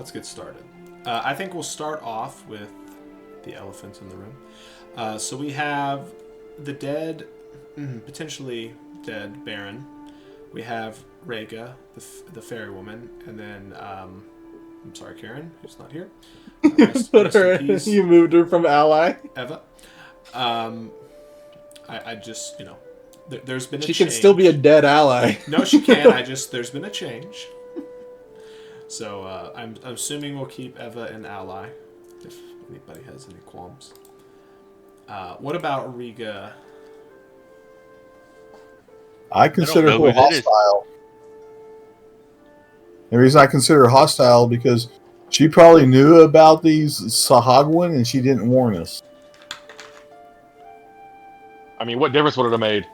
let's get started. I think we'll start off with the elephant in the room. So we have the dead, potentially dead Baron. We have Rhaega, the fairy woman, and then I'm sorry, Karen, who's not here. Rest in peace. You moved her from ally. Eva. I just there's been a She change. can still be a dead ally. No, she can. There's been a change. So I'm assuming we'll keep Eva an ally, if anybody has any qualms. What about Rhaega? I consider her hostile. The reason I consider her hostile because she probably knew about these Sahagwin and she didn't warn us. I mean, what difference would it have made?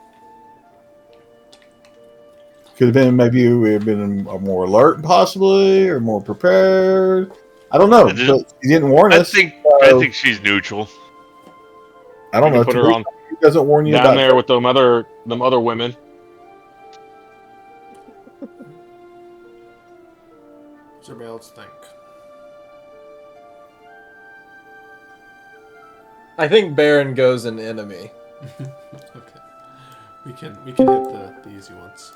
Could have been maybe we have been more alert, possibly, or more prepared. I don't know, but he didn't warn us. I think she's neutral. I don't know. Put her on. He doesn't warn you down about there with them other women. What's everybody else think? I think Baron goes an enemy. Okay, we can hit the easy ones.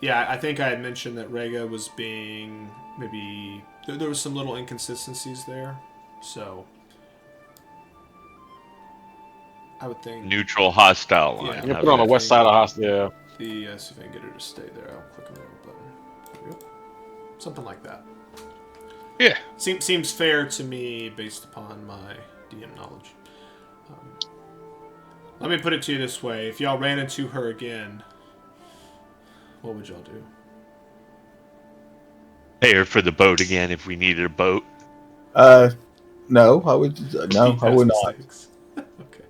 Yeah, I think I had mentioned that Rhaega was being maybe there was some little inconsistencies there, so I would think Neutral, hostile line. Yeah, You can put her on the west side of the hospital. Yeah. See if I can get her to stay there. I'll click on the button. There we go. Something like that. Yeah. Seems fair to me based upon my DM knowledge. Let me put it to you this way. If y'all ran into her again, what would y'all do? Pay her for the boat again if we needed a boat. No, I would. No, I would not. Okay.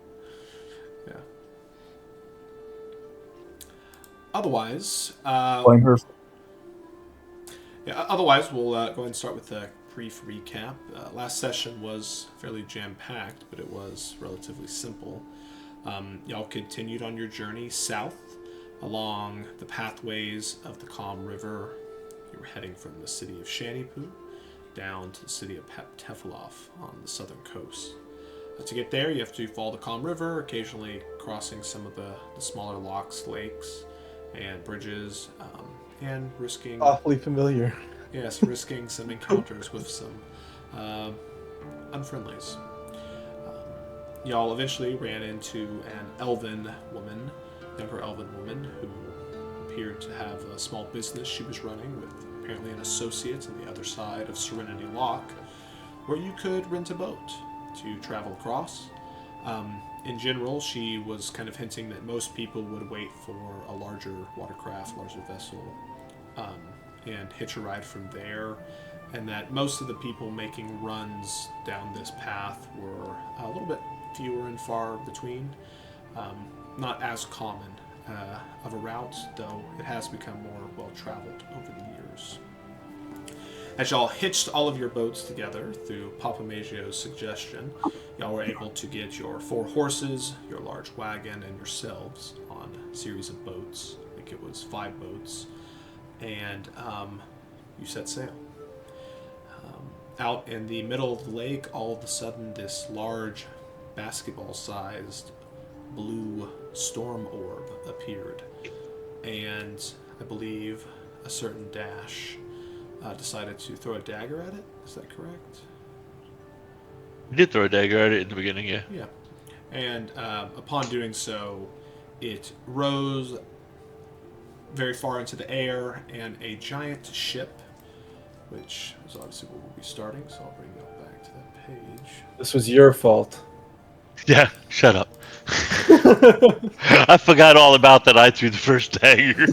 Yeah. Otherwise, Blame her. Yeah. Otherwise, we'll go ahead and start with a brief recap. Last session was fairly jam-packed, but it was relatively simple. Y'all continued on your journey south along the pathways of the Calm River. You were heading from the city of Shanipu down to the city of Tefilov on the southern coast. To get there, you have to follow the Calm River, occasionally crossing some of the smaller locks, lakes, and bridges, and risking... Awfully familiar. Yes, risking some encounters with some unfriendlies. Y'all eventually ran into an younger elven woman, who appeared to have a small business she was running with apparently an associate on the other side of Serenity Lock, where you could rent a boat to travel across. In general, she was kind of hinting that most people would wait for a larger watercraft, larger vessel, and hitch a ride from there, and that most of the people making runs down this path were a little bit fewer and far between. Not as common of a route, though it has become more well-traveled over the years. As y'all hitched all of your boats together through Papa Maggio's suggestion, y'all were able to get your 4 horses, your large wagon, and yourselves on a series of boats. I think it was 5 boats. And you set sail. Out in the middle of the lake, all of a sudden, this large basketball-sized blue storm orb appeared. And I believe a certain Dash decided to throw a dagger at it. Is that correct? We did throw a dagger at it in the beginning, yeah. Yeah. And upon doing so, it rose very far into the air, and a giant ship, which is obviously where we'll be starting, so I'll bring you back to that page. This was your fault. Yeah, shut up. I forgot all about that. I threw the first dagger.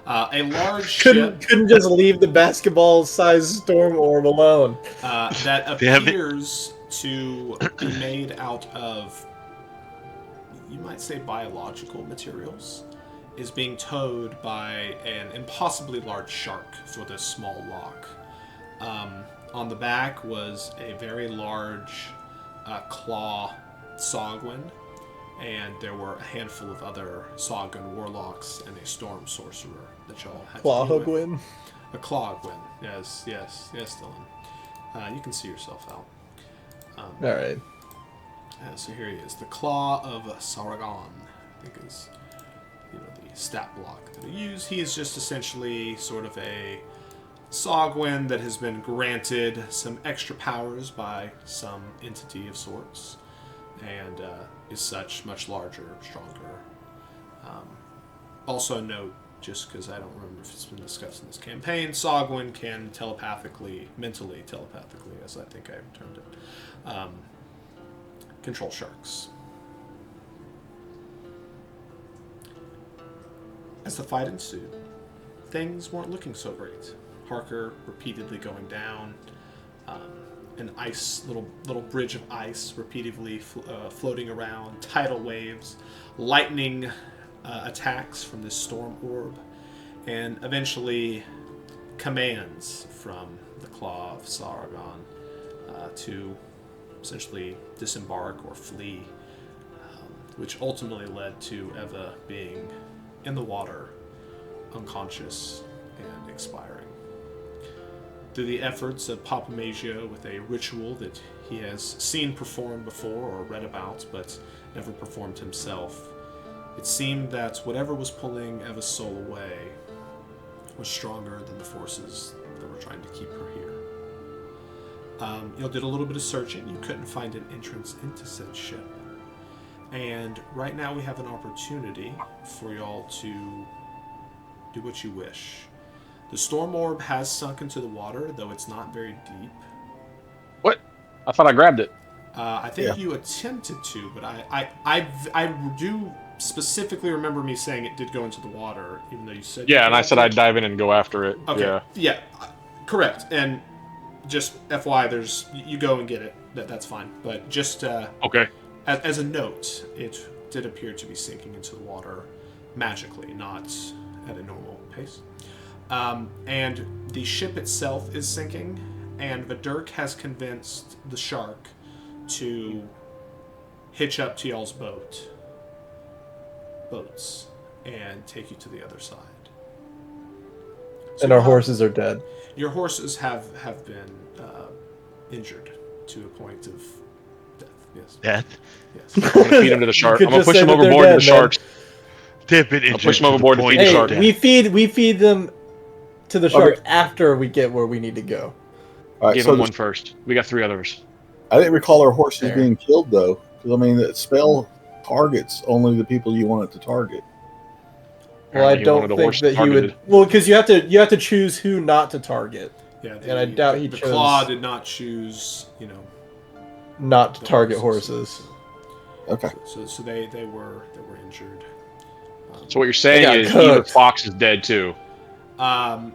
A large ship couldn't just leave the basketball-sized storm orb alone. That appears to be made out of, you might say, biological materials, is being towed by an impossibly large shark for this small lock. On the back was a very large claw Sogwin, and there were a handful of other Sagan warlocks and a storm sorcerer that y'all had to deal with. Clawhugwin. A Clawhugwin. Yes, Dylan. You can see yourself out. Alright. So here he is. The Claw of Saragon, I think is the stat block that he used. He is just essentially sort of a Sogwin that has been granted some extra powers by some entity of sorts, and is such much larger, stronger. Also note, just because I don't remember if it's been discussed in this campaign, Sogwin can mentally telepathically, as I think I termed it, control sharks. As the fight ensued, things weren't looking so great. Harker repeatedly going down, an little bridge of ice repeatedly floating around, tidal waves, lightning attacks from this storm orb, and eventually commands from the Claw of Saragon to essentially disembark or flee, which ultimately led to Eva being in the water, unconscious and expiring. Through the efforts of Papa Maggio with a ritual that he has seen performed before or read about, but never performed himself, it seemed that whatever was pulling Eva's soul away was stronger than the forces that were trying to keep her here. You did a little bit of searching. You couldn't find an entrance into said ship. And right now we have an opportunity for y'all to do what you wish. The storm orb has sunk into the water, though it's not very deep. What? I thought I grabbed it. I think you attempted to, but I do specifically remember me saying it did go into the water, even though you said... Yeah, and I said I'd dive in and go after it. Okay. Yeah, correct. And just FYI, you go and get it. That's fine. But just okay. As a note, it did appear to be sinking into the water magically, not at a normal pace. And the ship itself is sinking, and Vidurk has convinced the shark to hitch up to y'all's boats and take you to the other side. So And our horses are dead. Your horses have been injured to a point of death. Yes. Death? Yes. I'm gonna feed him to the shark. You I'm could gonna just push say him that they're overboard to dead, the sharks. They've been injured push 'em to the overboard to point feed the of Hey, shark. death. we feed them to the shark after we get where we need to go. All right, Give so him one first. We got 3 others. I didn't recall our horses There. being killed though, because I mean, that spell targets only the people you want it to target. Well, I Apparently he don't wanted the think horse that he targeted. would. Well, because you have to choose who not to target, Yeah, and I doubt he the chose claw did not choose, not to the target horses. Okay. So they were injured. So what you're saying got is cooked. either Fox is dead too. At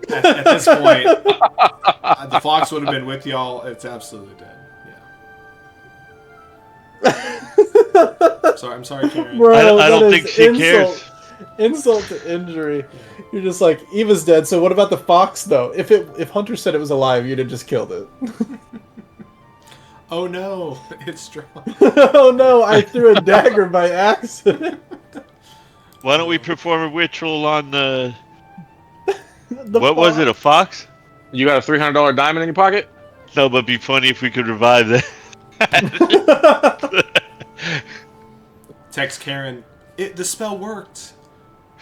this point, the fox would have been with y'all. It's absolutely dead. Yeah. I'm sorry, Karen. Bro, I don't that think is she cares. Insult to injury. You're just like, Eva's dead, so what about the fox, though? If Hunter said it was alive, you'd have just killed it. Oh no, it's strong. Oh no, I threw a dagger by accident. Why don't we perform a ritual on the... The what was it, a fox? You got a $300 diamond in your pocket? No, but it'd be funny if we could revive that. Text Karen. The spell worked.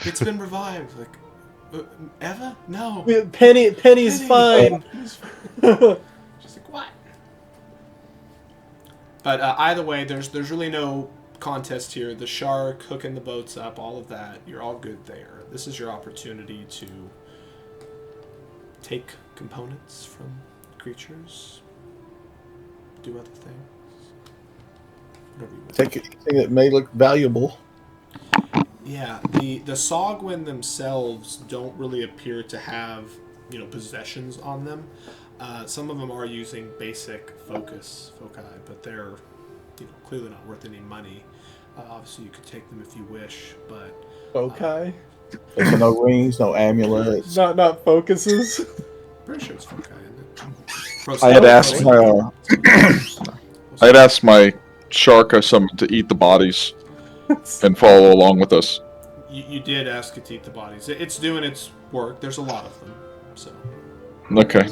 It's been revived. Like, Eva? No. Penny's fine. She's like, what? But either way, there's really no contest here. The shark, hooking the boats up, all of that, you're all good there. This is your opportunity to take components from creatures, do other things. Whatever you want. Take anything that may look valuable. Yeah, the Sogwin themselves don't really appear to have, possessions on them. Some of them are using basic foci, but they're, clearly not worth any money. Obviously, you could take them if you wish, but Foci? So no rings, no amulets. Not focuses. pretty sure it's foci, isn't it? I had asked my shark I summoned to eat the bodies. and follow along with us. You did ask it to eat the bodies. It's doing its work. There's a lot of them, so. Okay.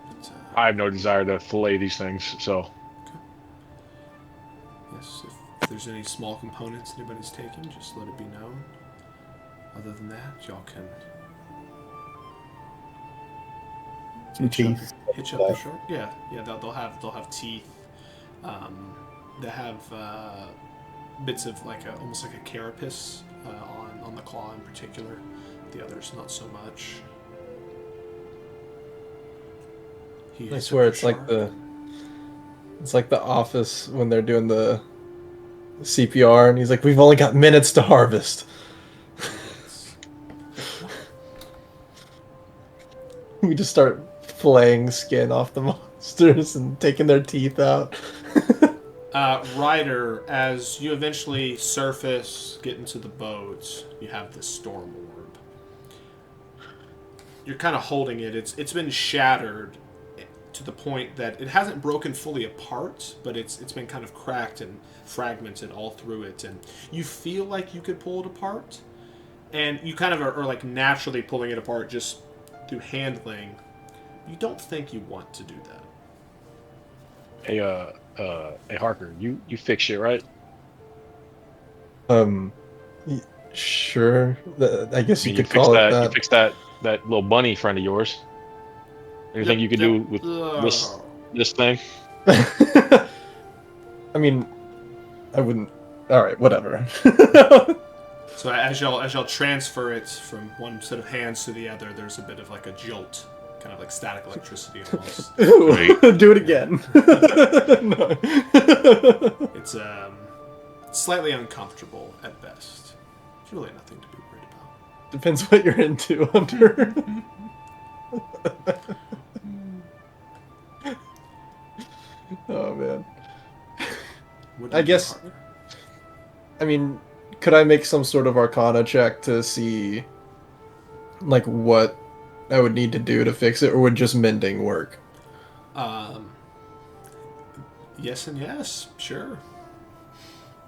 But, I have no desire to fillet these things, so. yes, if there's any small components anybody's taking, just let it be known. Other than that, y'all can Some teeth. hitch up the shark. Yeah, they'll have teeth. They have bits of like almost like a carapace on the claw in particular. The others not so much. I swear it's like the Office when they're doing the CPR, and he's like, "We've only got minutes to harvest." We just start flaying skin off the monsters and taking their teeth out. Ryder, as you eventually surface, get into the boat, you have this storm orb. You're kind of holding it. It's been shattered to the point that it hasn't broken fully apart, but it's been kind of cracked and fragmented all through it. And you feel like you could pull it apart, and you kind of are like naturally pulling it apart just through handling. You don't think you want to do that. Hey Harker, you fix shit, right? Sure. I guess you could fix call it that. that. You fix that little bunny friend of yours. Anything you could do with this thing? I mean, I wouldn't. All right, whatever. So as y'all transfer it from one set of hands to the other, there's a bit of like a jolt, kind of like static electricity almost. Ew, do it again. No. It's slightly uncomfortable at best. It's really nothing to be worried about. Depends what you're into, Hunter. Oh man. What do I you do, guess. partner? I mean, could I make some sort of Arcana check to see, like, what I would need to do to fix it, or would just mending work? Yes and yes, sure.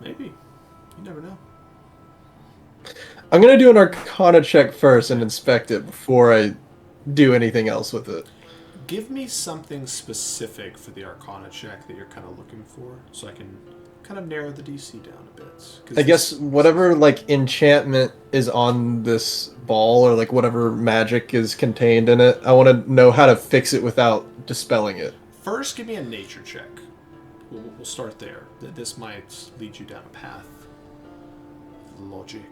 Maybe. You never know. I'm gonna do an Arcana check first and inspect it before I do anything else with it. Give me something specific for the Arcana check that you're kind of looking for, so I can kind of narrow the DC down a bit. 'Cause I guess whatever, like, enchantment is on this ball, or, like, whatever magic is contained in it, I want to know how to fix it without dispelling it. First, give me a nature check. We'll start there. This might lead you down a path of logic.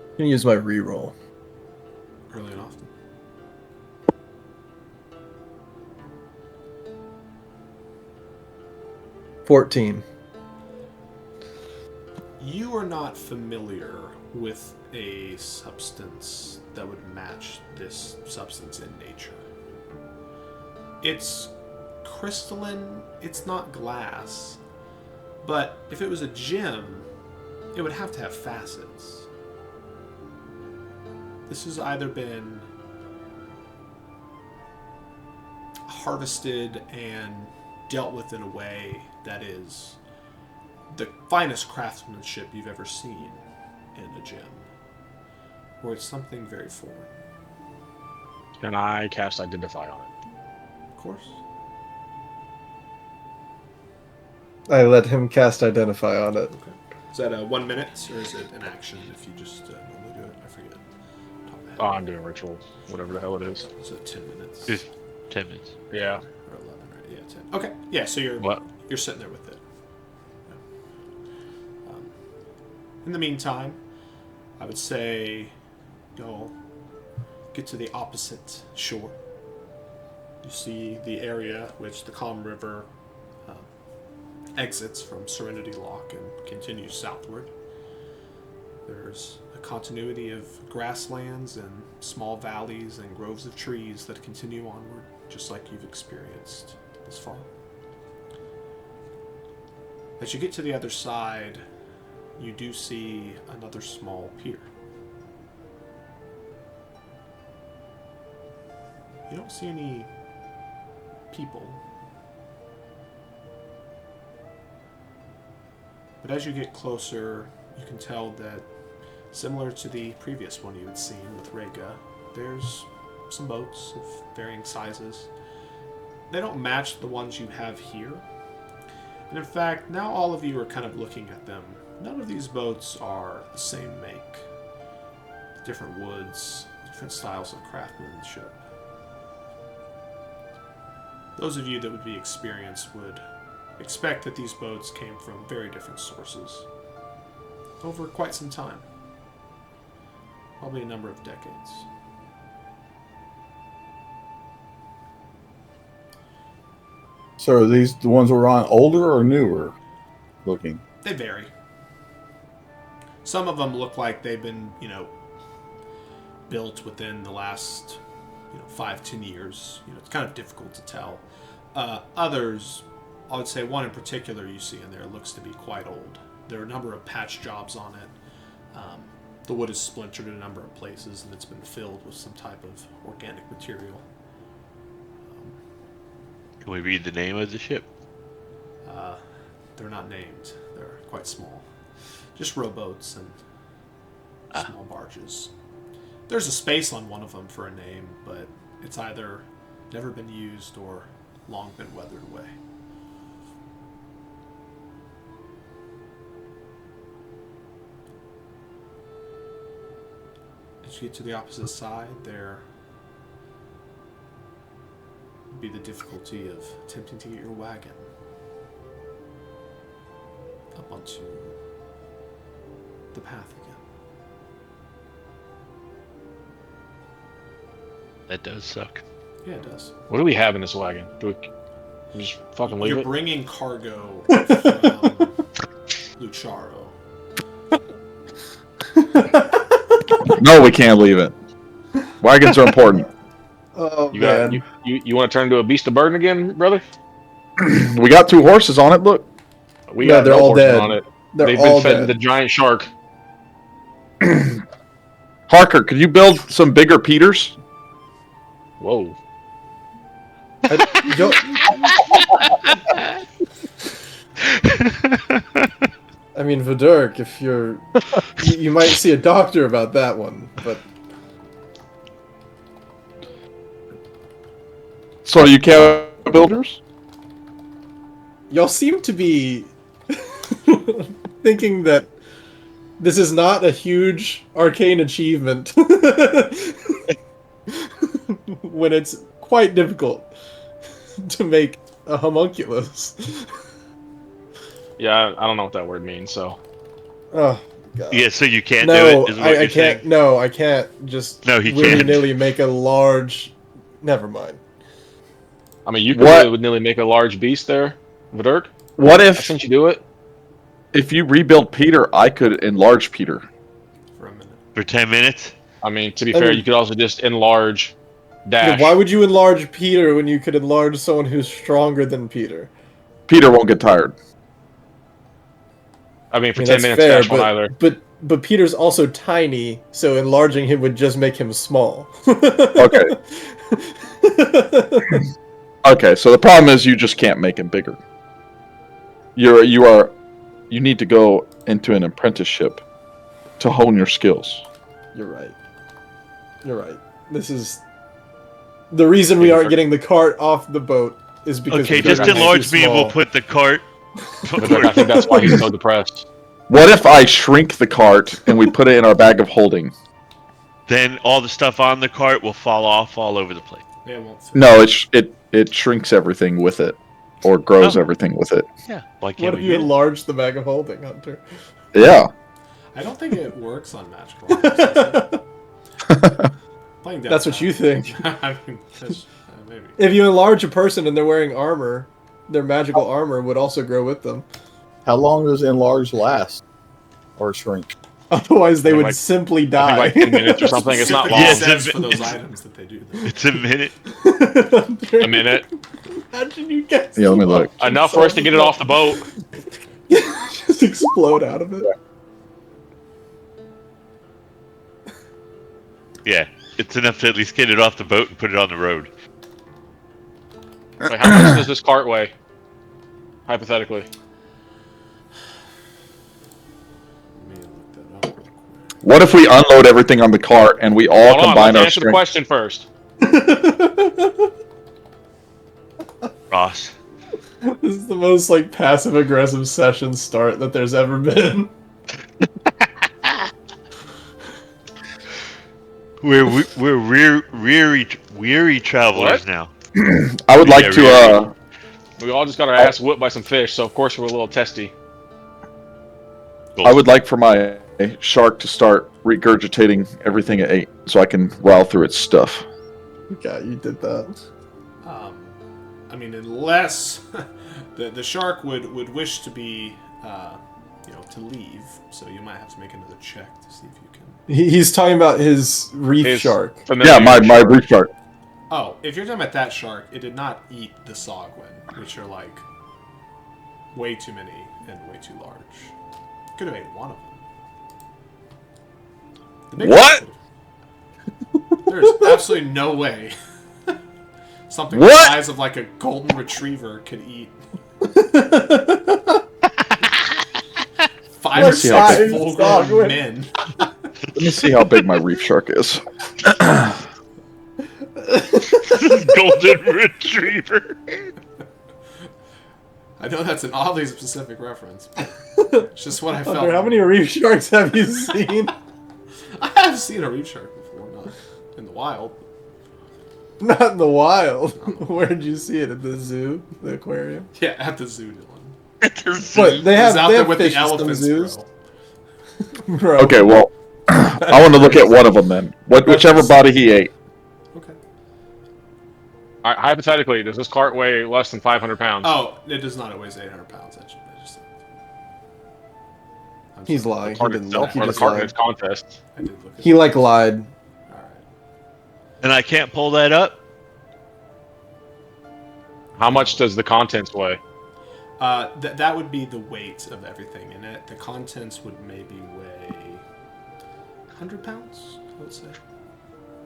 I'm gonna use my reroll. Early and often. 14. You are not familiar with a substance that would match this substance in nature. It's crystalline, it's not glass, but if it was a gem, it would have to have facets. This has either been harvested and dealt with in a way that is the finest craftsmanship you've ever seen in a gem, or it's something very foreign. Can I cast Identify on it? Of course. I let him cast Identify on it. Okay. Is that a 1 minute, or is it an action if you just normally do it? I forget. Top of my head. Oh, I'm doing ritual, whatever the hell it is. Is it 10 minutes? 10 minutes. Yeah. Or 11, right? Yeah, 10. Okay. Yeah, so you're sitting there with it. Yeah. In the meantime, I would say you'll get to the opposite shore. You see the area which the Calm River exits from Serenity Lock and continues southward. There's a continuity of grasslands and small valleys and groves of trees that continue onward, just like you've experienced this far. As you get to the other side, you do see another small pier. You don't see any people. But as you get closer, you can tell that, similar to the previous one you had seen with Rega, there's some boats of varying sizes. They don't match the ones you have here. And in fact, now all of you are kind of looking at them. None of these boats are the same make. Different woods, different styles of craftsmanship. Those of you that would be experienced would expect that these boats came from very different sources over quite some time. Probably a number of decades. So are these the ones we're on older or newer looking? They vary. Some of them look like they've been, built within the last, 5-10 years. It's kind of difficult to tell. Others, I would say one in particular you see in there looks to be quite old. There are a number of patch jobs on it. The wood is splintered in a number of places, and it's been filled with some type of organic material. Can we read the name of the ship? They're not named. They're quite small. Just rowboats and small barges. There's a space on one of them for a name, but it's either never been used or long been weathered away. As you get to the opposite side, there would be the difficulty of attempting to get your wagon up onto the path again. That does suck. Yeah, it does. What do we have in this wagon? Do we just fucking leave You're it? bringing cargo from Lucharo. No, we can't leave it. Wagons are important. Oh You man. got you want to turn into a beast of burden again, brother? We got 2 horses on it. Look. We No, got they're no all horses dead. on it. They're They've all been fed to dead. the giant shark. Harker, could you build some bigger Peters? Whoa. I mean, Vidurk, if you might see a doctor about that one, but So you can't builders? y'all seem to be thinking that this is not a huge arcane achievement when it's quite difficult to make a homunculus. Yeah, I don't know what that word means, so. Oh, God. Yeah, so you can't No, do it, is what I you're can't. saying? No, I can't just No, he can't. willy-nilly make a large. Never mind. I mean, you could What? really nearly make a large beast there, Vidurk. What I if think you do it. you rebuilt Peter, I could enlarge Peter? For a minute. For 10 minutes? I mean, to be I fair, mean- you could also just enlarge Yeah, Dash. why would you enlarge Peter when you could enlarge someone who's stronger than Peter? Peter won't get tired. I mean, for I mean, 10 that's minutes, fair, Dash won't either. but Peter's also tiny, so enlarging him would just make him small. Okay. Okay, so the problem is you just can't make him bigger. You need to go into an apprenticeship to hone your skills. You're right. You're right. This is the reason we aren't getting the cart off the boat is because Okay, Vidurk just is enlarge too me and we'll small. put the cart. Vidurk, I think that's why he's so depressed. What if I shrink the cart and we put it in our bag of holding? Then all the stuff on the cart will fall off all over the place. Yeah, it won't fit. No, it shrinks everything with it, or grows Oh. everything with it. Yeah. Why What can't if we you get it? enlarge the bag of holding, Hunter? Yeah. I don't think it works on magical items, does it? Playing devil's That's what you think. I mean, maybe. If you enlarge a person and they're wearing armor, their magical armor would also grow with them. How long does enlarge last? Or shrink? Otherwise, they I think would like- simply I die. think like 10 minutes or something. It's not Specifically long. Yes, says it's for those items that they do. Though. It's a minute. A minute. How did you guess? Yeah, let me look. Enough for us to get it off the boat. Just explode out of it. Yeah. it's enough to at least get it off the boat and put it on the road. Wait, how much does this cart weigh? Hypothetically. Let me look that up real quick. What if we unload everything on the cart and we all Hold on, combine let's our answer the strength? question first. Ross. This is the most like passive aggressive session start that there's ever been. We're weary travelers What? now. I would like Yeah, to. We all just got our ass whipped by some fish, so of course we're a little testy. I would like for my shark to start regurgitating everything it ate, so I can wow through its stuff. Yeah, you did that. I mean, unless the shark would wish to be, to leave, so you might have to make another check to see if you can. He's talking about his reef His shark. Yeah, my reef shark. Oh, if you're talking about that shark, it did not eat the sogwin, which are like way too many and way too large. Could have ate one of them. The big What? one There's absolutely no way something the What? size of like a golden retriever could eat 5 or Let's see how 6 big- full-grown Sogwin. men. Let me see how big my reef shark is. Golden retriever. I know that's an oddly specific reference. But it's just what I felt. Hunter, how many reef sharks have you seen? I have seen a reef shark before, not in the wild. Not in the wild. Where did you see it? At the zoo? The aquarium? Yeah, at the zoo, Dylan. But they It was have, out they there have with fish the in some elephants, zoos. bro. Bro. Okay, well, I want to look at one of them then. Whichever body he ate. Okay. Alright, hypothetically, does this cart weigh less than 500 pounds? Oh, it does not. It weighs 800 pounds. I just I'm He's sorry. lying. The cart He didn't itself, look. He or the just cart in lied. its contest? I did look at He like lied. Alright. And I can't pull that up. How much does the contents weigh? That would be the weight of everything in it. The contents would maybe weigh 100 pounds, I would say.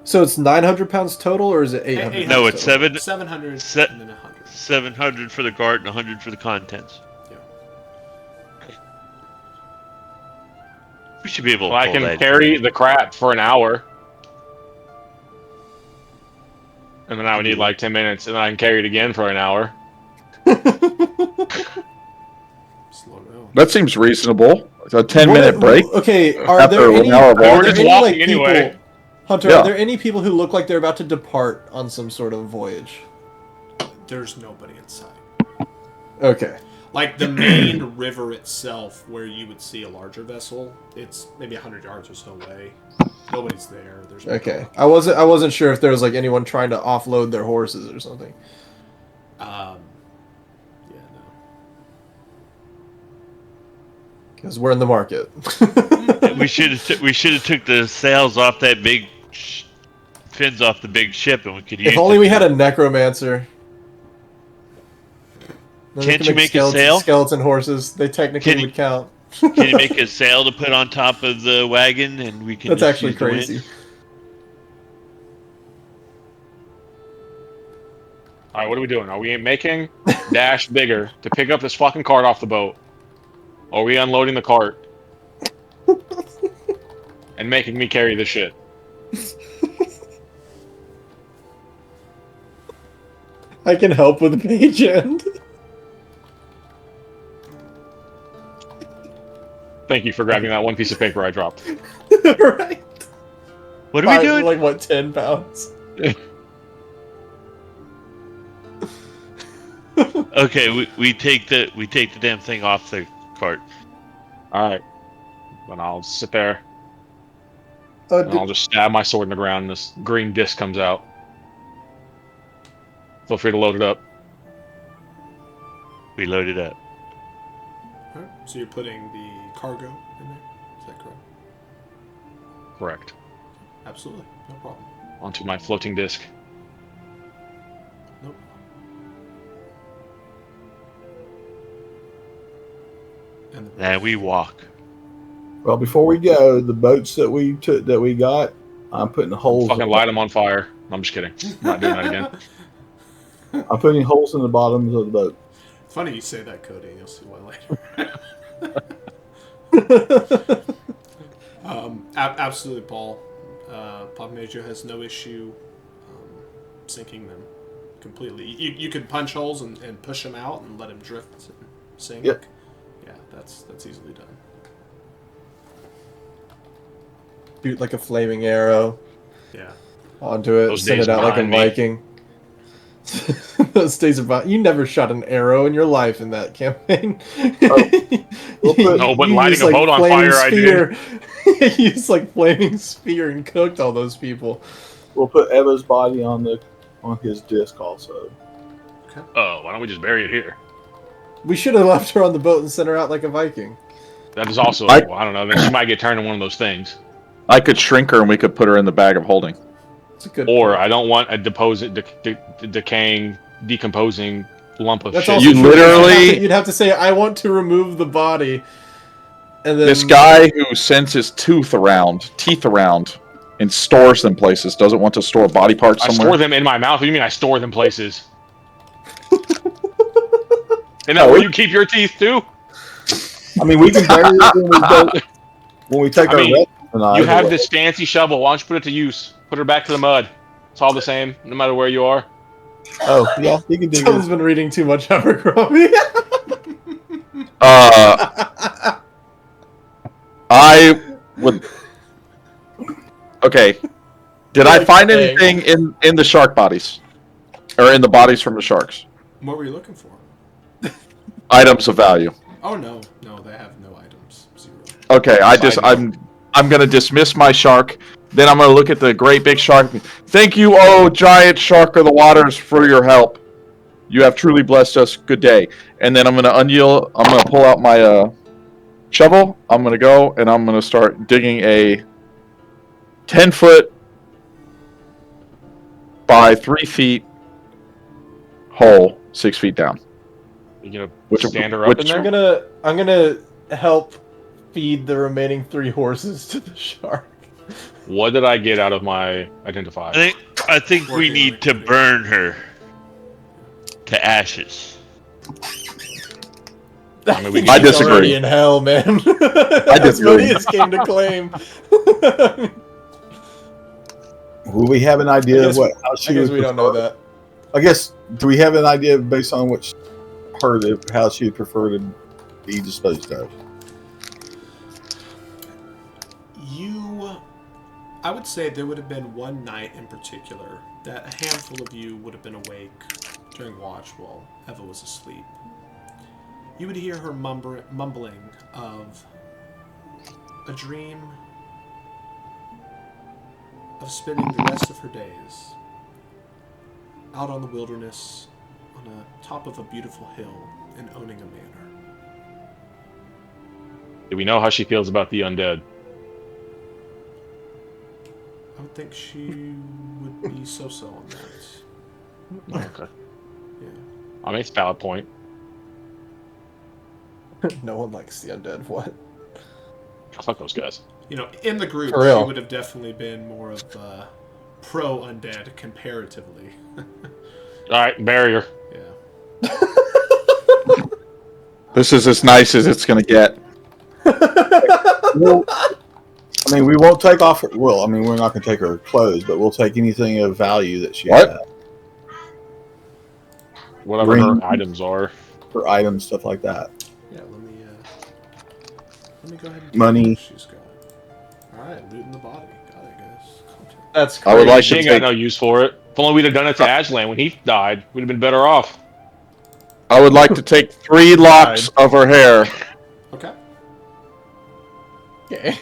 So it's 900 pounds total, or is it 800? No, it's total? 700 Se- and then 100. 700 for the cart and 100 for the contents. Yeah. We should be able to Well, I pull can that. carry the crap for an hour. And then I would need like 10 minutes, and then I can carry it again for an hour. Slow down. That seems reasonable. It's a 10-minute break. Okay, are After there an any, hour of are walking. We're there just any walking like people, anyway. Hunter, Yeah. are there any people who look like they're about to depart on some sort of voyage? There's nobody in sight. Okay. Like the main river itself, where you would see a larger vessel, it's maybe 100 yards or so away. Nobody's there. There's no Okay. I wasn't sure if there was like anyone trying to offload their horses or something. Yeah, no. Because we're in the market. We should have took the sails off that big fins off the big ship, and we could use. If only we had a necromancer. Then we Can't could you make a skeleton, sail? skeleton horses. They technically Can you- would count. Can you make a sail to put on top of the wagon, and we can? That's just actually use the wind? crazy. Alright, what are we doing? Are we making Dash bigger to pick up this fucking cart off the boat? Or are we unloading the cart and making me carry the shit? I can help with page end. Thank you for grabbing that one piece of paper I dropped. Right. What are we doing? Like what, 10 pounds? Okay, we take the damn thing off the cart. Alright. Then I'll sit there Uh, and I'll just stab my sword in the ground and this green disc comes out. Feel free to load it up. We load it up. Alright, so you're putting the cargo in there? Is that correct? Correct. Absolutely. No problem. Onto my floating disc. Nope. And the And we walk. Well, before we go, the boats that we got, I'm putting holes. Fucking light them on fire. I'm just kidding. I'm not doing that again. I'm putting holes in the bottoms of the boat. It's funny you say that, Cody. You'll see why later. Absolutely, Paul. Popnasia has no issue sinking them completely. You could punch holes and push them out and let them drift and sink. Yep. Yeah, that's easily done. Shoot like a flaming arrow Yeah. onto it, Those send days it out like a behind me. Viking. Those days are behind. You never shot an arrow in your life in that campaign. No, but lighting a boat on flaming fire, I spear. You used like flaming spear and cooked all those people. We'll put Eva's body on his disc also. Oh, why don't we just bury it here? We should have left her on the boat and sent her out like a Viking. That is also, I don't know, then she might get turned into one of those things. I could shrink her and we could put her in the bag of holding. It's a good Or point. I don't want a decaying, decomposing lump of That's shit. also You true. literally- You'd have to say, I want to remove the body. And then This guy who sends his teeth around, and stores them places doesn't want to store body parts I somewhere. store them in my mouth. What do you mean I store them places? Isn't that where you keep your teeth too? I mean, we can bury it when we take I our mean, rest tonight. You have this fancy shovel. Why don't you put it to use? Put her back to the mud. It's all the same, no matter where you are. Oh, yeah, you can do someone's it. been reading too much Abercrombie. I would. Okay. Did I Like find egg. anything in the shark bodies, or in the bodies from the sharks? What were you looking for? Items of value. Oh no, they have no items. Zero. Okay, Side I'm gonna dismiss my shark. Then I'm gonna look at the great big shark. Thank you, oh giant shark of the waters, for your help. You have truly blessed us. Good day. And then I'm gonna pull out my shovel. I'm gonna go and I'm gonna start digging a 10-foot by 3 feet hole 6 feet down. You gonna Which- stand her up which- in there? I'm gonna help feed the remaining 3 horses to the shark. What did I get out of my identify? I think we need to burn her to ashes. I mean, we He's I disagree. already in hell, man. That's disagree. what he has came to claim. Will we have an I idea guess of what? How she I guess would we don't know prefer- that. I guess. Do we have an idea based on what how she would prefer to be disposed of? I would say there would have been one night in particular that a handful of you would have been awake during watch while Eva was asleep. You would hear her mumbling of a dream of spending the rest of her days out on the wilderness on the top of a beautiful hill and owning a manor. Do we know how she feels about the undead? I would think she would be so-so on that. Okay. Yeah. I mean, it's a valid point. No one likes the undead. What? Fuck those guys. You know, in the group, For real. she would have definitely been more of pro-undead comparatively. Alright, barrier. Yeah. This is as nice as it's gonna get. Well, I mean, we won't take off. Well, I mean, we're not going to take her clothes, but we'll take anything of value that she What? has. Whatever Ring. her items are. For items, stuff like that. Yeah, let me go ahead and Money. see what she's got. Alright, looting the body. Got it, guys. Content. That's I would crazy. like She to ain't got take. no use for it. If only we'd have done it to Aslan when he died, we'd have been better off. I would like to take 3 locks of her hair. Okay. Okay.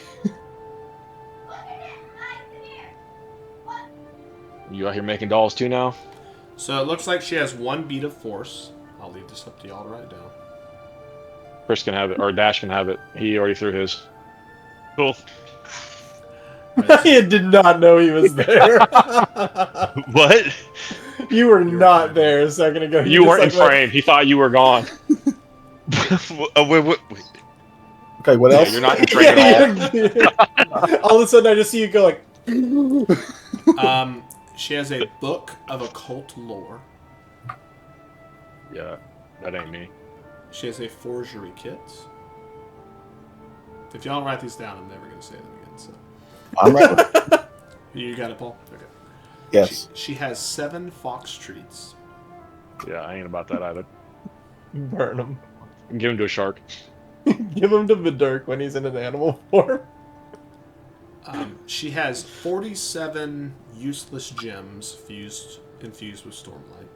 You out here making dolls too now? So it looks like she has 1 beat of force. I'll leave this up to y'all to write down. Chris can have it, or Dash can have it. He already threw his. Cool. I did not know he was there. What? You were not there a second ago. You just weren't in like went- frame. He thought you were gone. Wait. Okay, what Yeah, else? you're not in frame at all. Yeah, all of a sudden, I just see you go like, She has a book of occult lore. Yeah, that ain't me. She has a forgery kit. If y'all don't write these down, I'm never going to say them again. So I'm right. you got it, Paul. Okay. Yes. She has 7 fox treats. Yeah, I ain't about that either. Burn him. Give him to a shark. Give him to Vidurk when he's in an animal form. She has 47 useless gems infused with stormlight.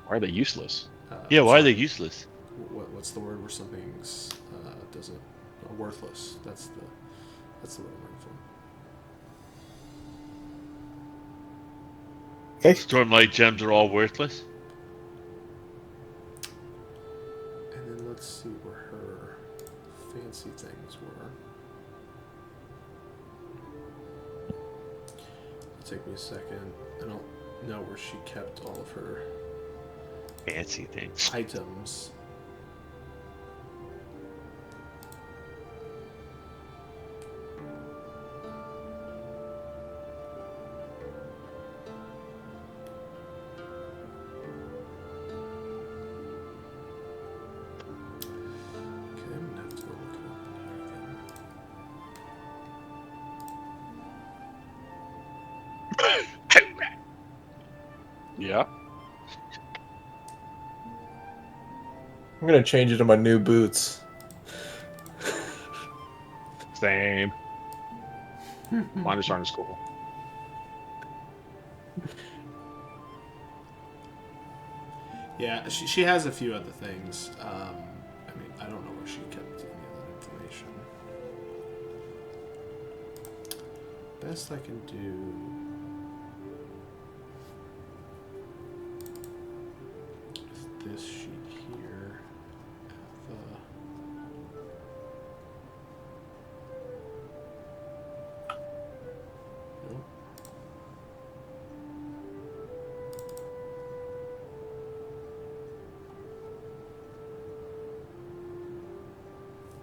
Why are they useless? Yeah, why are they sorry. useless? What's the word where something's doesn't worthless? That's the word I'm looking for. Okay. Stormlight gems are all worthless? And then let's see where her fancy things were. It'll take me a second. I don't know where she kept all of her Fancy things. items. Okay, I'm gonna have to go look it up in here again. Yeah. I'm gonna change it to my new boots. Same. Mine just aren't as cool. Yeah, she has a few other things. I mean, I don't know where she kept any of that information. Best I can do. Is this sheet here. Nope.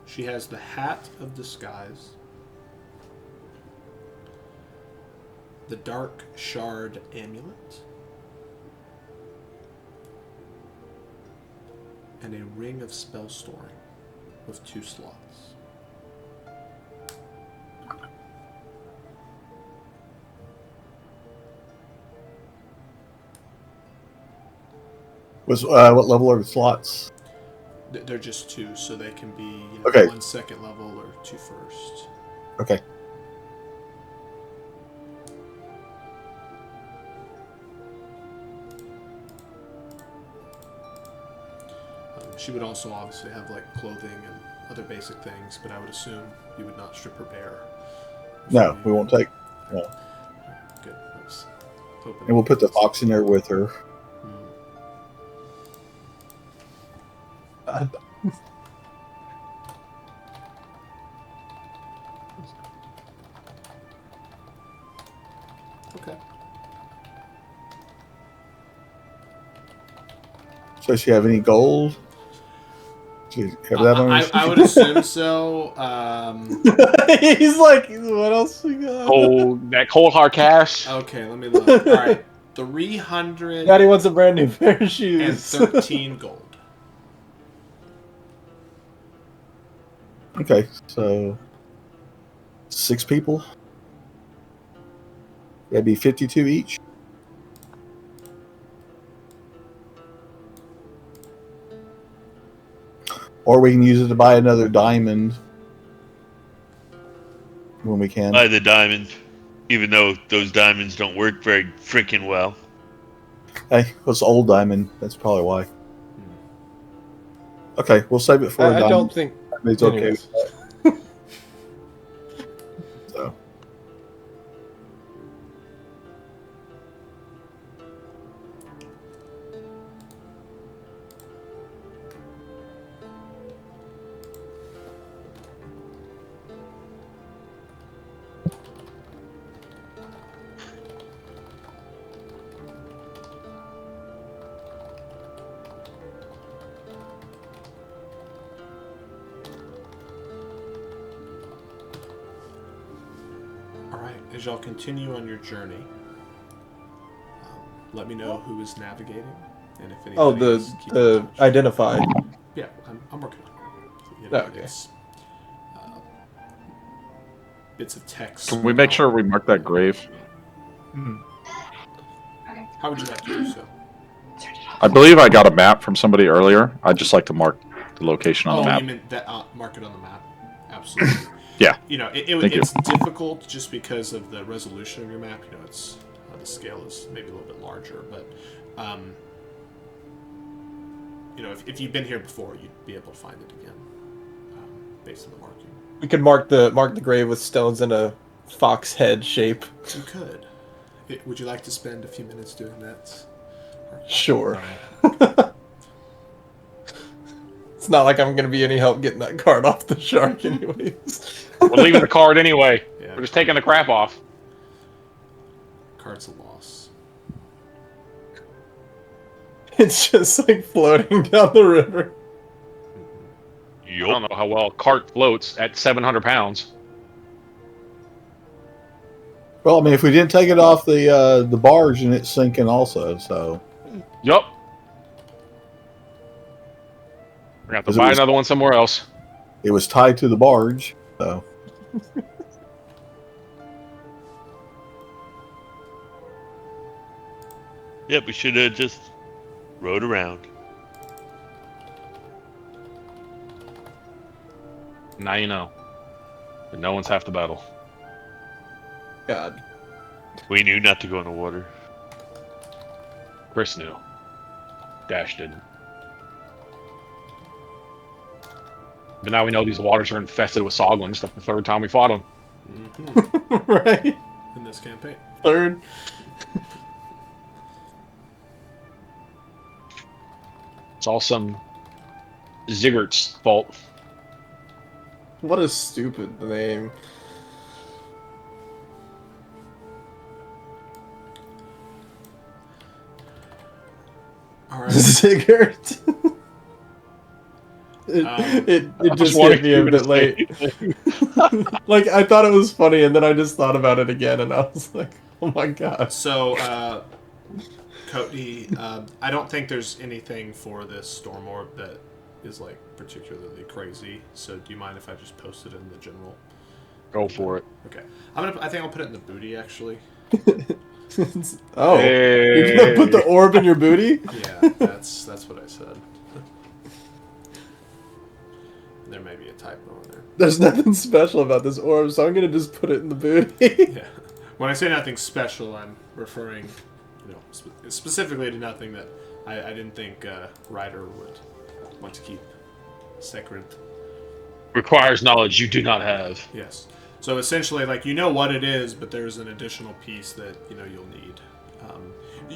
She has the Hat of Disguise, the Dark Shard Amulet, and a Ring of Spell Storing with 2 slots. What level are the slots? They're just 2, so they can be Okay. 1 second level or 2 first. Okay. She would also obviously have like clothing and other basic things, but I would assume you would not strip her bare. No, we won't take. No. Good. I was hoping. And we'll put the fox in there with her. Okay. So, does she have any gold? Do you have that on her? I would assume so. He's like, what else we got? Oh, that cold hard cash. Okay, let me look. All right, 313 Daddy wants a brand new pair of shoes. gold. Okay, so 6 people. That'd be 52 each. Or we can use it to buy another diamond when we can. Buy the diamond, even though those diamonds don't work very freaking well. Hey, it's old diamond. That's probably why. Okay, we'll save it for a I diamond. don't think. It's okay. Anyways. So. as y'all continue on your journey, let me know who is navigating, and if anybody Oh, is keeping the touch. identified. Yeah, I'm working on it. Oh, okay. It's, bits of text. Can we make sure we mark that grave? How would you like to do so? I believe I got a map from somebody earlier. I'd just like to mark the location on the map. You meant that mark it on the map? Absolutely. Yeah. You know, Thank it's difficult just because of the resolution of your map. You know, it's the scale is maybe a little bit larger, but you know, if you've been here before, you'd be able to find it again based on the marking. We could mark the grave with stones in a fox head shape. You could. Would you like to spend a few minutes doing that? Sure. It's not like I'm gonna be any help getting that card off the shark, anyways. We're leaving the card anyway. Yeah. We're just taking the crap off. Card's a loss. It's just like floating down the river. I don't know how well a cart floats at 700 pounds. Well, I mean, if we didn't take it off the barge, and it's sinking also. So Yup. We're going to have to buy another one somewhere else. it was tied to the barge. So Yeah, we should have just rode around. Now you know. But no one's half the battle. God. We knew not to go in the water. Chris knew. Dash didn't. But now we know these waters are infested with soglins. That's the third time we fought them. Mm-hmm. Right? In this campaign. Third. It's all some Ziggurat's fault. What a stupid name. All right. Sigurd. It just hit me a bit late. Like, I thought it was funny, and then I just thought about it again, and I was like, oh my god. So, Cody, I don't think there's anything for this storm orb that is like particularly crazy. So, do you mind if I just post it in the general? Go for it. Okay. I think I'll put it in the booty actually. Oh, Hey. you're gonna put the orb in your booty? Yeah, that's what I said. There may be a typo in there. There's nothing special about this orb, so I'm gonna just put it in the booty. Yeah. When I say nothing special, I'm referring, you know, specifically to nothing that I didn't think Ryder would want to keep sacred. Requires knowledge you do not have. Yes. So essentially, like, you know what it is, but there's an additional piece that, you know, you'll need.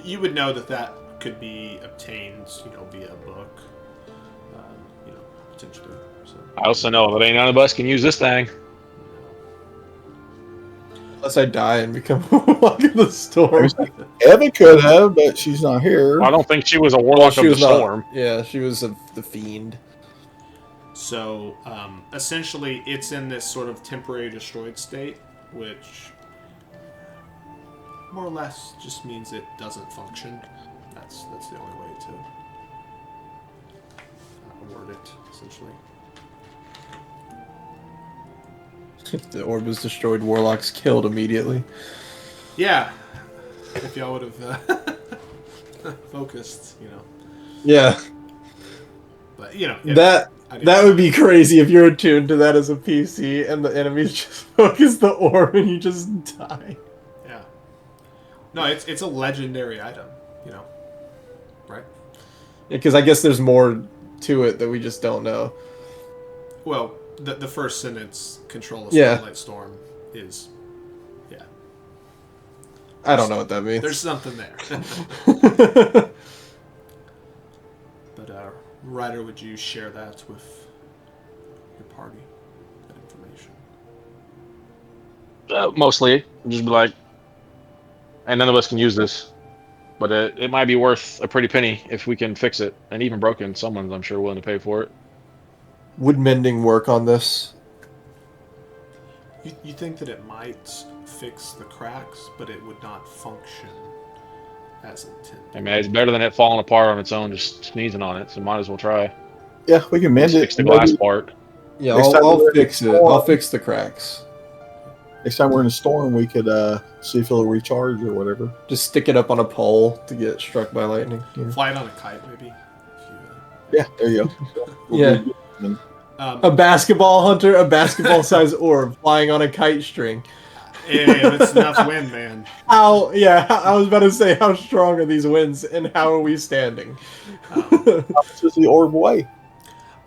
You would know that could be obtained, you know, via a book, you know, potentially. So, I also know that ain't none of us can use this thing. Unless I die and become Warlock of the Storm. Eva could have, but she's not here. I don't think she was a warlock of the storm. Yeah, she was the fiend. So, essentially, it's in this sort of temporary destroyed state, which more or less just means it doesn't function. That's the only way to word it, essentially. If the orb is destroyed, Warlock's killed immediately. Yeah, if y'all would have focused, you know. Yeah. But, you know. That would be crazy if you're attuned to that as a PC and the enemies just focus the orb and you just die. Yeah. No, it's a legendary item, you know. Right? Because I guess there's more to it that we just don't know. Well, the first sentence, control of Yeah. Starlight Storm, is, yeah. I don't know what that means. There's something there. But, Ryder, would you share that with your party, that information? Mostly. Just be like, and none of us can use this. But it might be worth a pretty penny if we can fix it. And even broken, someone's, I'm sure, willing to pay for it. Would mending work on this? You think that it might fix the cracks, but it would not function as intended. I mean, it's better than it falling apart on its own, just sneezing on it. So might as well try. Yeah, we can mend Just it. fix the glass part. Yeah, Next time I'll we're in fix the it. I'll storm- fix the cracks. Next time we're in a storm, we could see if it'll recharge or whatever. Just stick it up on a pole to get struck by lightning. Yeah. Fly it on a kite, maybe. Yeah, there you go. Yeah. A basketball hunter, a basketball-sized orb flying on a kite string. Yeah, that's enough wind, man. How? Yeah, I was about to say, how strong are these winds, and how are we standing? How much does the orb weigh?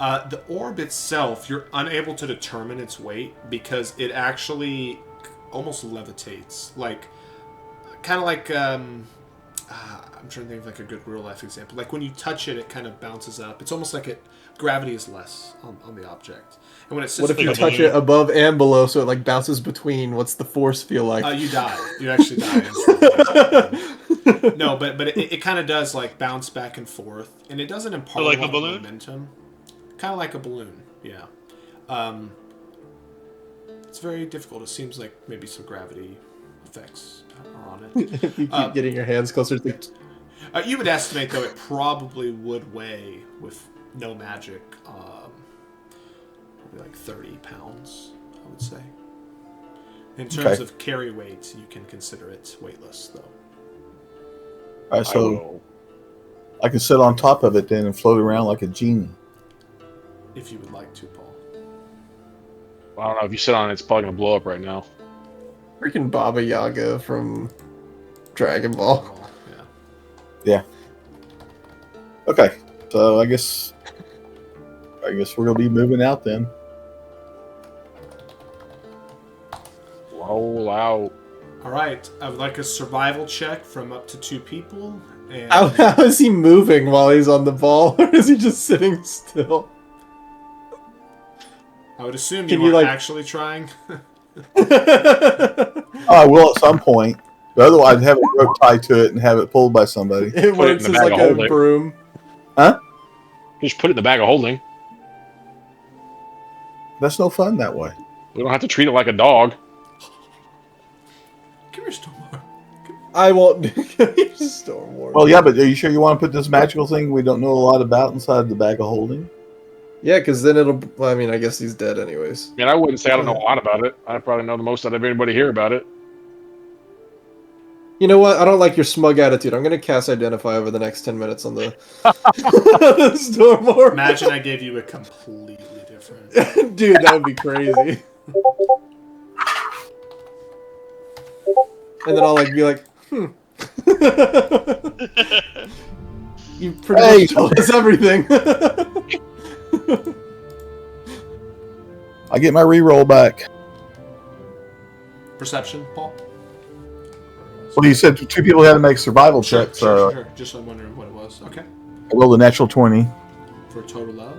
The orb itself, you're unable to determine its weight because it actually almost levitates, like kind of like I'm trying to think of like a good real life example. Like when you touch it, it kind of bounces up. It's almost like gravity is less on the object. And when it sits What if you like touch it above and below, so it like bounces between? What's the force feel like? you die. You actually die. No, but it kind of does like bounce back and forth, and it doesn't impart Like a lot of balloon? momentum. Kind of like a balloon, yeah. It's very difficult. It seems like maybe some gravity effects are on it. If you keep getting your hands closer to You would estimate, though, it probably would weigh, with no magic, probably like 30 pounds, I would say. In terms of carry weight, you can consider it weightless, though. All right, so I can sit on top of it then and float around like a genie. If you would like to, Paul. I don't know. If you sit on it, it's probably going to blow up right now. freaking Baba Yaga from Dragon Ball. Yeah. Okay, so I guess we're gonna be moving out then. Roll out. All right. I would like a survival check from up to 2 people. And How is he moving while he's on the ball, or is he just sitting still? I would assume Can you you, weren't like- actually trying. I will at some point, but otherwise have a rope tied to it and have it pulled by somebody. It Put it in works the as bag like of a holding. broom. Just put it in the bag of holding. That's no fun that way. We don't have to treat it like a dog. Come here, Stormar. I won't do Storm War. Well, yeah, but are you sure you want to put this magical thing we don't know a lot about inside the bag of holding? Yeah, because then it'll. Well, I mean, I guess he's dead anyways. I mean, I wouldn't say I don't know a lot about it. I probably know the most out of anybody here about it. You know what? I don't like your smug attitude. I'm gonna cast Identify over the next 10 minutes on the Storm War. Imagine I gave you a completely different. Dude, that would be crazy. And then I'll like be like, You pretty much told us everything. I get my reroll back. Perception, Paul? Well, you said 2 people had to make survival checks. Sure. Just I'm wondering what it was. Okay. I rolled a natural 20. For a total of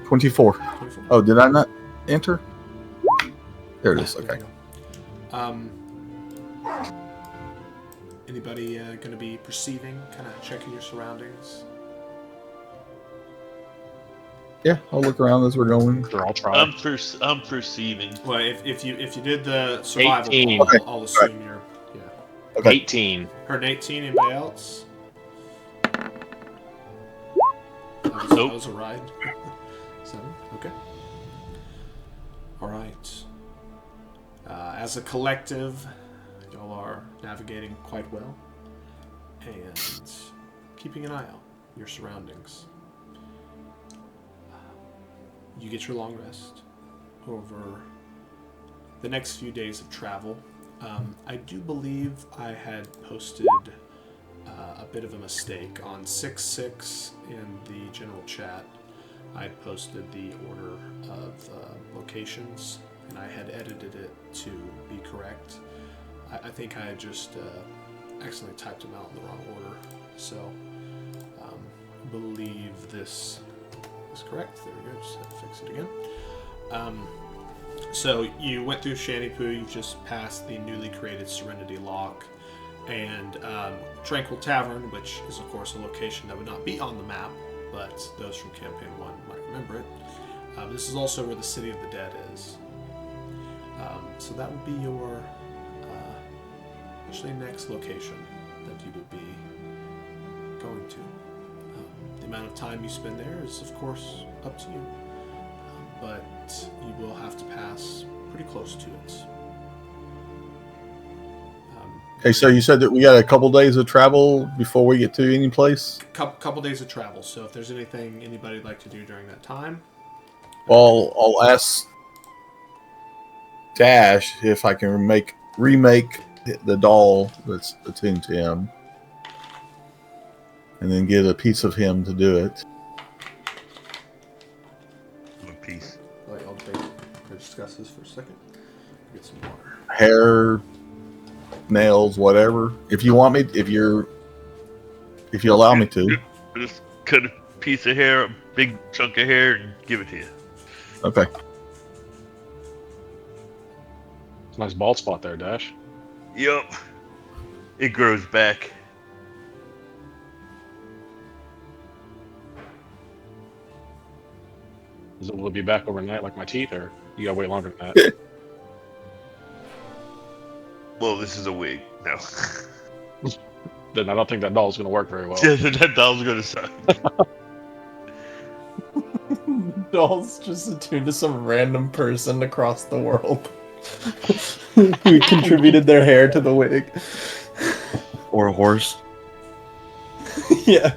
24. 24. Oh, did I not enter? There it is. There Okay. you go. Anybody going to be perceiving, kind of checking your surroundings? Yeah, I'll look around as we're going. Sure, I'll try. I'm perceiving. Well, if you did the survival, 18. Paul, Okay. I'll assume you're. Yeah. Okay. 18. Heard 18. Anybody else? That Nope. was a ride. 7. Okay. All right. As a collective, y'all are navigating quite well and keeping an eye out your surroundings. You get your long rest over the next few days of travel. I do believe I had posted a bit of a mistake on 6.6 in the general chat. I had posted the order of locations, and I had edited it to be correct. I think I had just accidentally typed them out in the wrong order. So I believe this is correct. There we go. Just had to fix it again. So you went through Shantypoo. You just passed the newly created Serenity Lock and Tranquil Tavern, which is of course a location that would not be on the map, but those from Campaign 1 might remember it. This is also where the City of the Dead is. So that would be your actually next location that you will be going to. The amount of time you spend there is, of course, up to you, but you will have to pass pretty close to it. Okay, so you said that we got a couple days of travel before we get to any place? Couple days of travel, so if there's anything anybody would like to do during that time... Well, I'll ask Dash if I can remake the doll that's attuned to him. And then get a piece of him to do it. One piece. Wait, I'll debate or discuss this for a second. Get some water. Hair, nails, whatever. If you want me, if you allow me to. Just cut a piece of hair, a big chunk of hair, and give it to you. Okay. It's a nice bald spot there, Dash. Yup. It grows back. Will it be back overnight like my teeth, or you gotta wait longer than that? Well, this is a wig. No. Then I don't think that doll's gonna work very well. Yeah, that doll's gonna suck. Doll's just attuned to some random person across the world who contributed their hair to the wig. Or a horse. Yeah.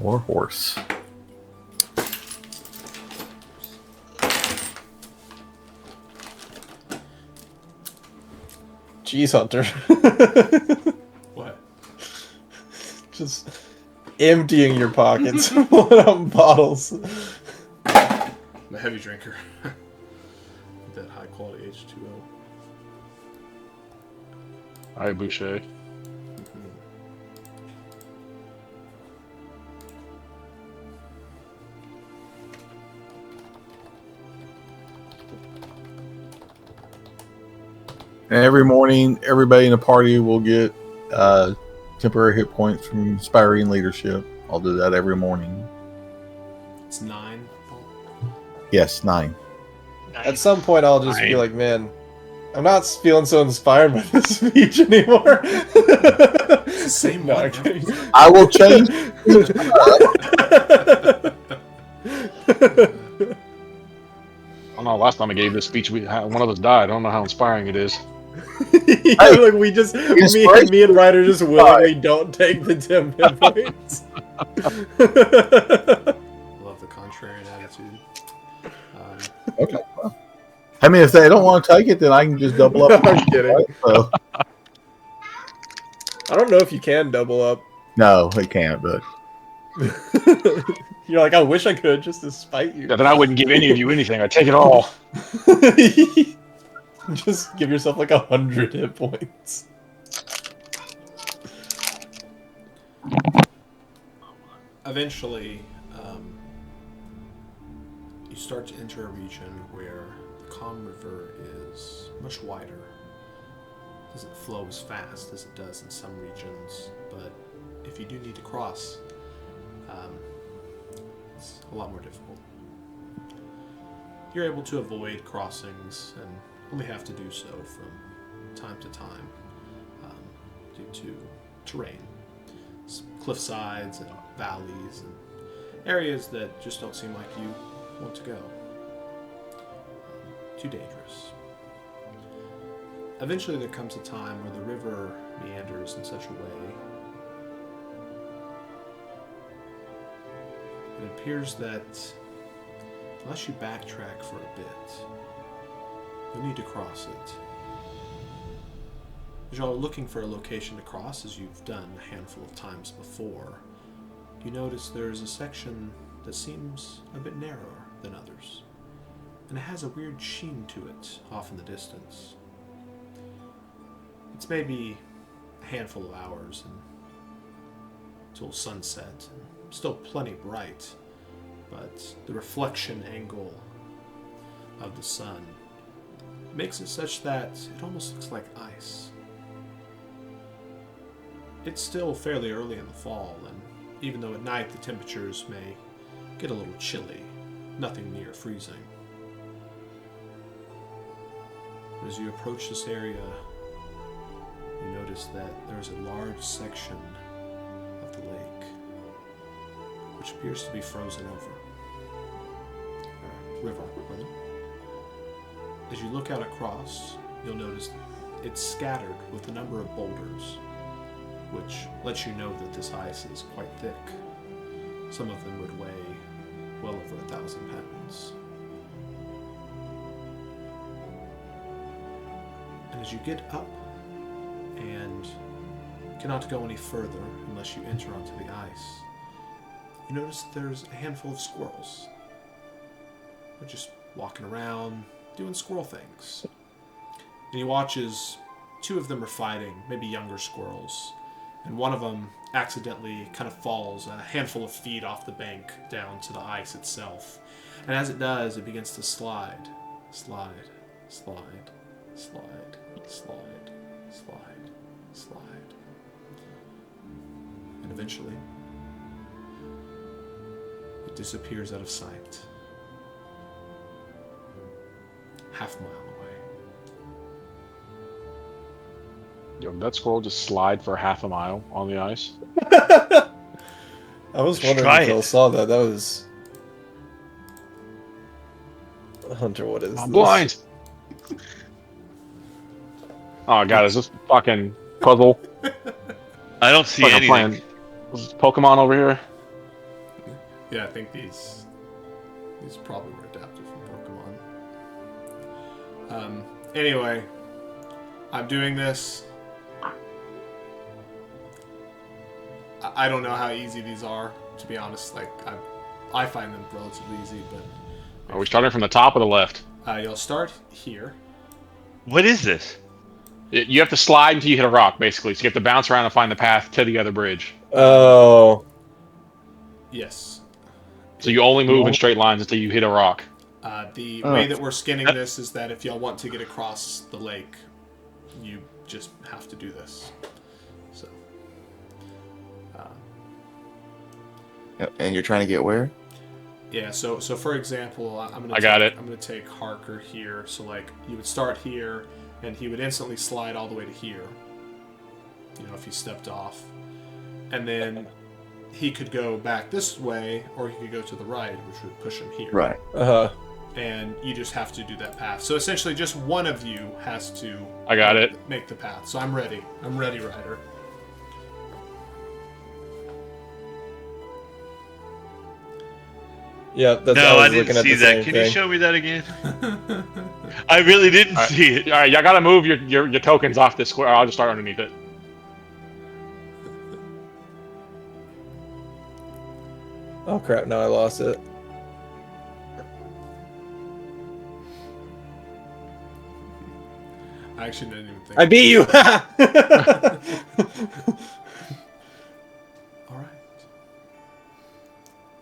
Or horse. Cheese hunter. What? Just emptying your pockets, pulling out bottles. I'm a heavy drinker. That high quality H2O. Alright, Boucher. And every morning, everybody in the party will get temporary hit points from inspiring leadership. I'll do that every morning. It's 9. Yes, 9. At some point, I'll just be like, man, I'm not feeling so inspired by this speech anymore. It's the same No, one. I'm kidding. I will change. I don't know. Last time I gave this speech, one of us died. I don't know how inspiring it is. Yeah, like me and Ryder just willingly don't take the 10 hit points. Love the contrarian attitude. Okay. Well, I mean, if they don't want to take it, then I can just double up. I'm kidding. Right? So, I don't know if you can double up. no, they can't. But You're like, I wish I could, just to spite you. Yeah, then I wouldn't give any of you anything. I'd take it all. Just give yourself like 100 hit points. Eventually, you start to enter a region where the Calm River is much wider. It doesn't flow as fast as it does in some regions, but if you do need to cross, it's a lot more difficult. You're able to avoid crossings and only have to do so from time to time due to terrain. Cliff sides and valleys and areas that just don't seem like you want to go. Too dangerous. Eventually there comes a time where the river meanders in such a way it appears that unless you backtrack for a bit, you'll need to cross it. As y'all are looking for a location to cross, as you've done a handful of times before, you notice there's a section that seems a bit narrower than others, and it has a weird sheen to it off in the distance. It's maybe a handful of hours until sunset, and still plenty bright, but the reflection angle of the sun makes it such that it almost looks like ice. It's still fairly early in the fall, and even though at night the temperatures may get a little chilly, nothing near freezing. As you approach this area, you notice that there's a large section of the lake which appears to be frozen over. River, rather. As you look out across, you'll notice it's scattered with a number of boulders, which lets you know that this ice is quite thick. Some of them would weigh well over 1,000 pounds. And as you get up and cannot go any further unless you enter onto the ice, you notice there's a handful of squirrels. They're just walking around, doing squirrel things. And you watch as two of them are fighting, maybe younger squirrels, and one of them accidentally kind of falls a handful of feet off the bank down to the ice itself. And as it does, it begins to slide, slide, slide, slide, slide, slide, slide. And eventually, it disappears out of sight. Half a mile away. Yo, did that squirrel just slide for half a mile on the ice? I was Let's wondering try if y'all it. saw that. That was Hunter. What is I'm this? blind. Oh god, is this fucking puzzle? I don't see Fucking anything. playing. Is this Pokemon over here? Yeah, I think these probably were adapted from Pokemon. Anyway, I'm doing this. I don't know how easy these are, to be honest. Like, I find them relatively easy, but Are we starting from the top or the left? you'll start here. What is this? You have to slide until you hit a rock, basically. So you have to bounce around and find the path to the other bridge. Oh, Yes. So you only move in straight lines until you hit a rock. The way that we're skinning this is that if y'all want to get across the lake, you just have to do this. So. And you're trying to get where? Yeah, so for example, I'm I got it. I'm gonna take Harker here. So like you would start here, and he would instantly slide all the way to here. You know, if he stepped off, and then he could go back this way, or he could go to the right, which would push him here. Right. And you just have to do that path. So essentially, just one of you has to. I got it. Make the path. So I'm ready. I'm ready, Ryder. yeah. That's No, I was didn't looking at see the that. same Can thing. you show me that again? I really didn't see it. All right, y'all gotta move your tokens off this square. I'll just start underneath it. Oh crap! No, I lost it. I actually didn't even think. I beat you. All right.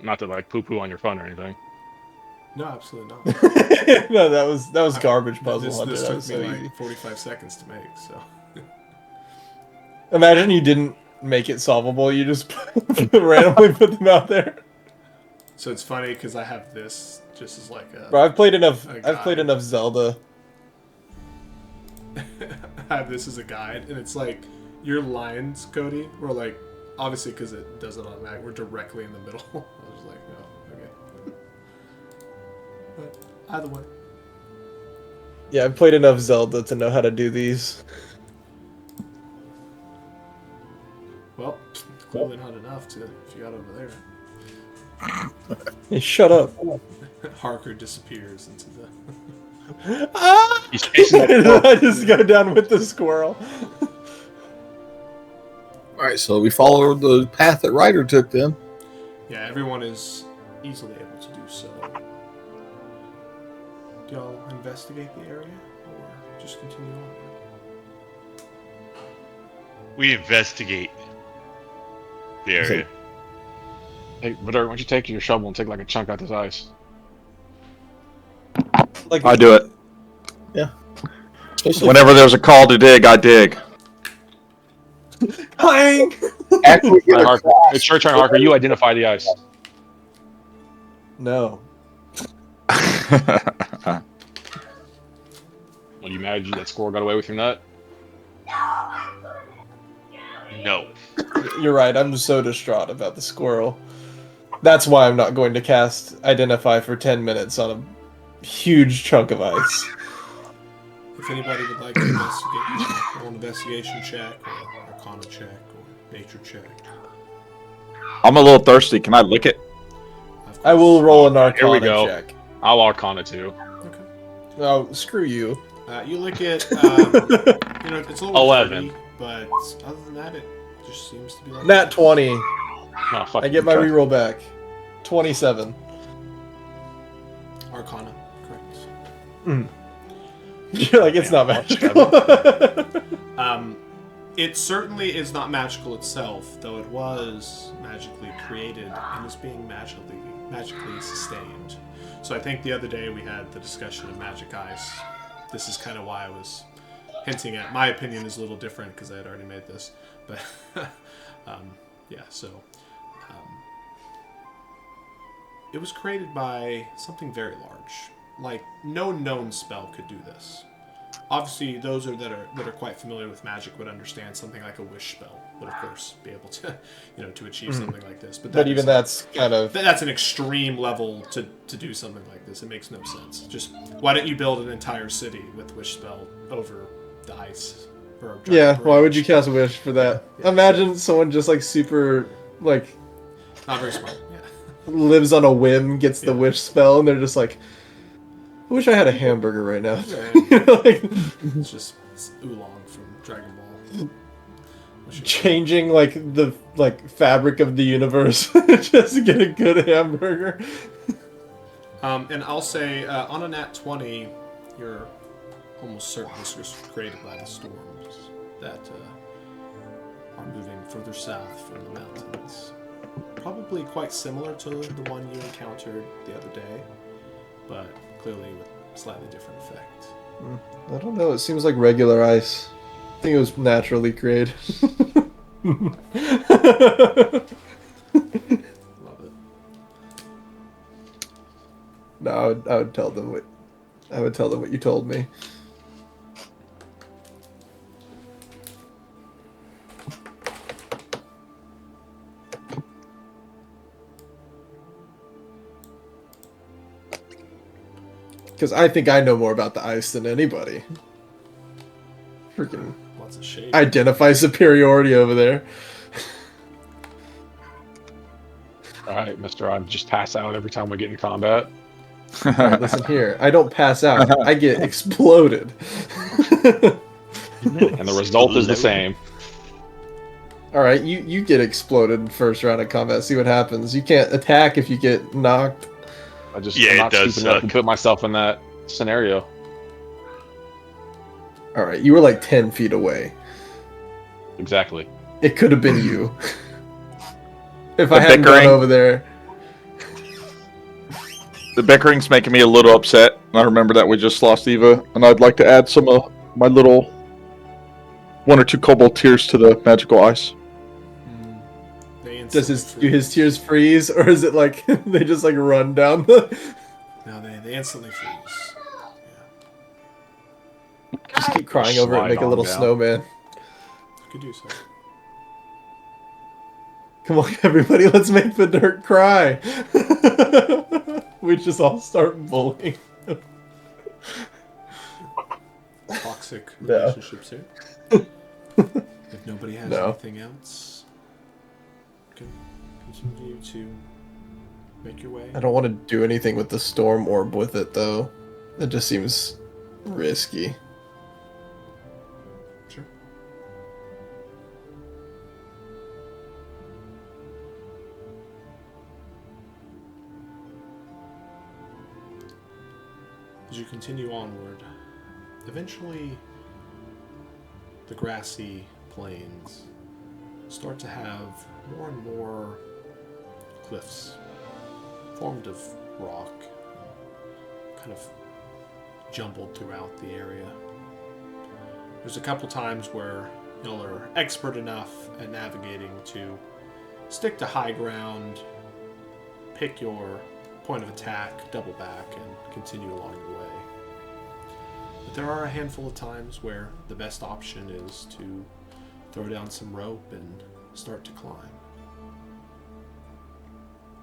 Not to like poo poo on your phone or anything. No, absolutely not. No, that was garbage puzzle. This Hunter. That took was me so like easy. 45 seconds to make. So. Imagine you didn't make it solvable. You just randomly put them out there. So it's funny because I have this just as like a. Bro, I've played enough. A I've played guide. enough Zelda. I have this as a guide, and it's like your lines, Cody, were like obviously because it does it automatic. We're directly in the middle. I was like, oh, okay. But either way, Yeah, I've played enough Zelda to know how to do these. well, clearly not enough to if you got over there. Hey, shut up. Harker disappears into the. Ah! He's chasing that I just go down with the squirrel. All right, so we follow the path that Ryder took then. Yeah, everyone is easily able to do so. Do y'all investigate the area, or just continue on? We investigate the area. Hey, Vidar, why don't you take your shovel and take like a chunk out this ice? Like I do it. Especially Whenever there's a call to dig, I dig. Clang! after we get All right, Harker. across. It's your turn, Harker. You identify the ice. No. When you mad that squirrel got away with your nut? No. You're right. I'm so distraught about the squirrel. That's why I'm not going to cast Identify for 10 minutes on a huge chunk of ice. If anybody would like to investigate, roll an investigation check, or Arcana check, or Nature check. I'm a little thirsty. Can I lick it? Of I will course. roll an Here we Arcana go. check. I'll Arcana too. Okay. Oh, screw you. You lick it. You know, it's a little 11. dirty, but other than that, it just seems to be like Nat 20. Oh, fuck. I get my Okay. reroll back. 27. Arcana. Correct. You're like, it's not magical. It certainly is not magical itself, though it was magically created and is being magically sustained. So I think the other day we had the discussion of magic ice. This is kind of why I was hinting at. My opinion is a little different because I had already made this, but yeah. So it was created by something very large. Like no known spell could do this. Obviously, those that are quite familiar with magic would understand something like a wish spell would, of course, be able to, to achieve something like this. But, But even that's kind of... that's an extreme level to do something like this. It makes no sense. Just why don't you build an entire city with wish spell over the ice? Or a giant Yeah, why would you bridge? cast a wish for that? Yeah. Imagine someone just like super, like, Not very smart. Yeah. lives on a whim, gets the Yeah. wish spell, and they're just like, I wish I had a hamburger right now. Yeah. You know, like, It's oolong from Dragon Ball. changing like the fabric of the universe just to get a good hamburger. And I'll say on a nat 20, you're almost certain this was created by the storms that are moving further south from the mountains. Probably quite similar to the one you encountered the other day, but clearly with slightly different effect. I don't know. It seems like regular ice. I think it was naturally created. Love it. No, I would tell them what you told me. Because I think I know more about the ice than anybody. Freaking Lots of shade. identify superiority over there. All right, Mister. I just pass out every time we get in combat. Alright, listen here. I don't pass out. I get exploded. And the result is the same. Alright, you get exploded in first round of combat. See what happens. You can't attack if you get knocked. I'm Yeah, not it does stupid enough suck. to put myself in that scenario. Alright, you were like 10 feet away. Exactly. It could have been you. If The I hadn't gone bickering. over there. The bickering's making me a little upset. I remember that we just lost Eva, and I'd like to add some of my little 1 or 2 cobalt tears to the magical ice. They Does instantly his freeze. tears freeze, or is it like they just like run down the... No, they instantly freeze. Yeah. Just keep crying over it and Slide make a on little down. snowman. Could do so. Come on, everybody, let's make the dirt cry. We just all start bullying. Toxic No. relationships here. If nobody has No. anything else, you can continue to make your way. I don't want to do anything with the storm orb with it, though. It just seems risky. Sure. As you continue onward, eventually the grassy plains start to have more and more cliffs formed of rock, kind of jumbled throughout the area. There's a couple times where y'all are expert enough at navigating to stick to high ground, pick your point of attack, double back, and continue along your way. But there are a handful of times where the best option is to throw down some rope and start to climb.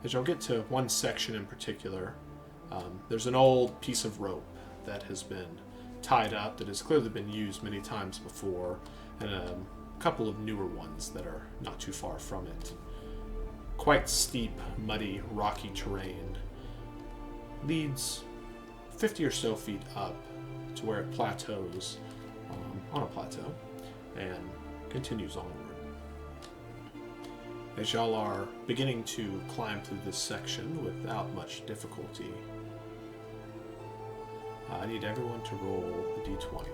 As you'll get to one section in particular, there's an old piece of rope that has been tied up that has clearly been used many times before, and a couple of newer ones that are not too far from it. Quite steep, muddy, rocky terrain leads 50 or so feet up to where it plateaus on a plateau and continues onward. As y'all are beginning to climb through this section without much difficulty, I need everyone to roll a d20.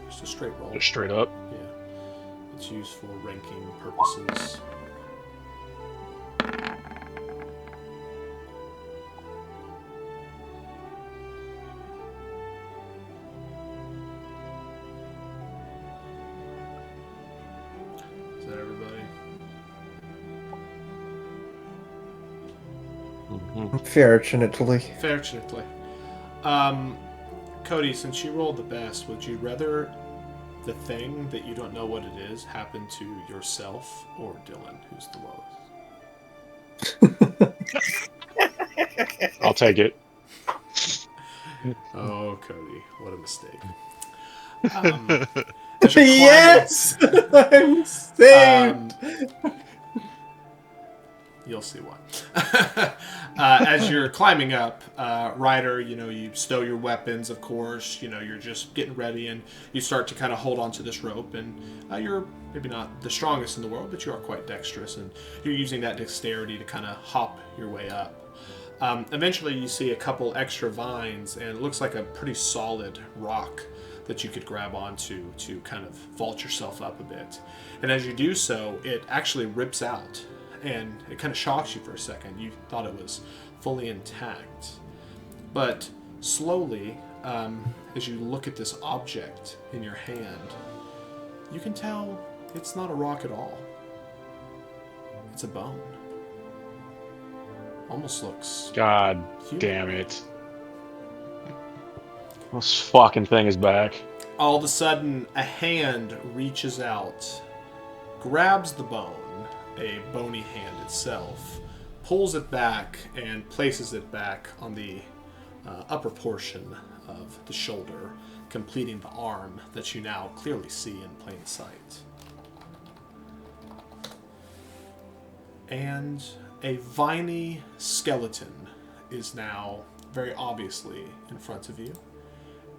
Just a straight roll. Just straight up. Yeah. It's used for ranking purposes. Is that everybody? Fortunately. Fortunately. Cody, since you rolled the best, would you rather the thing that you don't know what it is happen to yourself or Dylan, who's the lowest? I'll take it. Oh, Cody, what a mistake. Yes! I'm saved! You'll see why. As you're climbing up, Ryder, you stow your weapons, of course. You're just getting ready, and you start to kind of hold onto this rope. And you're maybe not the strongest in the world, but you are quite dexterous, and you're using that dexterity to kind of hop your way up. Eventually, you see a couple extra vines, and it looks like a pretty solid rock that you could grab onto to kind of vault yourself up a bit. And as you do so, it actually rips out. And it kind of shocks you for a second. You thought it was fully intact. But slowly, as you look at this object in your hand, you can tell it's not a rock at all. It's a bone. Almost looks... God human. damn it. This fucking thing is back. All of a sudden, a hand reaches out, grabs the bone, a bony hand itself, pulls it back and places it back on the upper portion of the shoulder, completing the arm that you now clearly see in plain sight. And a viney skeleton is now very obviously in front of you.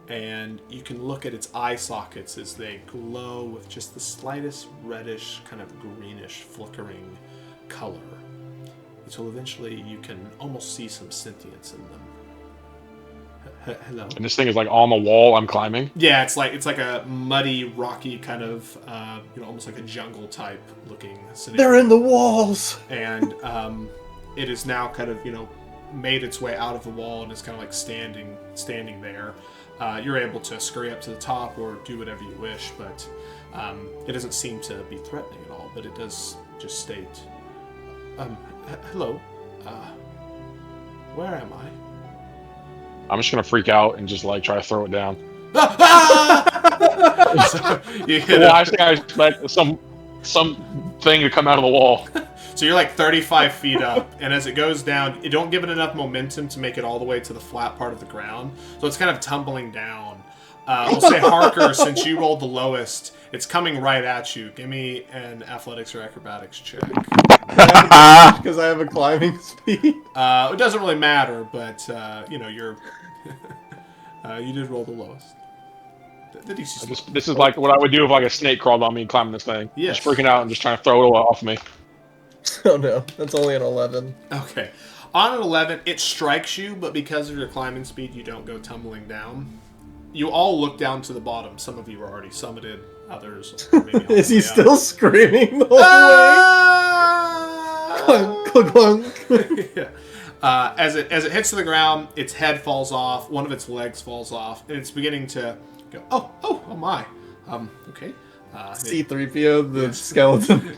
And you can look at its eye sockets as they glow with just the slightest reddish, kind of greenish, flickering color, until eventually you can almost see some sentience in them. Hello? And this thing is like on the wall I'm climbing. Yeah, it's like a muddy, rocky kind of, almost like a jungle type looking scenario. They're in the walls! And it is now kind of, made its way out of the wall and is kind of like standing there. You're able to scurry up to the top or do whatever you wish, but it doesn't seem to be threatening at all. But it does just state, hello, where am I? I'm just gonna freak out and just like try to throw it down. So, Well, I think I expect some thing to come out of the wall. So you're like 35 feet up, and as it goes down, you don't give it enough momentum to make it all the way to the flat part of the ground. So it's kind of tumbling down. We'll say Harker, since you rolled the lowest, it's coming right at you. Give me an athletics or acrobatics check. Because I have a climbing speed. It doesn't really matter, but you're you did roll the lowest. The DC's This is like what I would do if like a snake crawled on me climbing this thing. Yes. Just freaking out and just trying to throw it off me. Oh no, that's only an 11. Okay. On an 11, it strikes you, but because of your climbing speed, you don't go tumbling down. You all look down to the bottom. Some of you are already summited, others are maybe on Is the he way still up. screaming the whole way? Clunk, clunk, clunk. Yeah. As it hits the ground, its head falls off, one of its legs falls off, and it's beginning to go, oh my. Okay. C-3PO, the skeleton.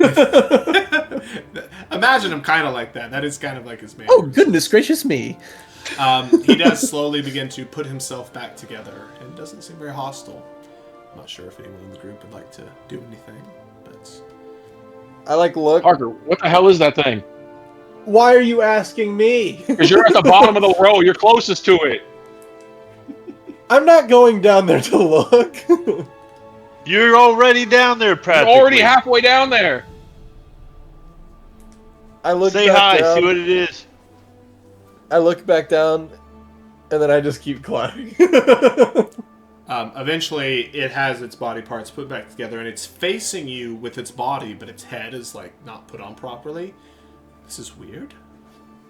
Imagine him kind of like that. That is kind of like his man. Oh, goodness gracious me. He does slowly begin to put himself back together and doesn't seem very hostile. I'm not sure if anyone in the group would like to do anything, but I look. Parker, what the hell is that thing? Why are you asking me? Because you're at the bottom of the row. You're closest to it. I'm not going down there to look. You're already down there, You're practically. already halfway down there. I look Say back hi, down. see what it is. I look back down, and then I just keep climbing. eventually it has its body parts put back together and it's facing you with its body, but its head is like not put on properly. This is weird.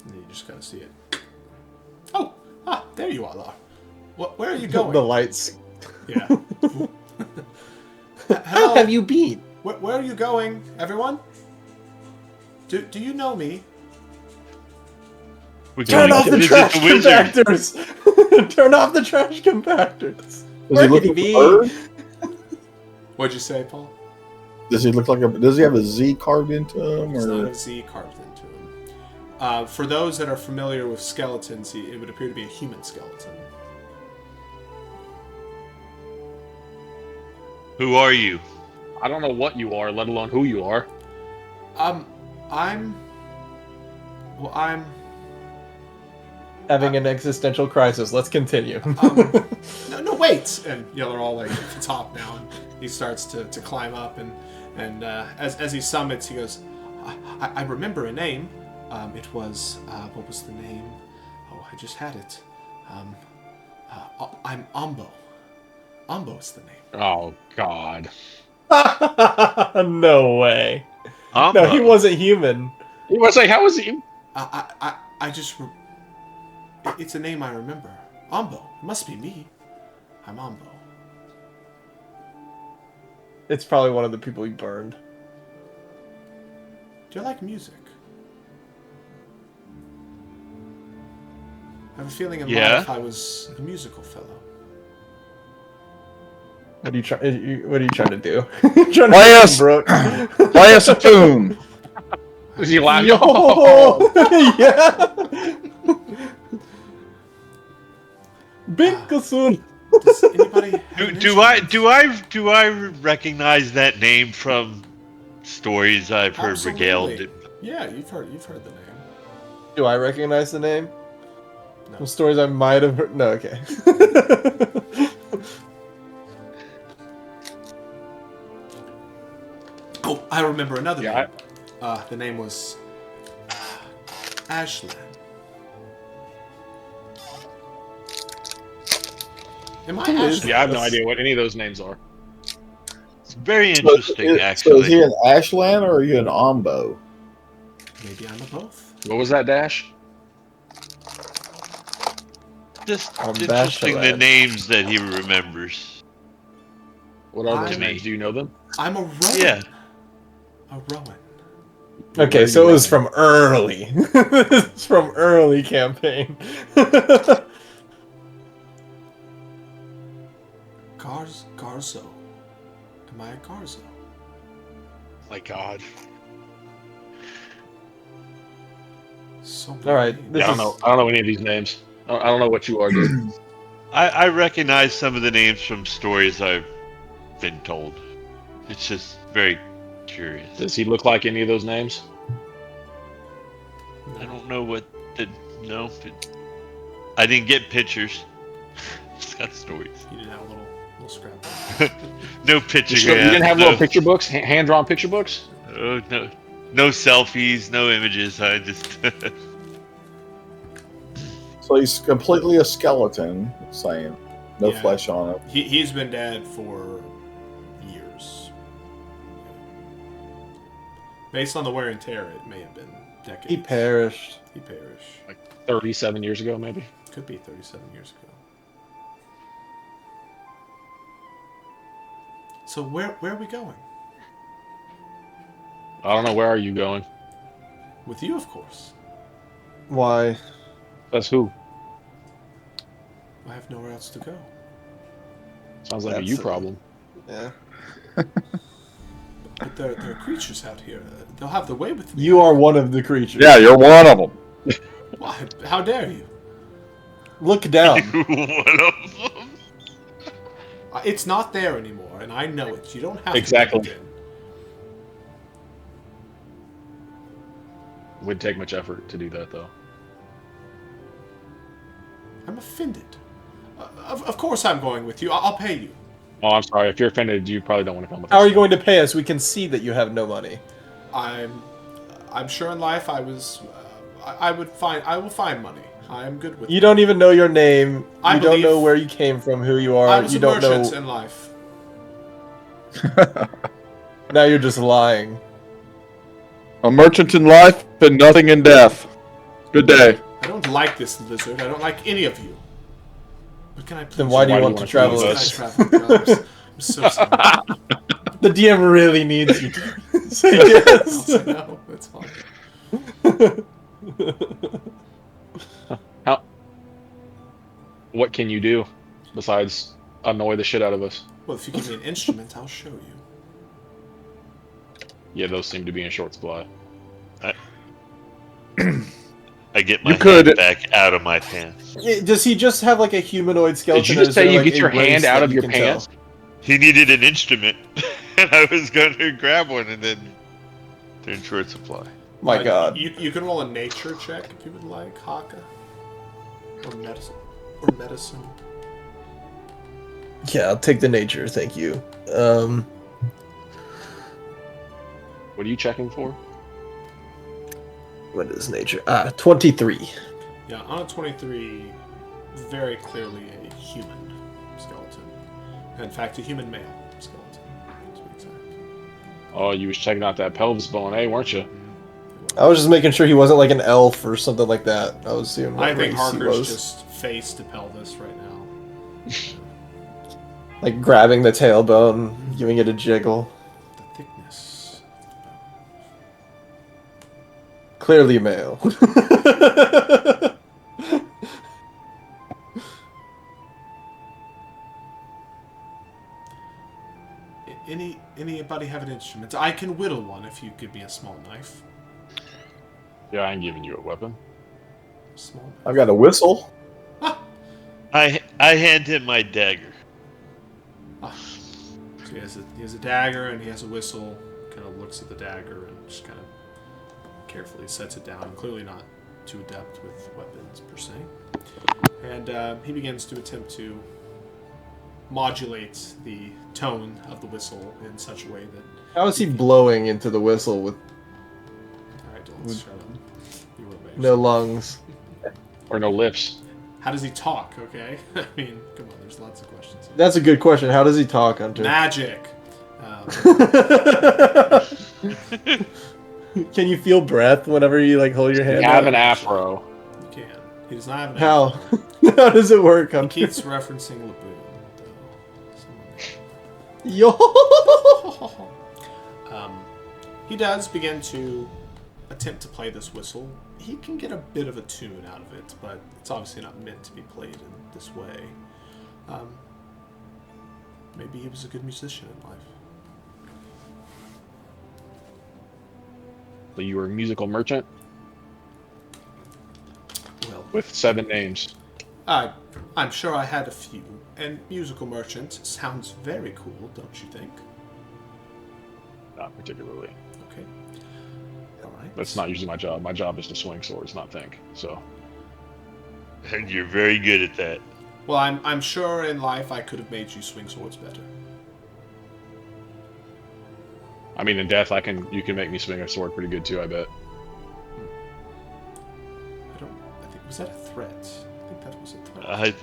And you just gotta see it. Oh, there you all are. Where are you going? The lights. Yeah. How have you been? Where are you going, everyone? Do you know me? We're Turn going off to the visit trash the wizard. compactors! Turn off the trash compactors! Does he look like a bird? What'd you say, Paul? Does he look like a? Does he have a Z carved into him? It's not Or a Z carved into him. For those that are familiar with skeletons, it would appear to be a human skeleton. Who are you? I don't know what you are, let alone who you are. I'm Having an existential crisis. Let's continue. no, wait! And they're all like at the top now, and he starts to climb up, and as he summits, he goes, I remember a name. It was what was the name? Oh, I just had it. I'm Ambo. Ambo is the name. Oh, God. No way. No, he wasn't human. He was like, how is he? I just. It's a name I remember. Ambo. It must be me. I'm Ambo. It's probably one of the people he burned. Do you like music? I have a feeling in life I was a musical fellow. What are you trying to do? Trying Play to us, Brooke. play us a tune. Is he laughing? Yo! Yeah. Binkasun. Does anybody have an Do instrument? I recognize that name from stories I've heard Absolutely. regaled? Yeah, you've heard the name. Do I recognize the name? No. Some stories I might have heard. No, okay. Oh, I remember another Yeah, name. The name was Ashland. Am I Ashland? Yeah, I have no idea what any of those names are. It's very So, interesting, so actually. is he an Ashland or are you an Ombo? Maybe I'm a both. What was that, Dash? Just I'm interesting the Bashalan. names that he remembers. What are those I'm- names? Do you know them? I'm a Rowan. Yeah. A Rowan. Okay, so it was from early. It's from early campaign. Garzo. Am I a Garzo? My God. So All right, many this Yeah, I don't know. I don't know any of these names. I don't know what you are, dude. I recognize some of the names from stories I've been told. It's just very curious. Does he look like any of those names? I don't know what the I didn't get pictures. Just got stories. You didn't have a little scrap. No You pictures. didn't have little picture books, hand-drawn picture books? Oh, no selfies, no images. I just So he's completely a skeleton, saying no Yeah. flesh on him. He's been dead for years. Based on the wear and tear, it may have been decades. He perished. He perished. 37 years ago, maybe. Could be 37 years ago. So where are we going? I don't know. Where are you going? With you, of course. Why? That's who. I have nowhere else to go. Sounds like a That's you a- problem. Yeah. But there are creatures out here. They'll have their way with me. You are one of the creatures. Yeah, you're one of them. Why? How dare you? Look down. One of them. It's not there anymore, and I know it. You don't have Exactly. to. Put it in. Wouldn't take much effort to do that, though. I'm offended. Of course I'm going with you. I'll pay you. Oh, I'm sorry. If you're offended, you probably don't want to come with How us. are you going to pay us? We can see that you have no money. I'm sure in life I was. I will find money. I am good with. You don't even know your name. I You don't believe- know where you came from, who you are. I was You a don't merchant know. in life. Now you're just lying. A merchant in life, but nothing in death. Good day. I don't like this lizard. I don't like any of you. But can I please? Then why do you want to travel with with us? us? I'm so sorry. The DM really needs you to say yes. No, that's fine. What can you do besides annoy the shit out of us? Well, if you give me an instrument, I'll show you. Yeah, those seem to be in short supply. I get my You could- hand back out of my pants. Does he just have like a humanoid skeleton? Did you or just is say there, you like, get a your race hand that out of you your can pants? tell? He needed an instrument, and I was going to grab one, and then they're in short supply. My God. You can roll a nature check if you would like, Haka. Or medicine. Or medicine. Yeah, I'll take the nature. Thank you. What are you checking for? What is nature? 23. Yeah, on a 23, very clearly a human skeleton. In fact, a human male skeleton, to be exact. Oh, you was checking out that pelvis bone, eh, weren't you? I was just making sure he wasn't like an elf or something like that. I was seeing what I think race he Harker's was. just face to pelvis right now. Like grabbing the tailbone, giving it a jiggle. The thickness. Clearly male. Anybody have an instrument? I can whittle one if you give me a small knife. Yeah, I ain't giving you a weapon. Small knife. I've got a whistle. I hand him my dagger. So he has a dagger and he has a whistle. Kind of looks at the dagger and just kind of carefully sets it down. Clearly not too adept with weapons per se. And he begins to attempt to modulate the tone of the whistle in such a way that. How is he blowing into the whistle with All right, Dylan, shut up. You were amazing. no lungs? Or no lips. How does he talk? Okay, I mean, come on. There's lots of questions. Here. That's a good question. How does he talk, Hunter? Magic. Can you feel breath whenever you like hold your hand? You have out? an afro. You can. He does not have an How? accent. How does it work, He Hunter? keeps referencing Laboon. Yo. He does begin to attempt to play this whistle. He can get a bit of a tune out of it, but it's obviously not meant to be played in this way. Maybe he was a good musician in life. So you were a musical merchant Well, with 7 names. I'm sure I had a few. And musical merchant sounds very cool, don't you think? Not particularly. Okay. All right. That's not usually my job. My job is to swing swords, not think. So And you're very good at that. Well, I'm sure in life I could have made you swing swords better. I mean, in death, you can make me swing a sword pretty good too. I bet. I think was that a threat? I think that was a threat.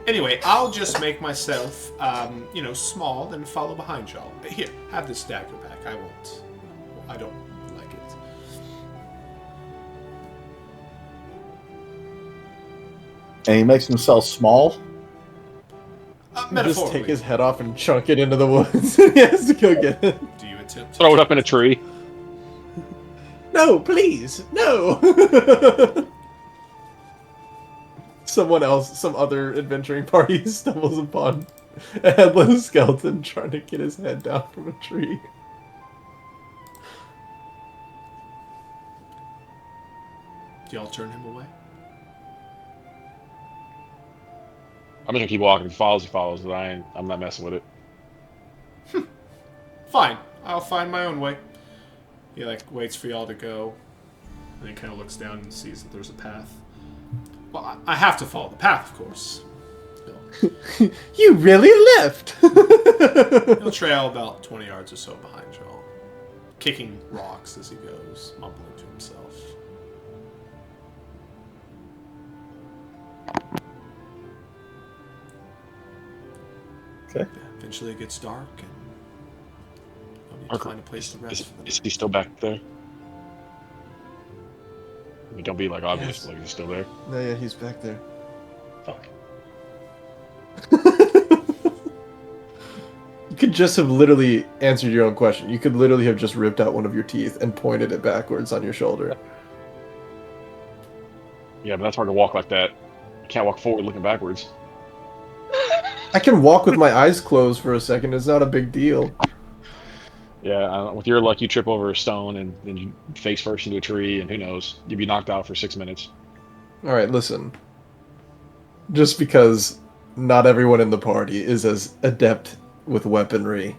Anyway, I'll just make myself, small and follow behind y'all. Here, have this dagger back. I won't. I don't like it. And he makes himself small. Just take Metaphorically. his head off and chunk it into the woods. He has to go get it. Do you attempt to Throw it up in a tree. No, please, no. Someone else, some other adventuring party stumbles upon A headless skeleton trying to get his head down from a tree. Do y'all turn him away? I'm just gonna keep walking. If he follows, he follows. But I'm not messing with it. Fine. I'll find my own way. He like waits for y'all to go, and then kind of looks down and sees that there's a path. Well, I have to follow the path, of course. You really left! He'll trail about 20 yards or so behind y'all, kicking rocks as he goes, mumbling to himself. Okay. Eventually it gets dark, and you'll need to find a place to rest for the Is night. he still back there? I mean, don't be like obvious, Yes. but, like he's still there. No, yeah, he's back there. Fuck. You could just have literally answered your own question. You could literally have just ripped out one of your teeth and pointed it backwards on your shoulder. Yeah, but that's hard to walk like that. You can't walk forward looking backwards. I can walk with my eyes closed for a second. It's not a big deal. Yeah, with your luck, you trip over a stone and then you face first into a tree, and who knows? You'd be knocked out for 6 minutes. Alright, listen. Just because not everyone in the party is as adept with weaponry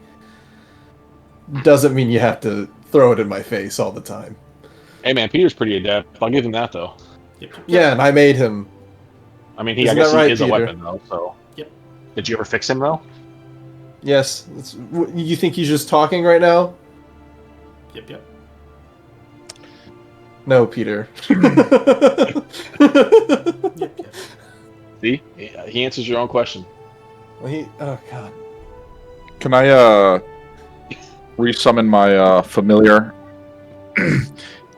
doesn't mean you have to throw it in my face all the time. Hey man, Peter's pretty adept. I'll give him that though. Yep. Yeah, and I made him. I mean, I Isn't guess that right, he is a Peter? weapon though. So. Yep. Did you ever fix him though? Yes. You think he's just talking right now? Yep. No, Peter. Yep. See, he answers your own question. Well, oh god. Can I resummon my familiar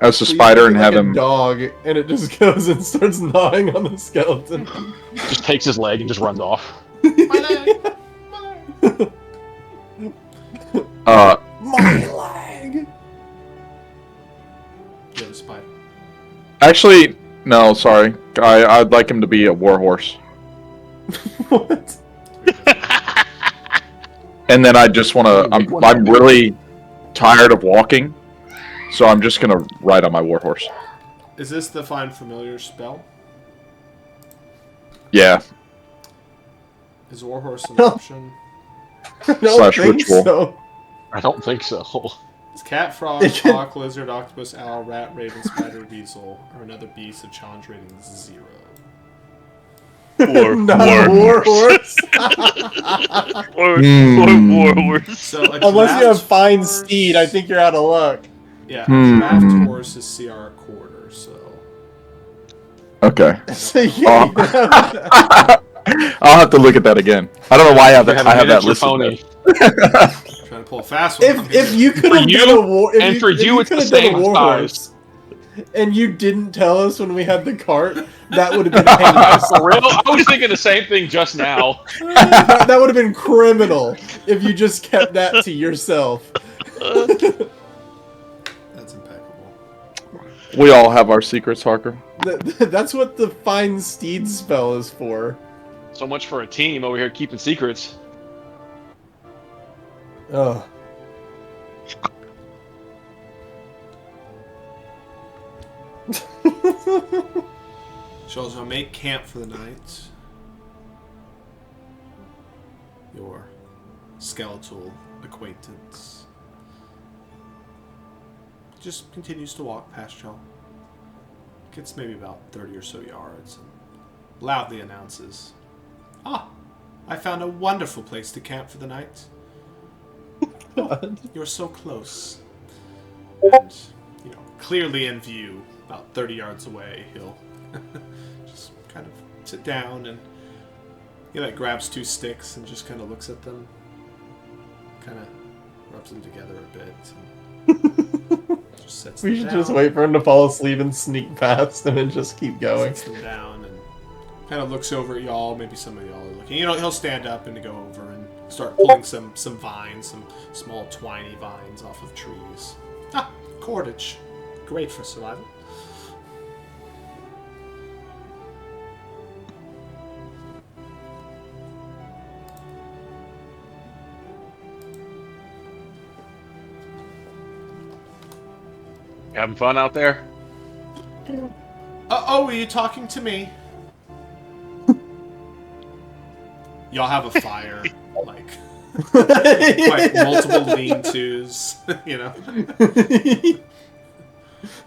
as a So you spider make and it have like a him? dog, and it just goes and starts gnawing on the skeleton. Just takes his leg and just runs off. My leg! My leg. You have a spider. Actually, no, sorry. I'd like him to be a warhorse, What? and then I just want to. I'm really tired of walking, so I'm just gonna ride on my warhorse. Is this the find familiar spell? Yeah. Is Warhorse an No. option? I don't Slash think ritual. so. I don't think so. Is cat, frog, It can- hawk, lizard, octopus, owl, rat, raven, spider, weasel, or another beast of challenge rating 0? Or Not a warhorse. warhorse. Or warhorse. So a Unless you have draft fine horse- steed, I think you're out of luck. Yeah, Hmm. a draft horse is CR a quarter, so. Okay. So yeah, you have that. I'll have to look at that again. I don't know why I have You that. a I have that miniature listed. pony. Trying to pull a fast one. If you could have you- done a war, if and for you, it's could the have done same a warhorse, and you didn't tell us when we had the cart, that would have been heinous. For real? I was thinking the same thing just now. That would have been criminal if you just kept that to yourself. That's impeccable. We all have our secrets, Harker. That's what the fine steed spell is for. So much for a team over here keeping secrets. Ugh. So as I make camp for the night, your skeletal acquaintance just continues to walk past y'all. Gets maybe about 30 or so yards and loudly announces, "Ah, I found a wonderful place to camp for the night. God. You're so close." And, clearly in view, about 30 yards away, he'll just kind of sit down and he grabs 2 sticks and just kind of looks at them, kind of rubs them together a bit, and just sets We them should down. just wait for him to fall asleep and sneak past him and just keep going. Sets them down and kind of looks over at y'all. Maybe some of y'all are looking. He'll stand up and go over and start pulling some vines, some small twiny vines off of trees. Ah, cordage. Great for survival. Having fun out there? Oh, are you talking to me? Y'all have a fire, like multiple lean-tos, you know.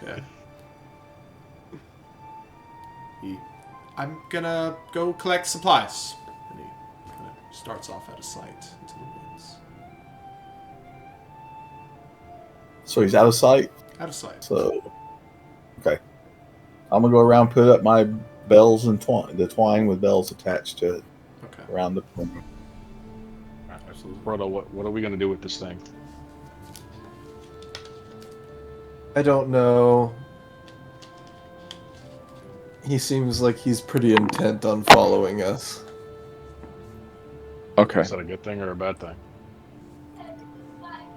Yeah. I'm gonna go collect supplies. And he kind of starts off out of sight into the woods. So he's out of sight. Out of sight. So, okay. I'm gonna go around, put up my bells and the twine with bells attached to it Okay. around the perimeter. Absolutely. Frodo, what are we gonna do with this thing? I don't know. He seems like he's pretty intent on following us. Okay. Is that a good thing or a bad thing?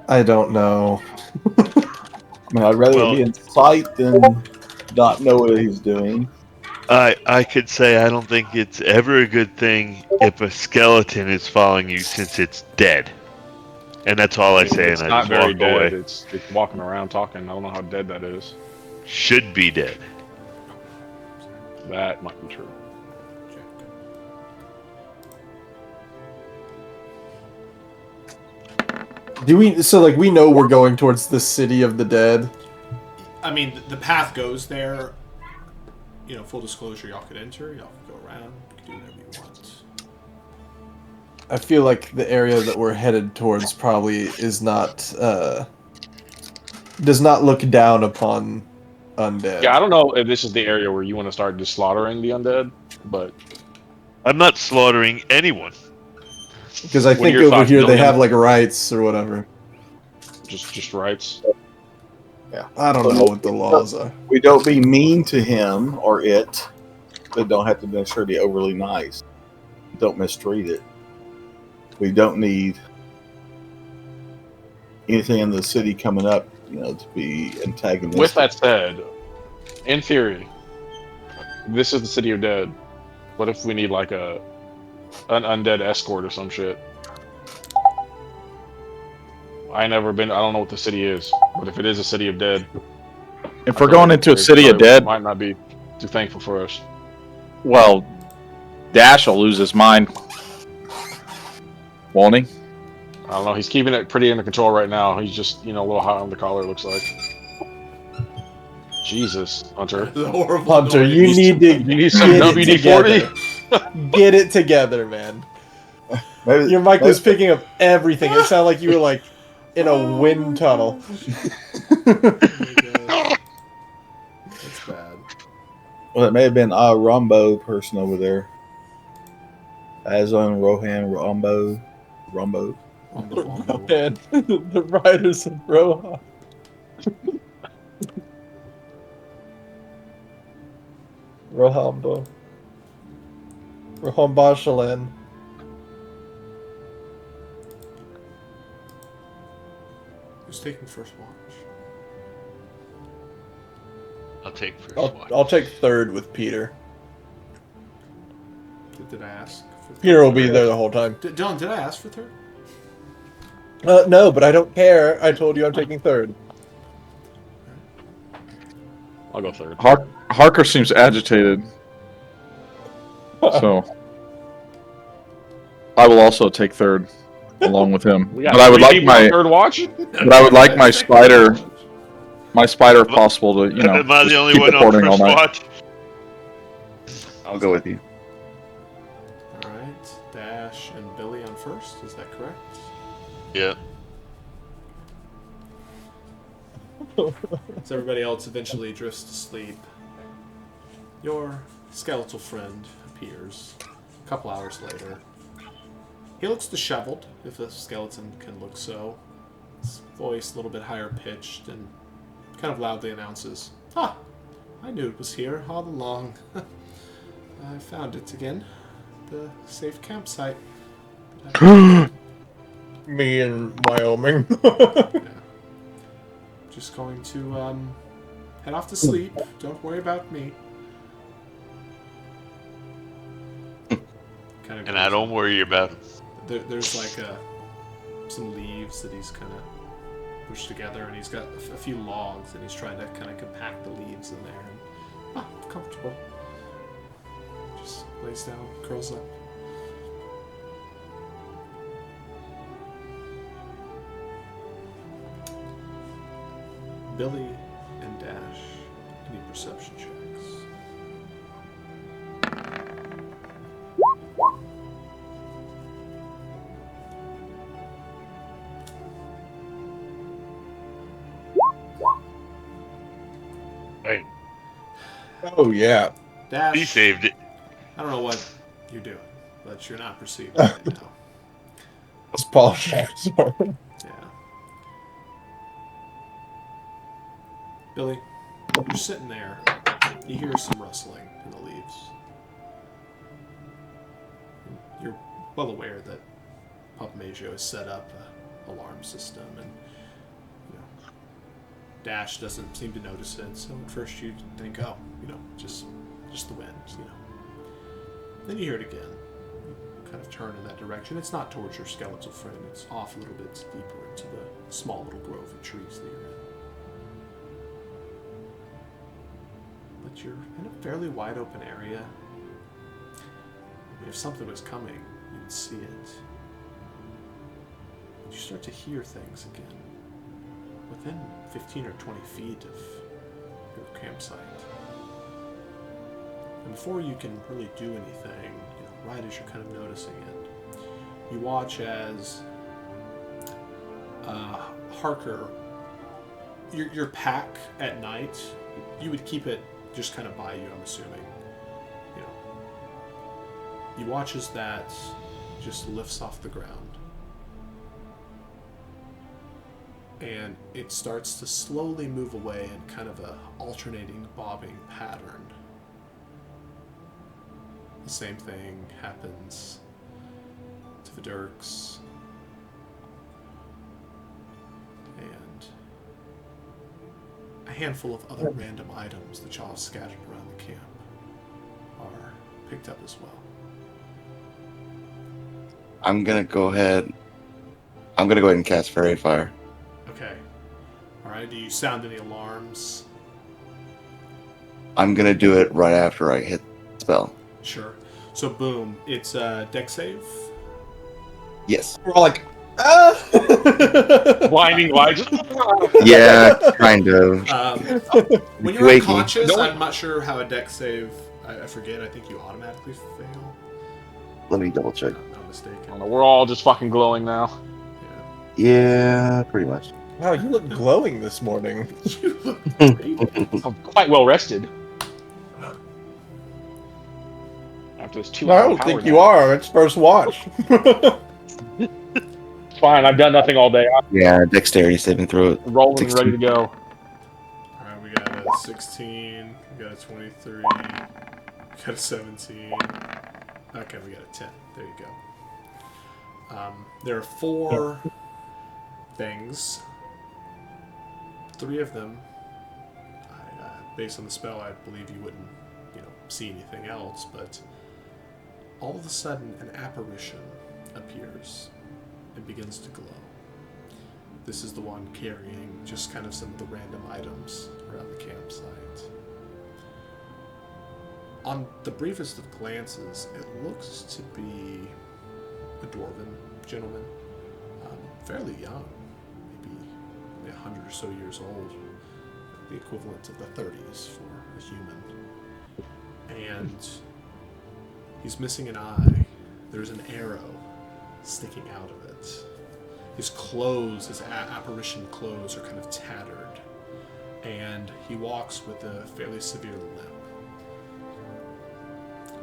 I don't know. I mean, I'd rather Well- be in sight than not know what he's doing. I could say I don't think it's ever a good thing if a skeleton is following you since it's dead. And that's all I say, It's and I not just very walk dead. away. It's walking around talking. I don't know how dead that is. Should be dead. That might be true. Do we? So like we know we're going towards the city of the dead. I mean, the path goes there. You know, full disclosure, y'all could enter, y'all could go around, you could do whatever you want. I feel like the area that we're headed towards probably is not does not look down upon undead. Yeah, I don't know if this is the area where you want to start just slaughtering the undead, but I'm not slaughtering anyone. Because I What are think your over thoughts, here they Billiam? have like rights or whatever. just rights. I don't know what the laws are. We don't be mean to him or it, but don't have to necessarily be overly nice. Don't mistreat it. We don't need anything in the city coming up, to be antagonistic. With that said, in theory, this is the city of dead. What if we need like an undead escort or some shit? I don't know what the city is, but if it is a city of dead, If we're going into a city of dead, might not be too thankful for us. well, Dash will lose his mind. Won't he? I don't know. He's keeping it pretty under control right now. He's just, a little hot on the collar, looks like. Jesus, Hunter. The horrible Hunter, noise. you need to You need some get it WD-40? together. Get it together, man. Maybe, Your mic was maybe- picking up everything. It sounded like you were like in a wind tunnel. Oh my God. That's bad. Well, it may have been a Rumbo person over there. Azon, Rohan, Rumbo. Wombo. Man, the riders of Rohan. Rohambo. Rohamba Shalen. Who's taking first watch? I'll take first I'll, watch. I'll take third with Peter. Did I ask for third? Peter will be there the whole time. Dylan, did I ask for third? No, but I don't care. I told you I'm taking third. I'll go third. Harker seems agitated, so I will also take third along with him. We got But I would three like people on my, third watch? but I would like my spider, if possible, to Am I the just only keep one on recording all first night. watch? I'll go with you. Alright. Dash and Billy on first, is that correct? Yeah. As everybody else eventually drifts to sleep, your skeletal friend appears a couple hours later. He looks disheveled, if a skeleton can look so. His voice a little bit higher pitched and kind of loudly announces, "Ah, I knew it was here all along. I found it again. The safe campsite. Me in Wyoming. Just going to head off to sleep. Don't worry about me." Kind of And I don't worry about it. There's like some leaves that he's kind of pushed together, and he's got a few logs, and he's trying to kind of compact the leaves in there. And, comfortable. Just lays down, curls up. Billy and Dash, any perception checks? Right. Oh yeah. Dash, He saved it. I don't know what you're doing, but you're not perceiving right now. It's Paul. Sorry. Yeah. Billy, you're sitting there. You hear some rustling in the leaves. You're well aware that Papa Maggio has set up an alarm system, and Dash doesn't seem to notice it. So at first you think, oh, just the wind, Then you hear it again. You kind of turn in that direction. It's not towards your skeletal friend. It's off a little bit deeper into the small little grove of trees that you're in. But you're in a fairly wide open area. If something was coming, you would see it. But you start to hear things again. Within 15 or 20 feet of your campsite. And before you can really do anything, right as you're kind of noticing it, you watch as Harker, your pack at night, you would keep it just kind of by you, I'm assuming. You watch as that just lifts off the ground. And it starts to slowly move away in kind of a alternating, bobbing pattern. The same thing happens to the Dirks. And a handful of other random items that y'all have scattered around the camp are picked up as well. I'm gonna go ahead and cast Fairy Fire. Okay. Alright, do you sound any alarms? I'm gonna do it right after I hit the spell. Sure. So boom, it's a deck save. Yes. We're all like, ah! Blinding lights. Yeah, kind of. When you're Waking. unconscious, I'm not sure how a deck save. I forget. I think you automatically fail. Let me double check. If I'm not mistaken. We're all just fucking glowing now. Yeah, pretty much. Wow, you look glowing this morning. You look amazing. I'm quite well rested. After this 2 I hour don't power think nap. you are. It's first watch. It's fine. I've done nothing all day. I'm Yeah, dexterity saving throw. rolling and ready to go. Alright, we got a 16, we got a 23, we got a 17. Okay, we got a 10. There you go. There are 4 things. 3 of them, based on the spell, I believe you wouldn't, see anything else, but all of a sudden an apparition appears and begins to glow. This is the one carrying just kind of some of the random items around the campsite. On the briefest of glances, it looks to be a dwarven gentleman, fairly young, maybe 100 or so years old, the equivalent of the 30s for a human. And he's missing an eye. There's an arrow sticking out of it. His clothes, his apparition clothes, are kind of tattered, and he walks with a fairly severe limp.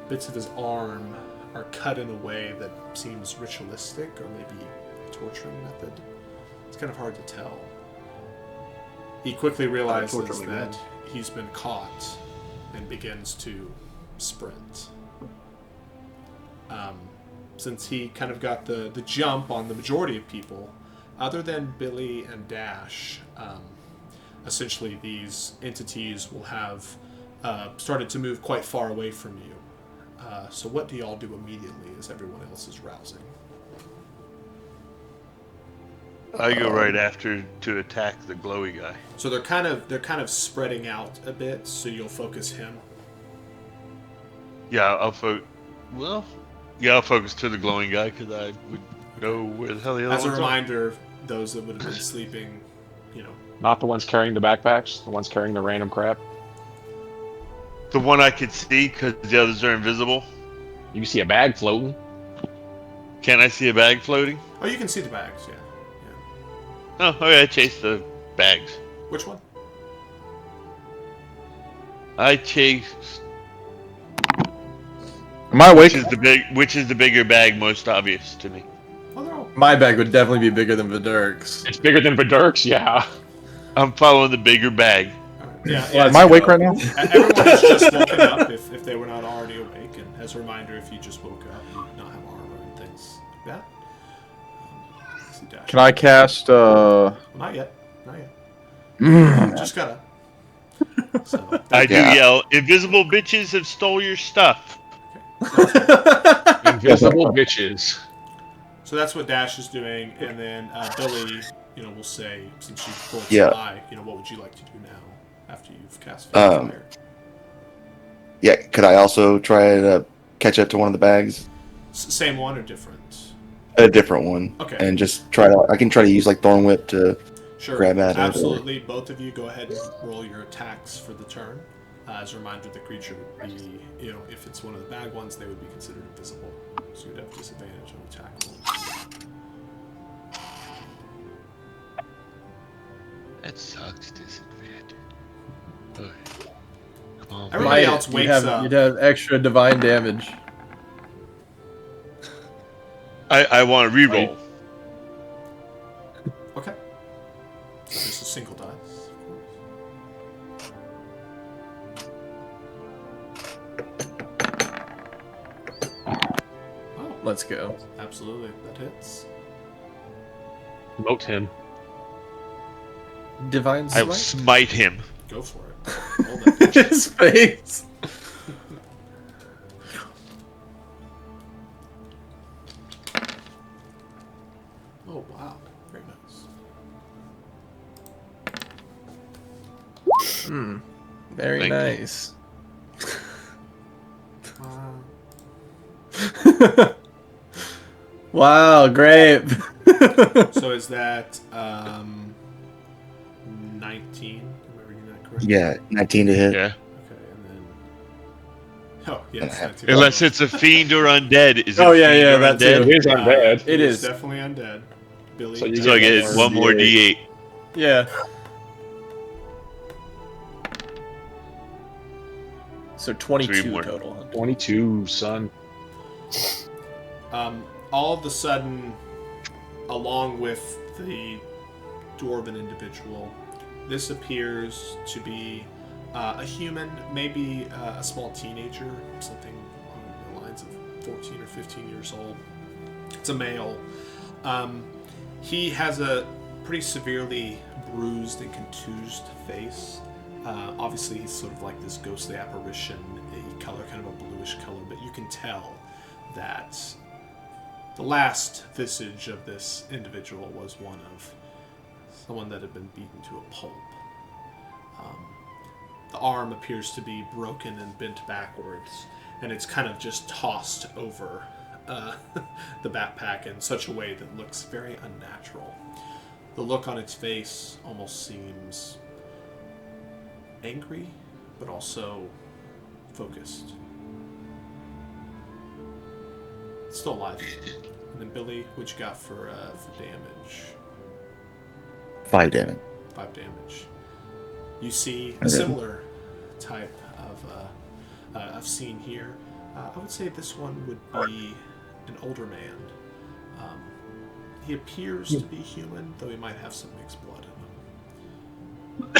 Bits of his arm are cut in a way that seems ritualistic, or maybe a torturing method. It's kind of hard to tell. He quickly realizes that he's been caught and begins to sprint. Since he kind of got the jump on the majority of people, other than Billy and Dash, essentially these entities will have started to move quite far away from you. So what do y'all do immediately as everyone else is rousing? I go right after to attack the glowy guy. So they're kind of spreading out a bit, so you'll focus him. Yeah, I'll focus. Well, yeah, I'll focus to the glowing guy because I would know where the hell the other As a ones are. reminder, those that would have been sleeping, Not the ones carrying the backpacks, the ones carrying the random crap. The one I could see because the others are invisible. You can see a bag floating. Can I see a bag floating? Oh, you can see the bags, yeah. Oh, okay. I chase the bags. Which one? I chase. Am I awake? Which is the bigger bag? Most obvious to me. Oh, they're all... My bag would definitely be bigger than Vidurk's. It's bigger than Vidurk's, yeah. I'm following the bigger bag. Yeah, Am I awake right now? Everyone is just woken up if they were not already awake. And as a reminder, if you just woke up, you do not have armor and things like that. See Dash. Can I cast? Not yet. Just got up. So, I do Yeah. yell, "Invisible bitches have stole your stuff!" Invisible bitches. So that's what Dash is doing, and then Billy, will say, since she pulled Yeah. eye, what would you like to do now after you've cast fire? Yeah, could I also try to catch up to one of the bags? Same one or different? A different one. Okay. And just try to. I can try to use like Thorn Whip to. Sure. Grab at it, Absolutely. Both of you go ahead and roll your attacks for the turn. As a reminder, the creature would be, if it's one of the bag ones, they would be considered invisible. So you'd have disadvantage on attack rolls. That sucks. Disadvantage. Okay. Come on. Everybody else wakes up. You'd have extra divine damage. I want to reroll. Okay. So just a single dice, of course. Oh, Let's go. absolutely. That hits. Moat him. Divine I will smite. smite him. Go for it. Roll that. His face. Oh, wow. Very nice. Very Thank you. nice. Wow. Wow, great. So is that 19? Am I reading that correctly? Yeah, 19 to hit. Yeah. Okay, and then. Oh, yeah, it's 19. Unless it's a fiend or undead. Is it Oh, a yeah, fiend yeah, or that undead? too. It is undead. It is. definitely undead. Billy. So you So I get one more D8. Yeah. So 22 more. total. 22, son. All of a sudden, along with the dwarven individual, this appears to be a human, maybe a small teenager, something along the lines of 14 or 15 years old. It's a male. He has a pretty severely bruised and contused face. Obviously, he's sort of like this ghostly apparition, a color, kind of a bluish color, but you can tell that the last visage of this individual was one of someone that had been beaten to a pulp. The arm appears to be broken and bent backwards, and it's kind of just tossed over the backpack in such a way that looks very unnatural. The look on its face almost seems angry, but also focused. It's still alive. And then Billy, what you got for damage? 5 damage. 5 damage. You see a Okay. similar type of scene here. I would say this one would be an older man. He appears to be human, though he might have some mixed blood in him.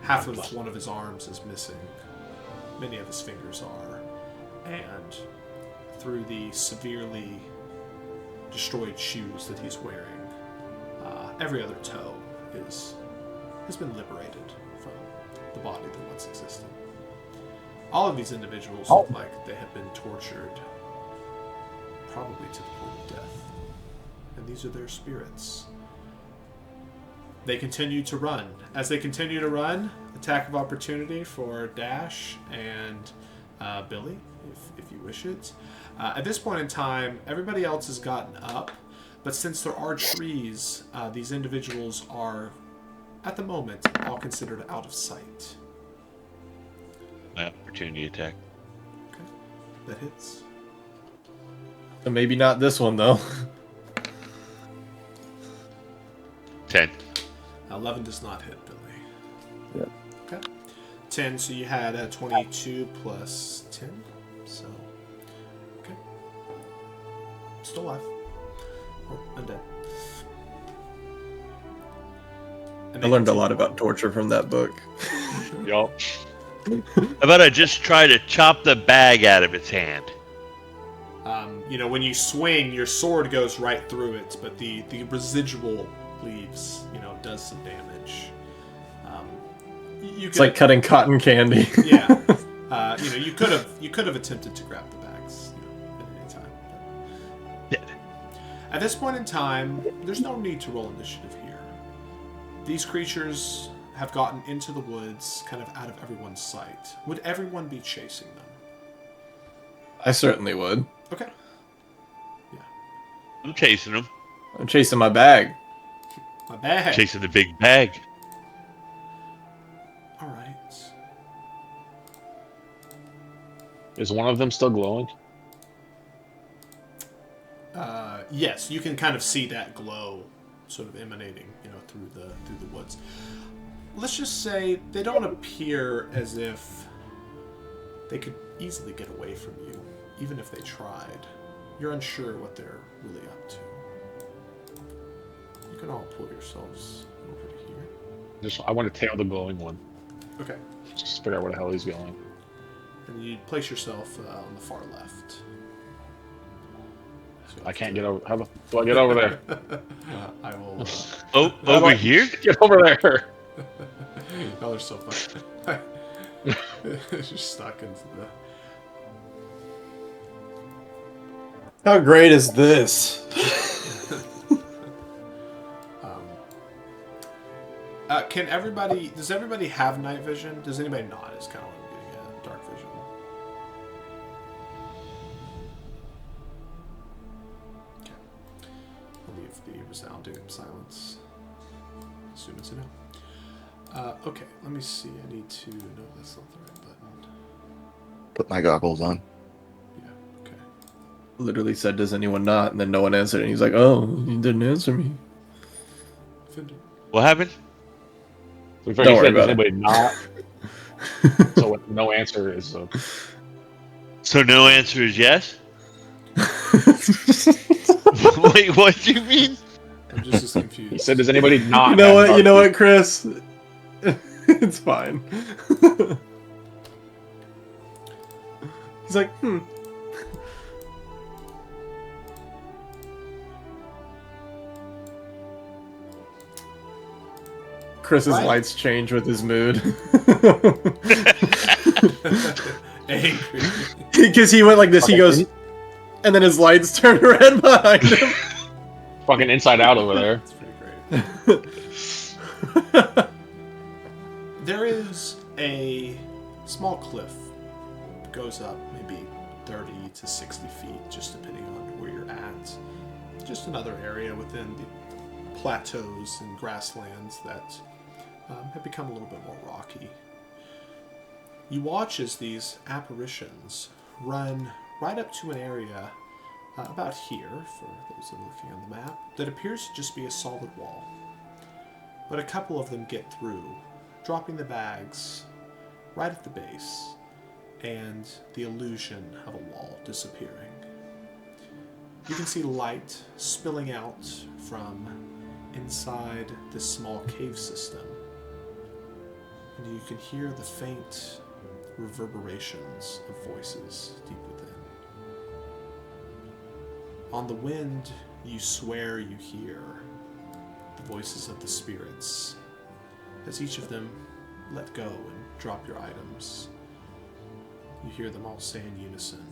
Half of one of his arms is missing. Many of his fingers are. And through the severely destroyed shoes that he's wearing, every other toe has been liberated from the body that once existed. All of these individuals look like they have been tortured, probably to the point of death, and and these are their spirits. They continue to run. As they continue to run, attack of opportunity for Dash and Billy, if you wish it. At this point in time, everybody else has gotten up, but since there are trees, these individuals are, at the moment, all considered out of sight. My opportunity attack. Okay, that hits. So maybe not this one, though. 10. 11 does not hit, Billy. Yep. Okay. 10, so you had 22 plus 10. So, okay. Still alive. Oh, undead. And I they learned a continue lot on. about torture from that book. Yup. How about I just try to chop the bag out of its hand? When you swing, your sword goes right through it, but the residual leaves, does some damage. It's like cutting cotton candy. Yeah. You could have attempted to grab the bags, at any time. But... At this point in time, there's no need to roll initiative here. These creatures have gotten into the woods, kind of out of everyone's sight. Would everyone be chasing them? I certainly would. Okay. I'm chasing them. I'm chasing my bag. My bag. Chasing the big bag. All right. Is one of them still glowing? Yes, you can kind of see that glow, sort of emanating, through the woods. Let's just say they don't appear as if they could easily get away from you, even if they tried. You're unsure what they're really up to. You can all pull yourselves over to here. I want to tail the glowing one. Okay. Just figure out where the hell he's going. And you place yourself on the far left. So I can't get over. How the do I get over there? I will. Oh, How do over I here? Get over there. Y'all are so fun. You're stuck into the. How great is this? Can everybody? Does everybody have night vision? Does anybody not? Is kind of what I'm getting at. Dark vision. Okay. I'll leave the resounding silence. Assume it's a no. Okay. Let me see. I need to. No, that's not the right button. Put my goggles on. Yeah. Okay. Literally said, "Does anyone not?" And then no one answered, and he's like, "Oh, you didn't answer me." Offended. What happened? We Don't figured worry does about it. anybody not? So no answer is. So no answer is yes? Wait, what do you mean? I'm just as He confused. said, "Does anybody not?" You know have what? dark You know vision?" what, Chris? It's fine. He's like, Chris's Right. lights change with his mood. Angry. Because he went like this, he goes, and then his lights turn red behind him. Fucking inside out over there. That's pretty great. There is a small cliff. It goes up maybe 30 to 60 feet, just depending on where you're at. Just another area within the plateaus and grasslands that have become a little bit more rocky. You watch as these apparitions run right up to an area about here, for those that are looking on the map, that appears to just be a solid wall. But a couple of them get through, dropping the bags right at the base, and the illusion of a wall disappearing. You can see light spilling out from inside this small cave system, and you can hear the faint reverberations of voices deep within. On the wind, you swear you hear the voices of the spirits, as each of them let go and drop your items. You hear them all say in unison,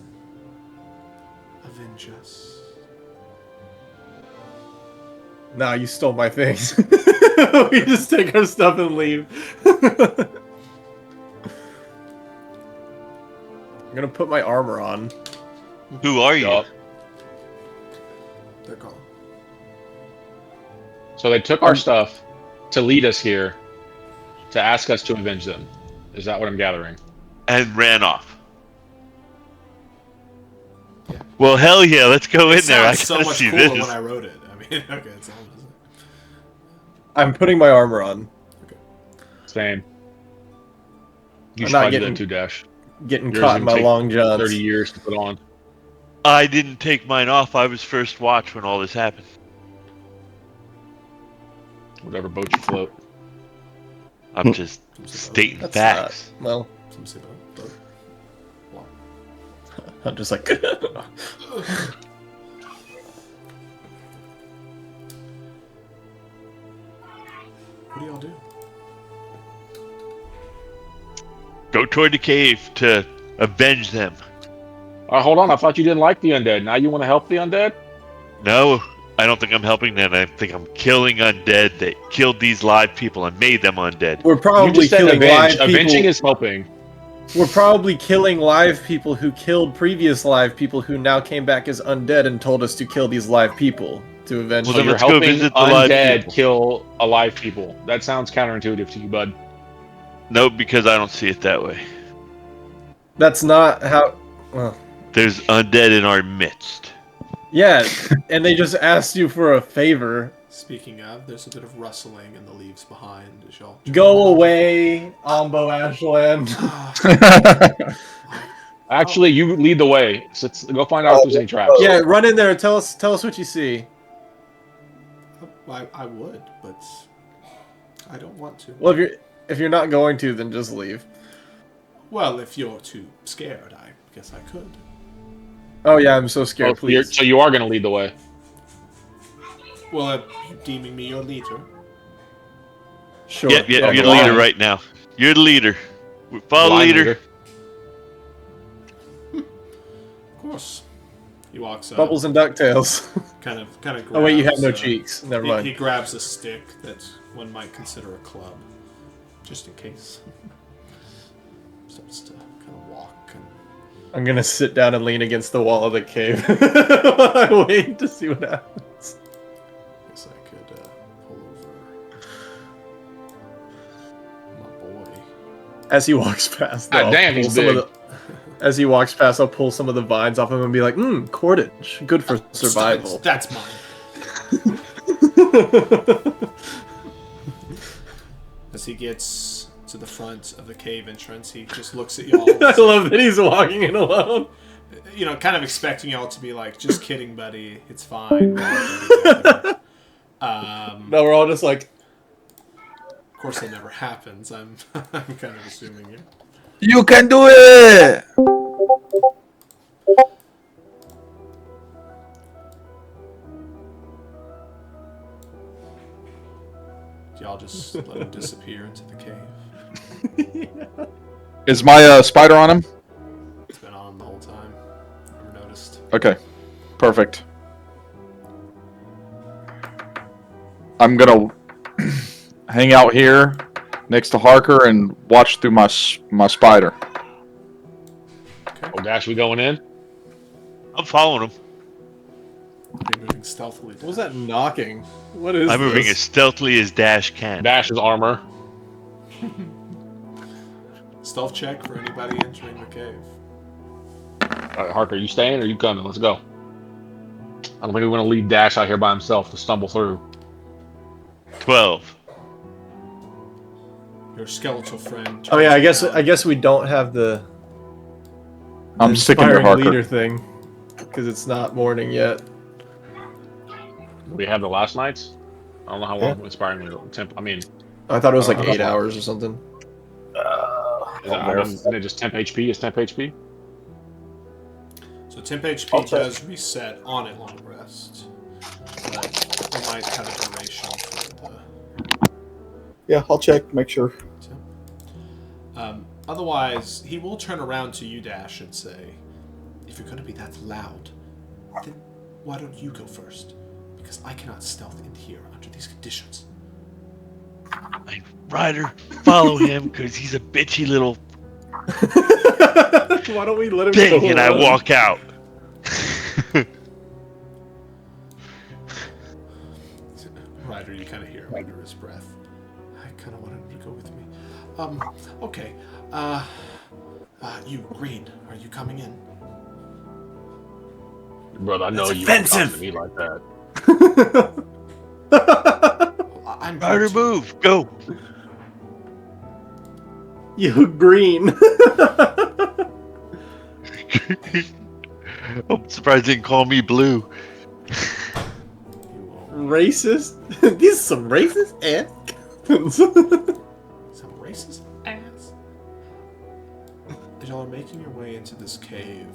"Avenge us. Nah, you stole my things. We just take our stuff and leave. I'm gonna put my armor on. Who are you? Yup. They're gone. So they took our stuff to lead us here, to ask us to avenge them. Is that what I'm gathering? And ran off. Well, hell yeah, let's go in there. I Sounds so gotta much see cooler this. when I wrote it. I mean, okay, it sounds. I'm putting my armor on. Same. You I'm should not probably do getting- that too, Dash. Getting Yours caught in would my take long johns. 30 years to put on. I didn't take mine off. I was first watch when all this happened. Whatever boat you float. I'm just stating That's facts. not- well, Some say boat. Well, I'm just like. what do y'all do? Go toward the cave to avenge them. Hold on. I thought you didn't like the undead. Now you want to help the undead? No, I don't think I'm helping them. I think I'm killing undead that killed these live people and made them undead. We're You probably just said killing live avenge. Avenging people. is helping. We're probably killing live people who killed previous live people who now came back as undead and told us to kill these live people to avenge Well, So then them. you're let's go helping visit the live undead people. kill alive people. That sounds counterintuitive to you, bud. No, because I don't see it that way. That's not how. Well, There's undead in our midst. yeah, and they just asked you for a favor. Speaking of, there's a bit of rustling in the leaves behind as y'all. Go away, Ombo Ashland. Actually, you lead the way. So go find out if there's any traps. Yeah, run in there and tell us what you see. I would, but I don't want to. Well, if you're not going to, then just leave. Well, if you're too scared, I guess I could. Oh yeah, I'm so scared. Oh, Please. so you are going to lead the way. Well, are you deeming me your leader? Sure. Yep, Oh, you're the go leader on. right now. You're the leader. Follow Line leader. Of course. He walks up. Bubbles and Ducktales. Kind of grabs, Oh wait, you have no cheeks. Never mind. He grabs a stick that one might consider a club, just in case. Starts to kind of walk and I'm gonna sit down and lean against the wall of the cave. I wait to see what happens. I guess I could pull over my boy. As he walks past, though, God damn, I'll pull he's some of big. as he walks past, I'll pull some of the vines off him and be like, cordage, good for survival. That's mine. As he gets to the front of the cave entrance, he just looks at y'all. I love that he's walking in alone. You know, kind of expecting y'all to be like, just kidding, buddy. It's fine. No, we're all just like, Of course, that never happens. I'm kind of assuming it. You can do it! Y'all just let him disappear into the cave. Is my spider on him? It's been on the whole time. Never noticed. Okay, perfect. I'm gonna hang out here next to Harker and watch through my spider. Oh, Dash, we going in? I'm following him. Be moving stealthily. what was that knocking? What is I'm moving as this? stealthily as Dash can. Dash's armor. Stealth check for anybody entering the cave. All right, Harker, you staying or you coming? Let's go. I don't think we want to leave Dash out here by himself to stumble through. 12. Your skeletal friend. Oh yeah, I turns guess we don't have the I'm sticking to inspiring Harker. leader thing because it's not morning yet. Do we have the last nights? I don't know how long inspiring temp. I mean, I thought it was like Oh, 8 hours or something. isn't it just temp HP? Is temp HP? So temp HP does reset on a long rest. But it might have a duration for the Yeah, I'll check, make sure. otherwise, he will turn around to you, Dash, and say, if you're going to be that loud, then why don't you go first? because I cannot stealth in here under these conditions. Ryder, follow him because he's a bitchy little Why don't we let him thing, go and I alone? walk out. Ryder, you kind of hear him under his breath. I kind of want him to go with me. Okay. You, Green, are you coming in? Brother, I know That's you won't talk offensive. to me like that. I'm Ryder, going to. move, go. You Green. I'm surprised they didn't call me Blue. You will. Racist? These are some racist ass. Some racist ass. As y'all are making your way into this cave,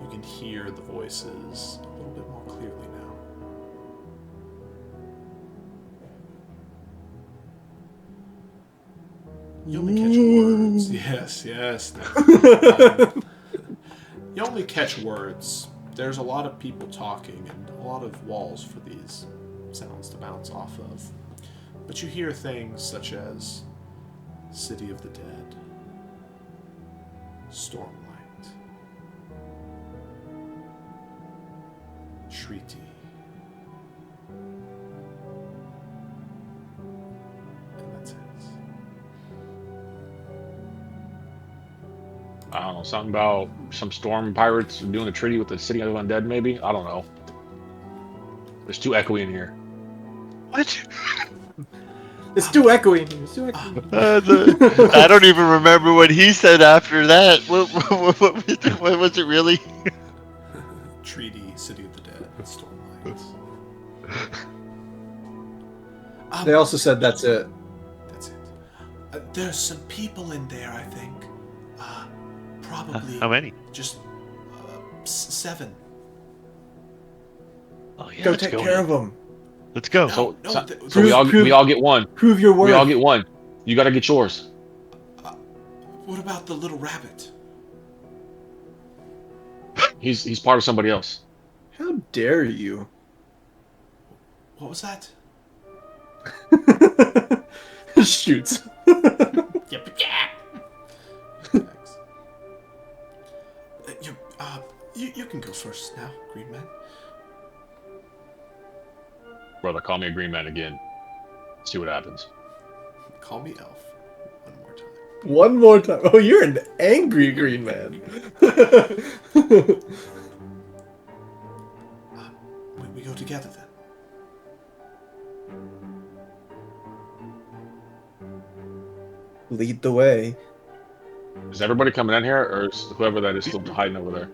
you can hear the voices a little bit more clearly now. You only catch words. Yes. You only catch words. There's a lot of people talking and a lot of walls for these sounds to bounce off of. But you hear things such as City of the Dead, Stormlight, Treaty, and that's it. I don't know, something about some storm pirates doing a treaty with the city of undead, maybe? I don't know. There's too echoey in here. What? It's too echoey. It's too echoey. I don't even remember what he said after that. What was it really? Treaty, City of the Dead, Stormlight. They also said that's it. That's it. There's some people in there, I think. Probably How many? just 7. Oh yeah, Go let's take go care in. of them. Let's go. So Prove- we all get one. Prove your worth. We all get one. You gotta get yours. What about the little rabbit? He's part of somebody else. How dare you? What was that? Shoots. Yep. Thanks. You can go first now, Green Man. Brother, call me a green man again. See what happens. Call me Elf. One more time. One more time. Oh, you're an angry Green Man. We go together then. Lead the way. Is everybody coming in here, or is whoever that is still hiding over there?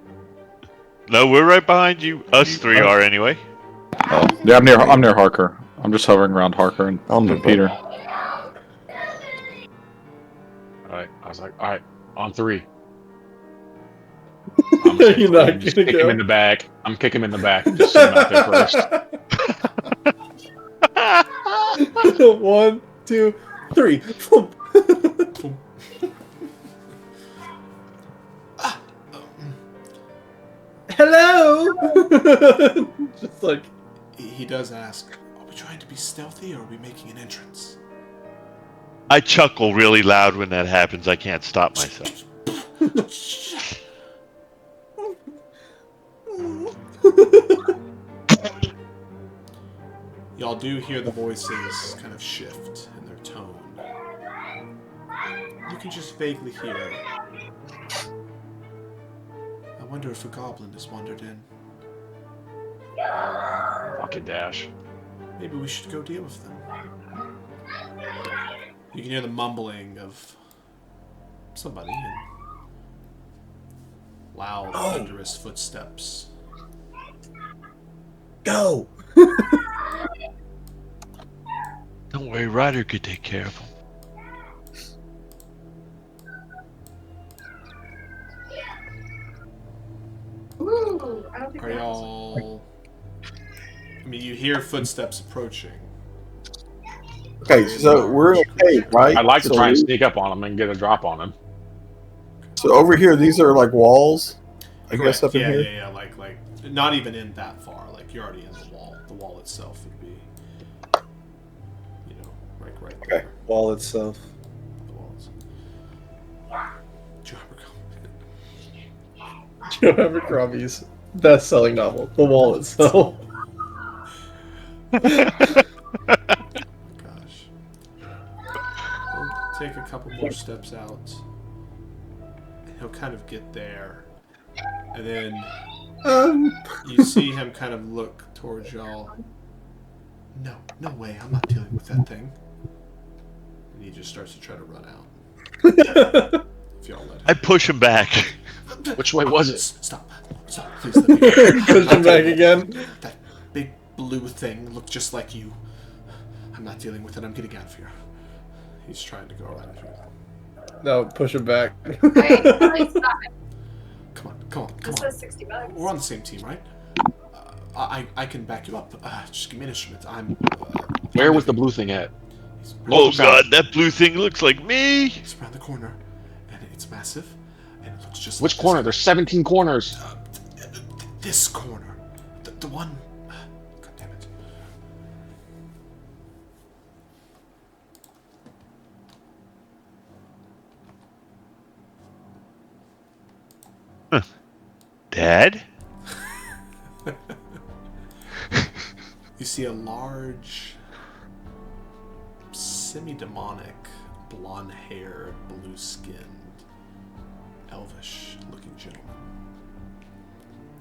No, we're right behind you. Us three are anyway. Oh, yeah, I'm near Harker. I'm just hovering around Harker and Peter. Alright, I was like, alright, on 3. You're not Just gonna kick him go. in the back. I'm kicking him in the back. Just sit him out there first. 1, 2, 3. Hello. Just like He does ask, are we trying to be stealthy or are we making an entrance? I chuckle really loud when that happens. I can't stop myself. Y'all do hear the voices kind of shift in their tone. You can just vaguely hear. I wonder if a goblin has wandered in. Fucking dash. Maybe we should go deal with them. You can hear the mumbling of somebody and loud, thunderous footsteps. go. Don't worry, Ryder could take care of him. Ooh, I don't think Are that's- y'all... I mean, you hear footsteps approaching. Okay, so we're in a cave, right? I'd like to So try and we- sneak up on him and get a drop on him. So over here, these are like walls. I guess Correct. up in Yeah, here. yeah, like not even in that far. Like you're already in the wall. the wall itself would be, right Okay. there. Wall itself. The wall itself. Joe Abercrombie's best-selling novel, The Wall Itself. Gosh. He'll take a couple more steps out. And he'll kind of get there. And then you see him kind of look towards y'all. No way, I'm not dealing with that thing. And he just starts to try to run out. If y'all let him. I push him back. Which way was it? Stop, please let me go. Push him back again. That big blue thing looked just like you. I'm not dealing with it, I'm getting out of here. He's trying to go around you. No, push him back. Alright, stop it. Come on. This was $60. We're on the same team, right? I can back you up. Just give me an instrument. Where was the blue thing at? Oh god, that blue thing looks like me! It's around the corner, and it's massive, and it looks just Which like corner? this. There's 17 corners. This corner. The one... God damn it. Dad? You see a large, semi-demonic, blonde-haired, blue-skinned, elvish-looking gentleman.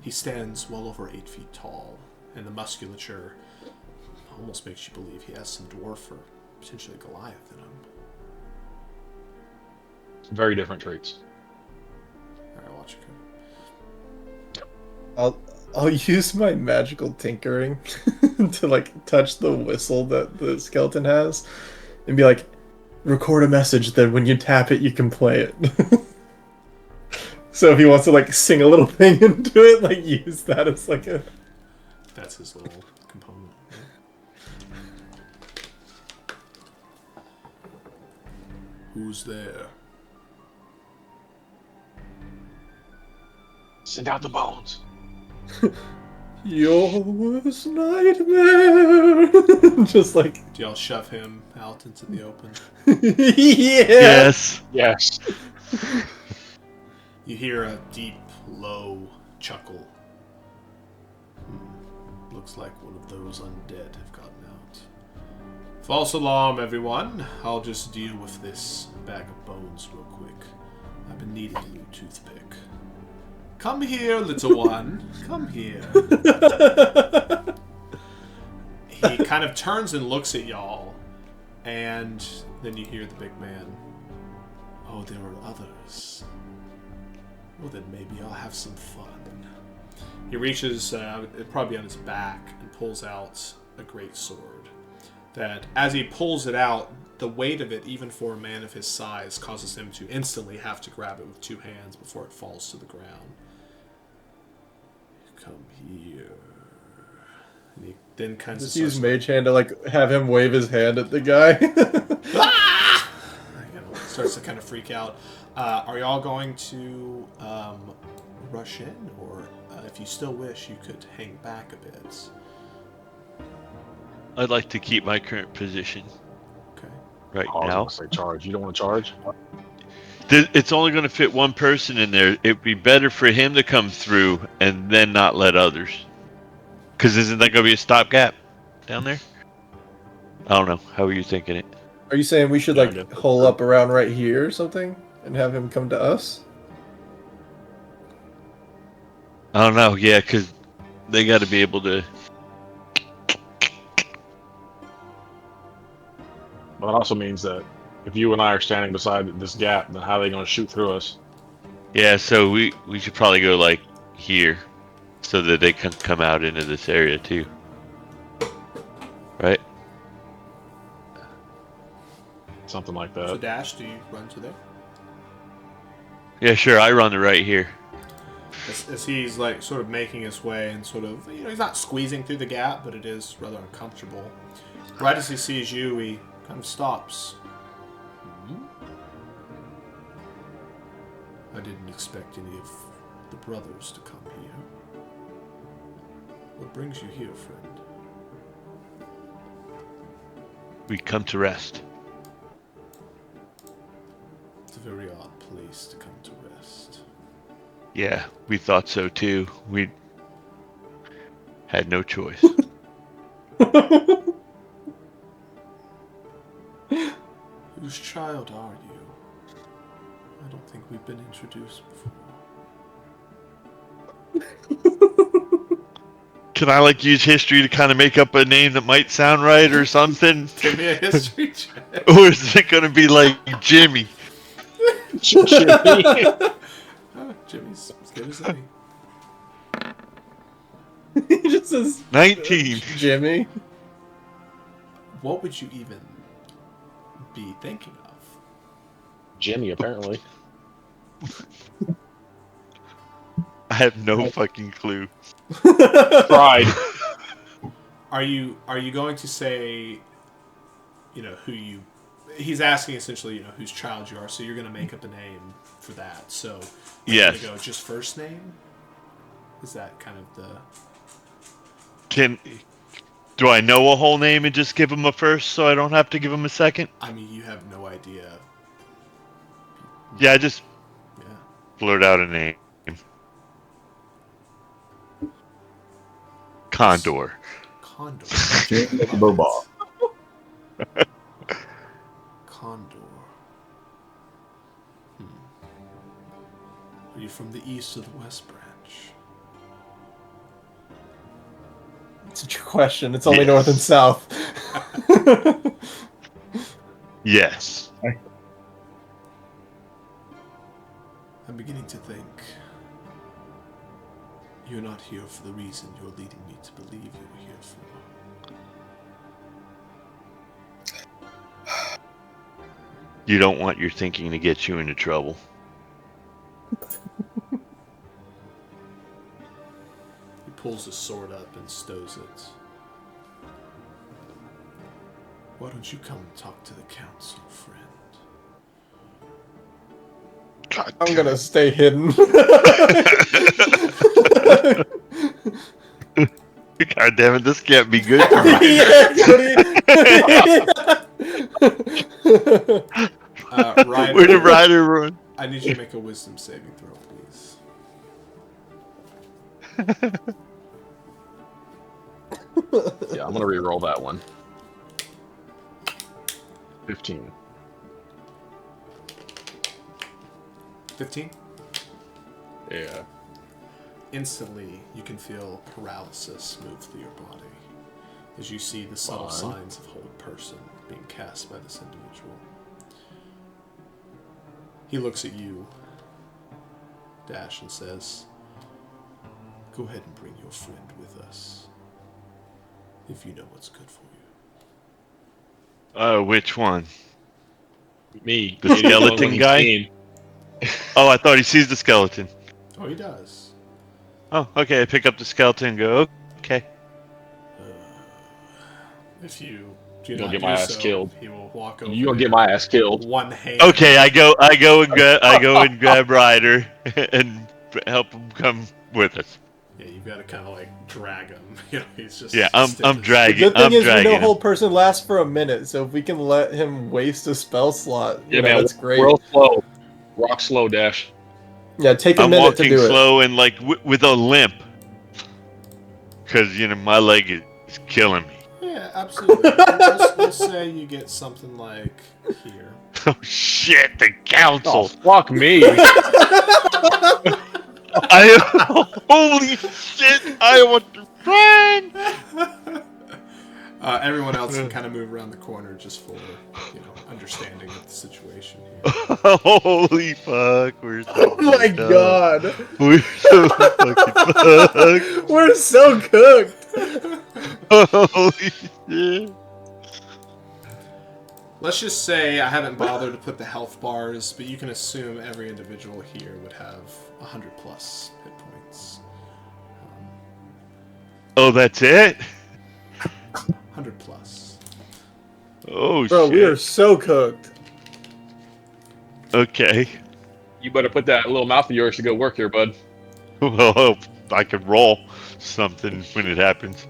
He stands well over 8 feet tall, and the musculature almost makes you believe he has some dwarf or potentially Goliath in him. Very different traits. Alright, watch it go. I'll use my magical tinkering to like touch the whistle that the skeleton has and be like, record a message that when you tap it you can play it. So if he wants to like sing a little thing into it, like use that as like a... That's his little component. Who's there? Send out the bones. Your worst nightmare. Just like... Do y'all shove him out into the open? Yeah. Yes. Yes. You hear a deep, low chuckle. Looks like one of those undead have gotten out. False alarm, everyone. I'll just deal with this bag of bones real quick. I've been needing a new toothpick. Come here, little one. Come here. He kind of turns and looks at y'all, and then you hear the big man. Oh, there are others. Well, then maybe I'll have some fun. He reaches, probably on his back, and pulls out a great sword. That, as he pulls it out, the weight of it, even for a man of his size, causes him to instantly have to grab it with 2 hands before it falls to the ground. Come here. And he then kind of Just use Mage Hand to like have him wave his hand at the guy. Starts to kind of freak out. Are y'all going to rush in, or if you still wish, you could hang back a bit? I'd like to keep my current position Okay. right Oh, I was now. gonna say charge. You don't want to charge? It's only going to fit one person in there. It'd be better for him to come through and then not let others. Because isn't that going to be a stopgap down there? I don't know. How are you thinking it? Are you saying we should Yeah, I like did. hole up around right here or something and have him come to us? I don't know. Yeah, because they got to be able to. But it also means that if you and I are standing beside this gap, then how are they going to shoot through us? Yeah, so we should probably go like here, so that they can come out into this area too. Right? Something like So that. Dash, do you run to there? Yeah, sure. I run the right here. As he's like sort of making his way and sort of, he's not squeezing through the gap, but it is rather uncomfortable. Right as he sees you, he kind of stops. I didn't expect any of the brothers to come here. What brings you here, friend? we come to rest. It's a very odd place to come to rest. Yeah, we thought so too. We had no choice. Whose child are you? I don't think we've been introduced before. Can I like use history to kind of make up a name that might sound right or something? Give me a history check. Or is it gonna be like Jimmy? Oh, Jimmy's as good as any. He just says 19. Jimmy. What would you even be thinking of? Jimmy, apparently. I have no fucking clue. Pride. Are you going to say, who you? He's asking essentially, whose child you are. So you're going to make up a name for that. So you're Yes. going to go just first name. Is that kind of the? Do I know a whole name and just give him a first so I don't have to give him a second? I mean, you have no idea. Yeah, I just Yeah. blurt out a name. Condor. Condor. Boba. Condor. Are you from the east or the west branch? It's a trick question. It's only Yes. north and south. Yes. I'm beginning to think you're not here for the reason you're leading me to believe you're here for. You don't want your thinking to get you into trouble. He pulls his sword up and stows it. Why don't you come and talk to the council, friend? God, I'm gonna stay hidden. God damn it, this can't be good for me. Ryder, Where did Ryder run? I need you to make a wisdom saving throw, please. Yeah, I'm gonna re-roll that one. 15. 15? Yeah. Instantly, you can feel paralysis move through your body as you see the subtle Fine. signs of hold person being cast by this individual. He looks at you, Dash, and says, "Go ahead and bring your friend with us, if you know what's good for you." Which one? Me. The skeleton guy? Oh, I thought he sees the skeleton. Oh, he does. Oh, okay. I pick up the skeleton and go, okay. If you do You're not gonna get do my ass so, killed. he will walk over. You gonna there, get my ass killed. one hand. Okay, I go and grab Ryder and help him come with us. Yeah, you've got to kind of like drag him. He's just. Yeah, I'm The dragging. good thing I'm is we dragging know him. hold person lasts for a minute, so if we can let him waste a spell slot, that's great. Real slow. Rock slow, Dash. Yeah, take a I'm minute to walking do slow and like with a limp, because my leg is killing me. Yeah, absolutely. we'll say you get something like here. Oh shit! The Oh, council. fuck me. Holy shit! I want to run. Everyone else can kind of move around the corner just for understanding of the situation here. Holy fuck! We're so Oh my fucked up. god! We're so fucking fucked. We're so cooked! Holy shit! Let's just say I haven't bothered to put the health bars, but you can assume every individual here would have 100 plus hit points. Oh, that's it? 100 plus. Oh Bro, shit! we are so cooked. Okay. You better put that little mouth of yours to go work here, bud. Well, I could roll something when it happens.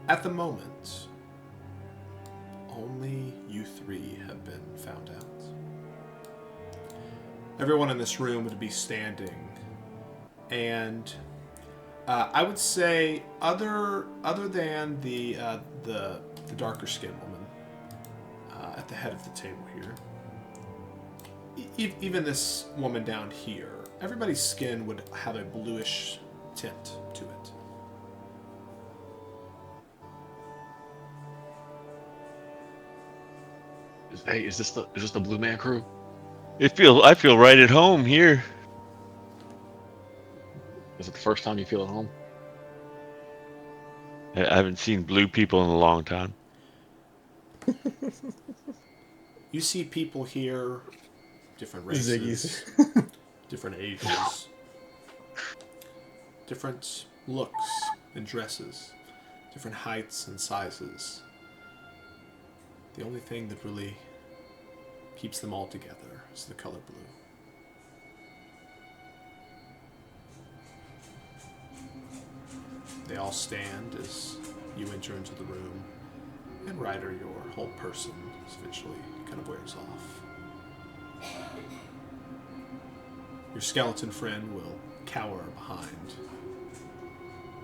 At the moment, only you three have been found out. Everyone in this room would be standing, and I would say, other than the darker skinned woman at the head of the table here, even this woman down here, everybody's skin would have a bluish tint to it. Hey, is this the Blue Man crew? I feel right at home here. Is it the first time you feel at home? I haven't seen blue people in a long time. You see people here, different races, Ziggy's. different ages, different looks and dresses, different heights and sizes. The only thing that really keeps them all together is the color blue. They all stand as you enter into the room, and Ryder, your whole person eventually kind of wears off. Your skeleton friend will cower behind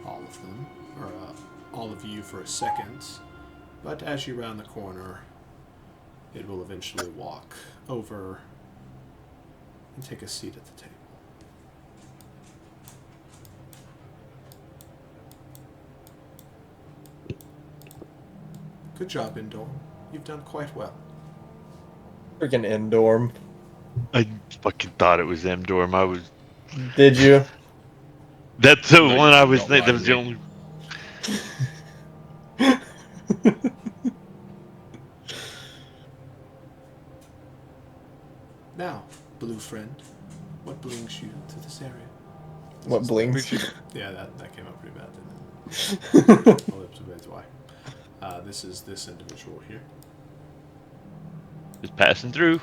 all of them, or all of you for a second, but as you round the corner, it will eventually walk over and take a seat at the table. Good job, Indor. You've done quite well. Freaking Endorm. I fucking thought it was M Dorm. I was. Did you? That's the No, one you I was don't thinking. That lie was to the me. only. Now, blue friend, what brings you to this area? What blinks? Yeah, that came out pretty bad, didn't it? Well, that's why. This is this individual here. Just passing through.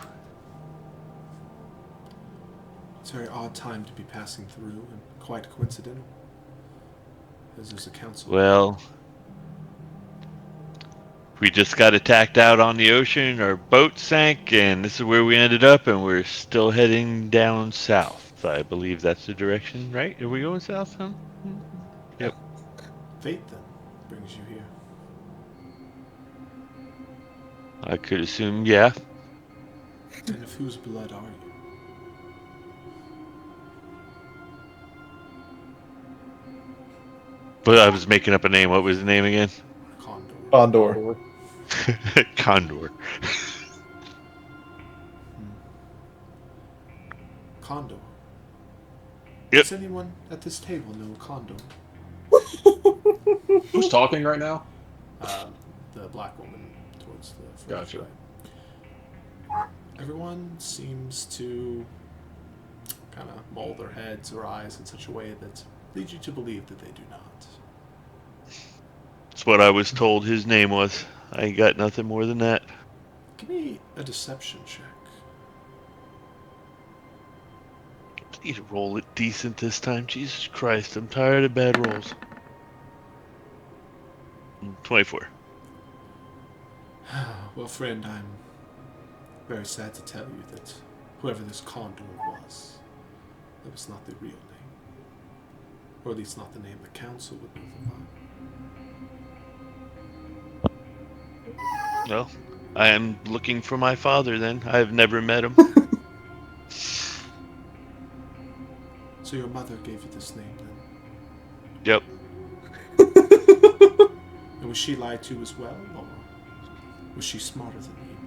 It's a very odd time to be passing through, and quite coincidental, as there's a council. Well, we just got attacked out on the ocean. Our boat sank, and this is where we ended up. And we're still heading down south. I believe that's the direction, right? Are we going south, huh? Yep. Fate, then, brings you here. I could assume, yeah. And of whose blood are you? But I was making up a name. What was the name again? Condor. Condor. Condor. Condor. Yep. Does anyone at this table know Condor? Who's talking right now? The black woman towards the front. Gotcha. Right. Everyone seems to kind of mold their heads or eyes in such a way that leads you to believe that they do not. That's what I was told his name was. I ain't got nothing more than that. Give me a deception check. I need to roll it decent this time. Jesus Christ, I'm tired of bad rolls. 24. Well, friend, I'm very sad to tell you that whoever this Condor was, that was not the real name. Or at least not the name the council would know them by. Well, I am looking for my father then. I've never met him. So your mother gave you this name then? Yep. And was she lied to as well, or was she smarter than you?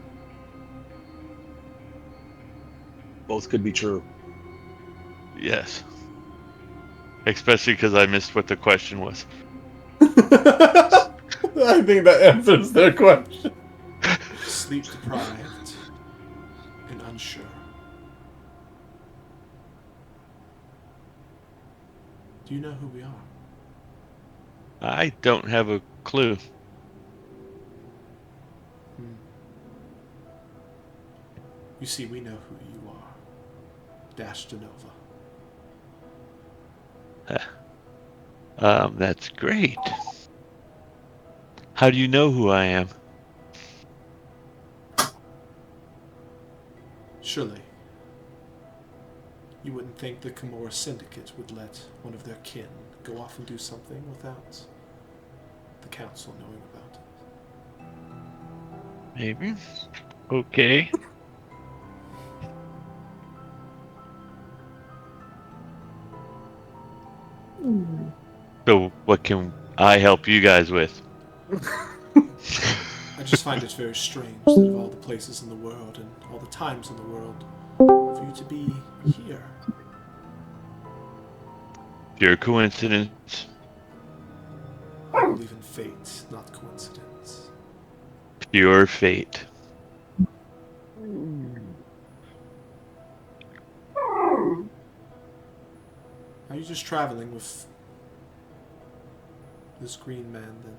Both could be true. Yes. Especially because I missed what the question was. I think that answers their question. Sleep deprived and unsure. Do you know who we are? I don't have a clue. You see, we know who you are. Dash de Nova. That's great. How do you know who I am? Surely. You wouldn't think the Camorra Syndicate would let one of their kin go off and do something without the council knowing about it. Maybe. Okay. So, what can I help you guys with? I just find it very strange that of all the places in the world and all the times in the world, for you to be here. Pure coincidence. I believe in fate, not coincidence. Pure fate. Are you just traveling with this green man then?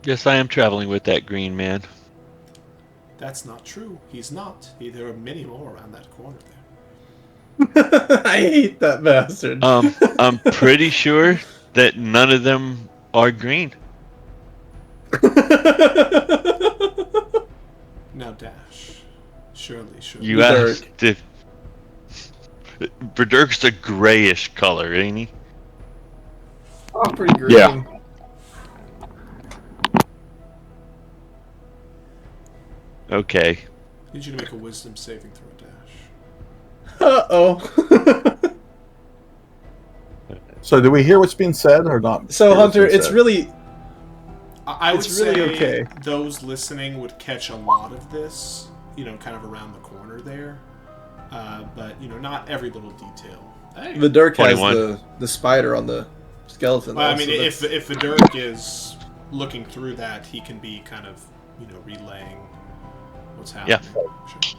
Yes, I am traveling with that green man. That's not true. He's not. There are many more around that corner there. I hate that bastard. I'm pretty sure that none of them are green. Now, Dash. Surely. You Berserk. asked if Berserk's a grayish color, ain't he? Oh, pretty green. Yeah. Okay. Need you to make a wisdom saving throw, Dash. Uh-oh. So, do we hear what's being said or not? So, hear what's Hunter, being it's said? really... I would It's really say okay. those listening would catch a lot of this, kind of around the corner there. But, not every little detail. Hey. The Dirk has 21. the spider on the skeleton. Well, I though, mean, so if the Dirk is looking through that, he can be kind of, relaying what's happening.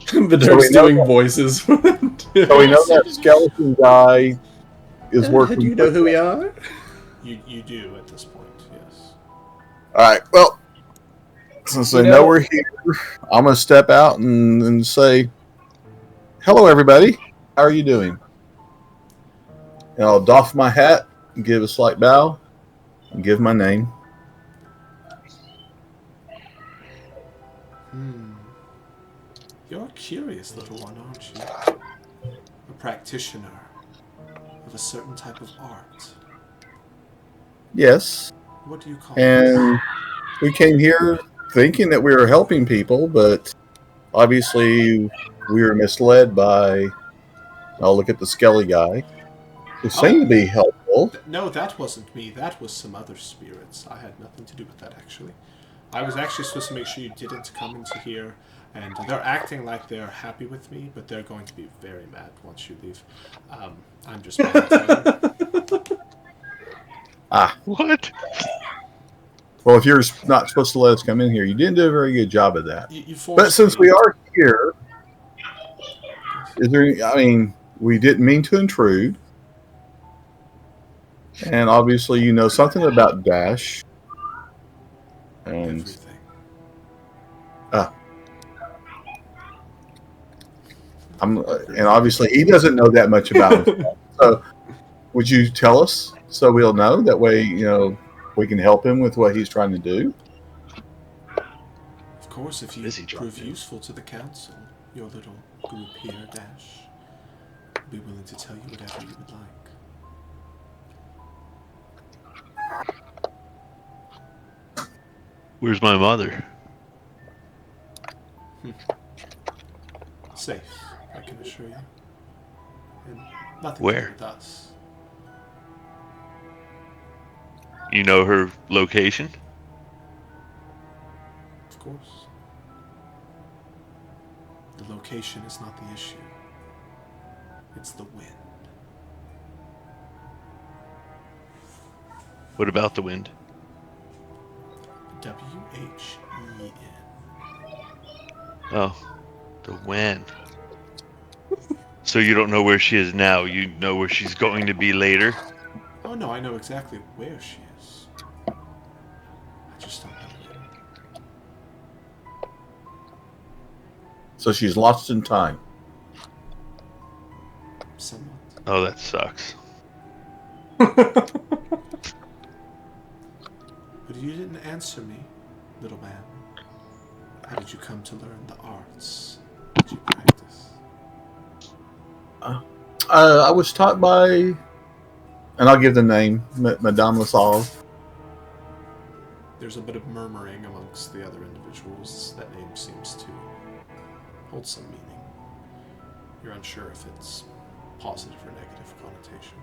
Sure. the So Dirk's we know doing that- voices. So we know that skeleton guy is working. Do you know who we are? You do at this point, yes. All right. Well, since they know we're here, I'm gonna step out and say, "Hello, everybody. How are you doing?" And I'll doff my hat and give a slight bow and give my name. You're a curious little one, aren't you? A practitioner of a certain type of art. Yes, What do you call it? and we came here thinking that we were helping people, but obviously we were misled by. I'll look at the Skelly guy, who seemed to be helpful. No, that wasn't me. That was some other spirits. I had nothing to do with that, actually. I was actually supposed to make sure you didn't come into here, and they're acting like they're happy with me, but they're going to be very mad once you leave. I'm just monitoring. What? Well, if you're not supposed to let us come in here, you didn't do a very good job of that. You forced But since me. we are here, is there? I mean, we didn't mean to intrude, and obviously, you know something about Dash, and Everything. and obviously, he doesn't know that much about himself. So, would you tell us so we'll know? That way, we can help him with what he's trying to do. Of course, if you Busy prove dropping. useful to the council, your little group here, Dash, will be willing to tell you whatever you would like. Where's my mother? Safe, I can assure you. And nothing Where? to do with us. You know her location? Of course. The location is not the issue. It's the wind. What about the wind? W-H-E-N. Oh, the wind. So you don't know where she is now. You know where she's going to be later. Oh no, I know exactly where she is. I just don't know where. So she's lost in time. Somewhat. Oh, that sucks. But you didn't answer me, little man. How did you come to learn the arts did you practice? I was taught by, and I'll give the name, Madame Lassalle. There's a bit of murmuring amongst the other individuals. That name seems to hold some meaning. You're unsure if it's positive or negative connotation.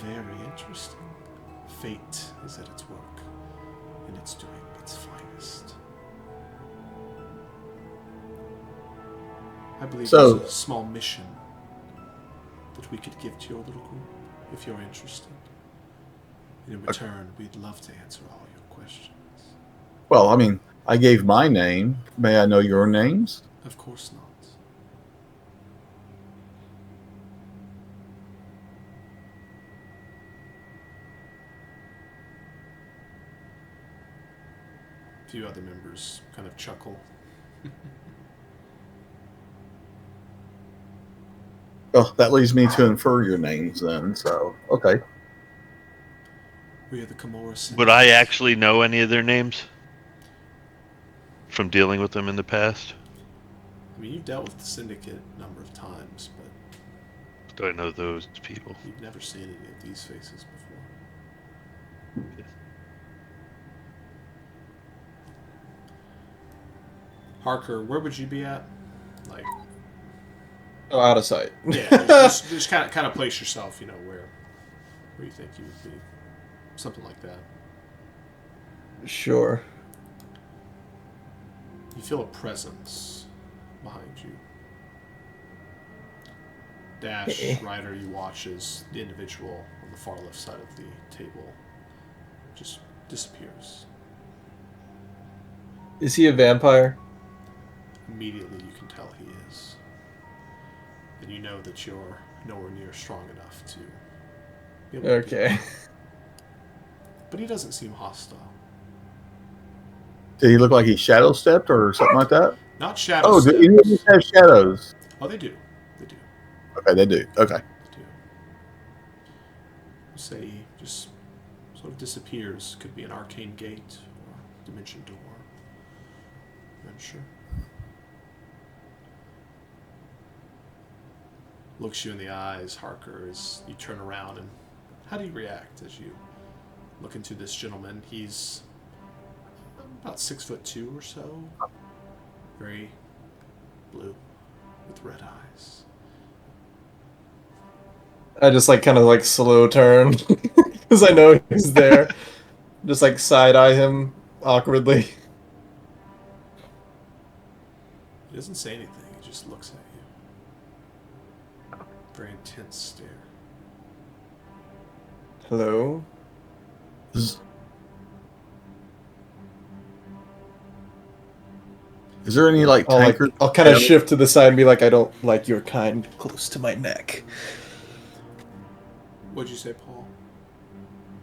Very interesting. Fate is at its work, and it's doing its finest. I believe So- there's a small mission that we could give to your little group, if you're interested. In return, we'd love to answer all your questions. Well, I mean, I gave my name. May I know your names? Of course not. A few other members kind of chuckle. Well, that leads me to infer your names then. So, okay. We are the Camorra Syndicate. Would I actually know any of their names from dealing with them in the past? I mean, you've dealt with the Syndicate a number of times, but Do I know those people? you've never seen any of these faces before. Harker, where would you be at? Like, Oh, out of sight. yeah, just kind of place yourself, you know, where you think you would be. Something like that. Sure. You feel a presence behind you. Dash, Hey. Ryder, you watch as the individual on the far left side of the table just disappears. Is he a vampire? Immediately you can tell he is. And you know that you're nowhere near strong enough to be able to beat Okay. him. But he doesn't seem hostile. Did he look like he shadow stepped or something like that? Not shadow Oh, do steps. any of these have shadows? Oh, they do. They do. Okay, they do. Okay. They do. Say he just sort of disappears. Could be an arcane gate or dimension door. I'm not sure. Looks you in the eyes, Harker, as you turn around, and how do you react as you look into this gentleman? He's about 6'2" or so, very blue, with red eyes. I just like kind of like slow turn because I know he's there. Just like side eye him awkwardly. He doesn't say anything, he just looks at you. Very intense stare. Hello. Is there any like tankard? I'll kind of shift to the side and be like, I don't like your kind close to my neck. What'd you say, Paul?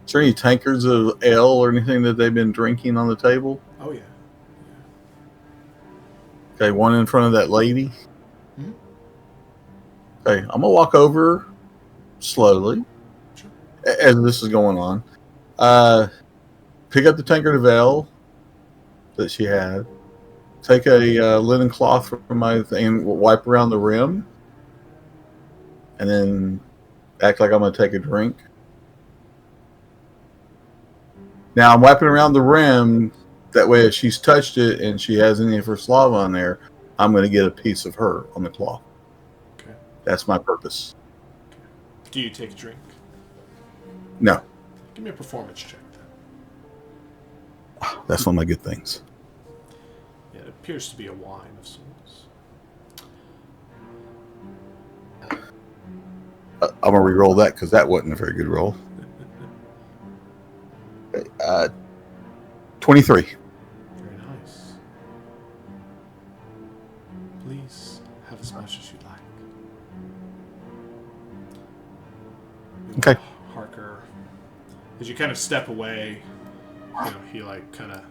Is there any tankards of ale or anything that they've been drinking on the table? Oh, yeah. Okay, one in front of that lady. Mhm. Okay, I'm gonna walk over slowly Sure. as this is going on. Pick up the tankard of ale that she had. Take a linen cloth from my thing, wipe around the rim, and then act like I'm gonna take a drink. Now I'm wiping around the rim. That way, if she's touched it and she has any of her slava on there, I'm going to get a piece of her on the cloth. Okay. That's my purpose. Do you take a drink? No, Give me a performance check then. that's one of my good things. Yeah, it appears to be a wine of sorts. I'm going to re-roll that because that wasn't a very good roll. Okay, 23. Very nice. Please have as much as you like. Okay. Harker, as you kind of step away, you know, he like kind of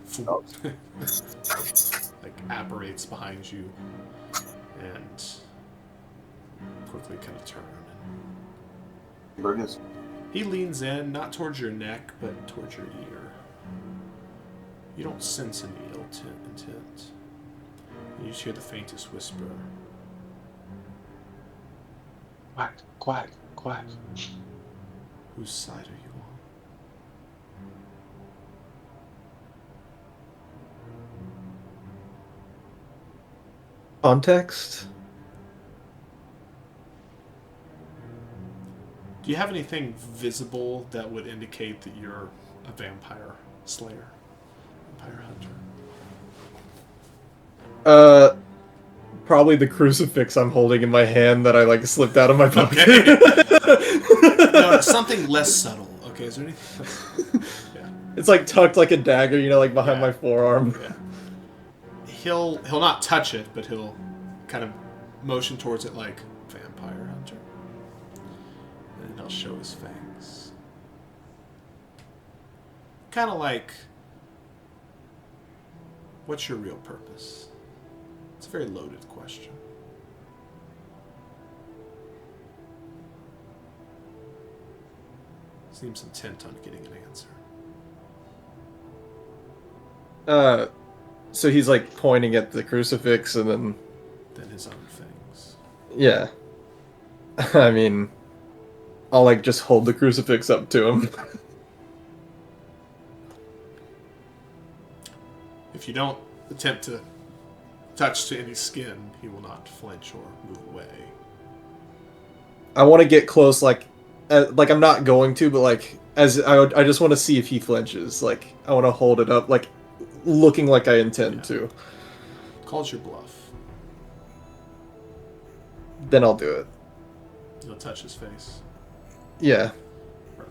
like apparates behind you and quickly kind of turn. And he leans in, not towards your neck, but towards your ear. You don't sense any ill intent. You just hear the faintest whisper. Quack, quack, quack. Whose side are you on? Context? Do you have anything visible that would indicate that you're a vampire slayer? Vampire hunter? Probably the crucifix I'm holding in my hand that I like slipped out of my pocket. No, something less subtle. Okay, is there anything else? Yeah. It's like tucked like a dagger, like behind Yeah. my forearm. Yeah. He'll not touch it, but he'll kind of motion towards it like vampire hunter. And then he'll show his fangs. Kind of like, what's your real purpose? It's a very loaded question. Seems intent on getting an answer. So he's like pointing at the crucifix and then... Then his own fangs. Yeah. I mean, I'll like just hold the crucifix up to him. If you don't attempt to touch to any skin, he will not flinch or move away. I want to get close, like I'm not going to, but like I just want to see if he flinches. Like I want to hold it up, like looking like I intend to. Calls your bluff. Then I'll do it. You'll touch his face. Yeah. Or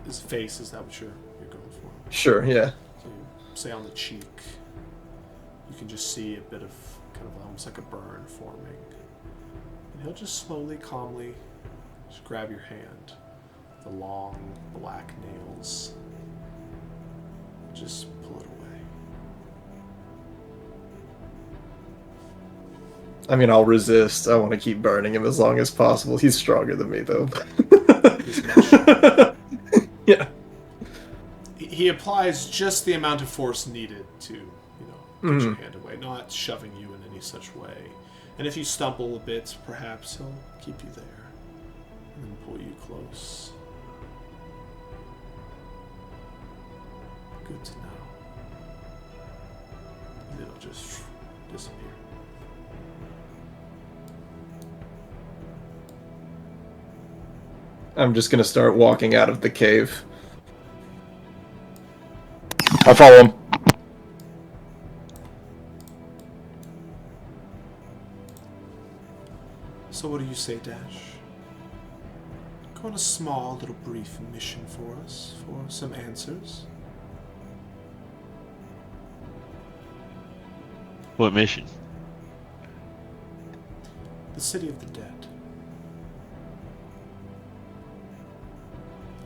his face, is that what you're going for? Sure. Yeah. So you say on the cheek. You can just see a bit of kind of almost like a burn forming. And he'll just slowly, calmly just grab your hand. The long, black nails. Just pull it away. I mean, I'll resist. I want to keep burning him as long as possible. He's stronger than me, though. He's much Yeah. He applies just the amount of force needed to, get your hand away, not shoving you in any such way. And if you stumble a bit, perhaps he'll keep you there and then pull you close. Good to know. And it'll just disappear. I'm just gonna start walking out of the cave. I follow him. So what do you say, Dash? Go on a small little brief mission for us, for some answers. What mission? The City of the Dead.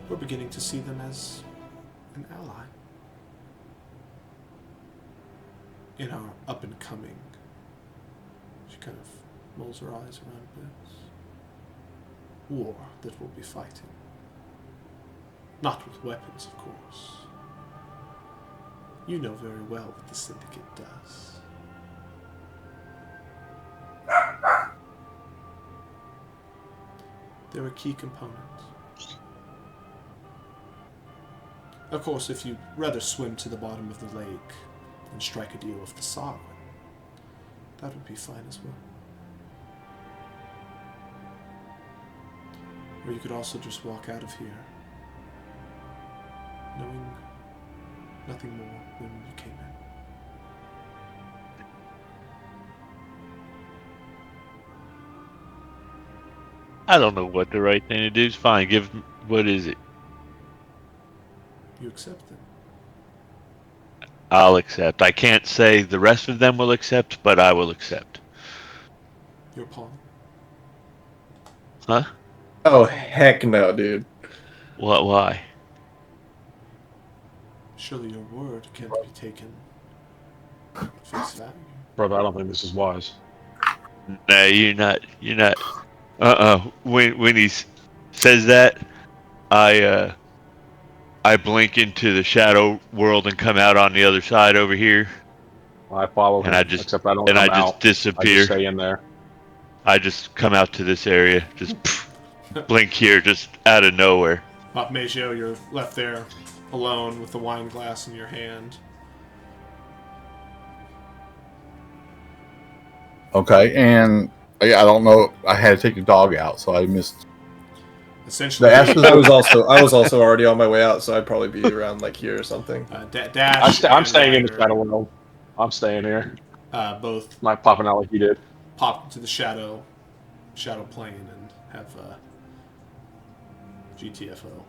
We're beginning to see them as an ally in our up and coming. She kind of rolls her eyes around a bit. War that we'll be fighting. Not with weapons, of course. You know very well what the Syndicate does. They're a key component. Of course, if you'd rather swim to the bottom of the lake and strike a deal with the Sovereign, that would be fine as well. Or you could also just walk out of here, knowing nothing more when you came in. I don't know what the right thing to do is. Fine, what is it? You accept them. I'll accept. I can't say the rest of them will accept, but I will accept. Your pawn. Huh? Oh, heck no, dude. What? Why? Surely your word can't be taken at face value. Brother, I don't think this is wise. No, you're not. You're not. When he says that, I blink into the shadow world and come out on the other side over here, I follow And him, I just- except I don't and come I just out. I disappear. just stay in there. I just come out to this area, just blink here, just out of nowhere. Majio, you're left there alone with the wine glass in your hand. Okay, and I don't know. I had to take the dog out, so I missed. Essentially, The ashes- I was also already on my way out, so I'd probably be around like here or something. Dash. I'm and staying in the Ryder, shadow realm. I'm staying here. Both I'm not popping out like you did. pop to the shadow plane and have GTFO.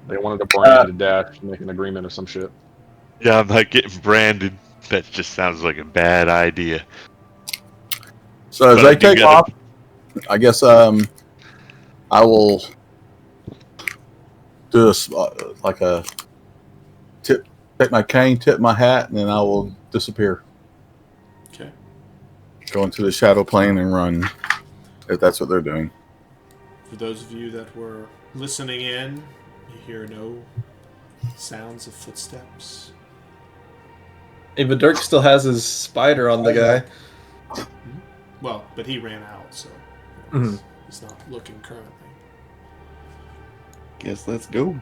They wanted to brand the dash and make an agreement or some shit. Yeah, I'm not getting branded. That just sounds like a bad idea. So as But they I do take gotta- off, I guess I will do like a tip, take my cane, tip my hat, and then I will disappear. Okay. Go into the shadow plane and run, if that's what they're doing. For those of you that were listening in, you hear no sounds of footsteps. Hey, Dirk still has his spider on the guy. Well, but he ran out, so he's not looking currently. Guess let's go.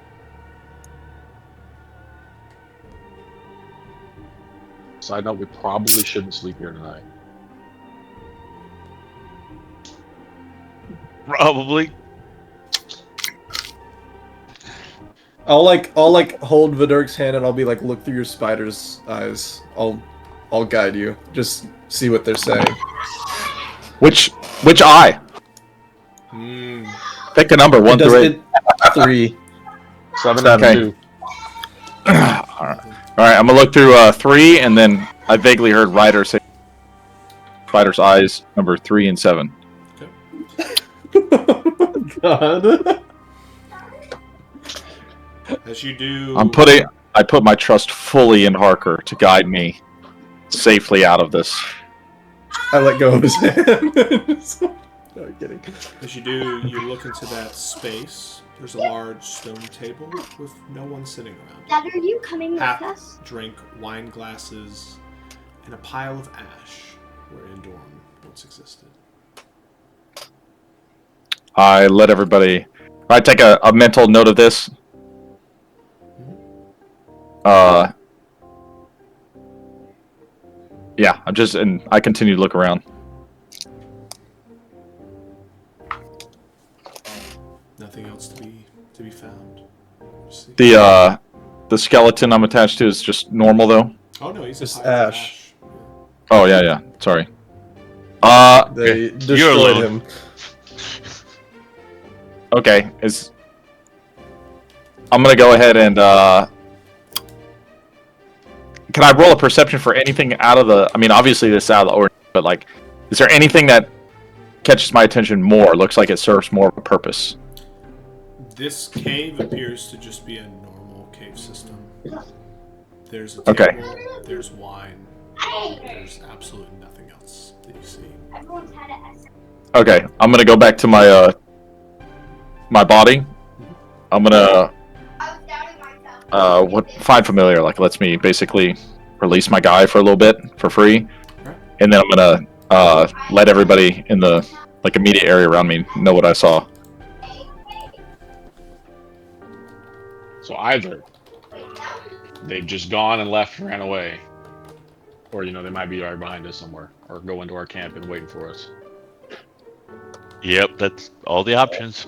Side note: we probably shouldn't sleep here tonight. Probably. I'll hold Vidurk's hand and I'll be like, look through your spider's eyes. I'll guide you. Just see what they're saying. Which eye? Pick a number, 1 through 8. 3. 7 Okay. and 2. All right, I'm gonna look through 3, and then I vaguely heard Ryder say spider's eyes, number 3 and 7. God. As you do, I put my trust fully in Harker to guide me safely out of this. I let go of his hand. No, I'm kidding. As you do, you look into that space. There's a large stone table with no one sitting around. Dad, are you coming with Half us? drink wine glasses and a pile of ash where Endorm once existed. I let everybody. I take a mental note of this. Yeah, I continue to look around. Nothing else to be found. See. The skeleton I'm attached to is just normal though. Oh no, he's Just a pile of ash. Oh yeah. Sorry. They You're destroyed alone. him. Okay. I'm gonna go ahead and can I roll a perception for anything out of the? I mean, obviously this is out of the ordinary, but like, is there anything that catches my attention more? Looks like it serves more of a purpose. This cave appears to just be a normal cave system. There's a table, Okay. there's wine, there's absolutely nothing else that you see. Everyone's had it. Okay, I'm gonna go back to my my body. I'm gonna I was doubting myself. find familiar, like lets me basically release my guy for a little bit for free, Right. and then I'm gonna let everybody in the like immediate area around me know what I saw. So either they've just gone and left and ran away, or they might be right behind us somewhere, or go into our camp and waiting for us. Yep, that's all the options.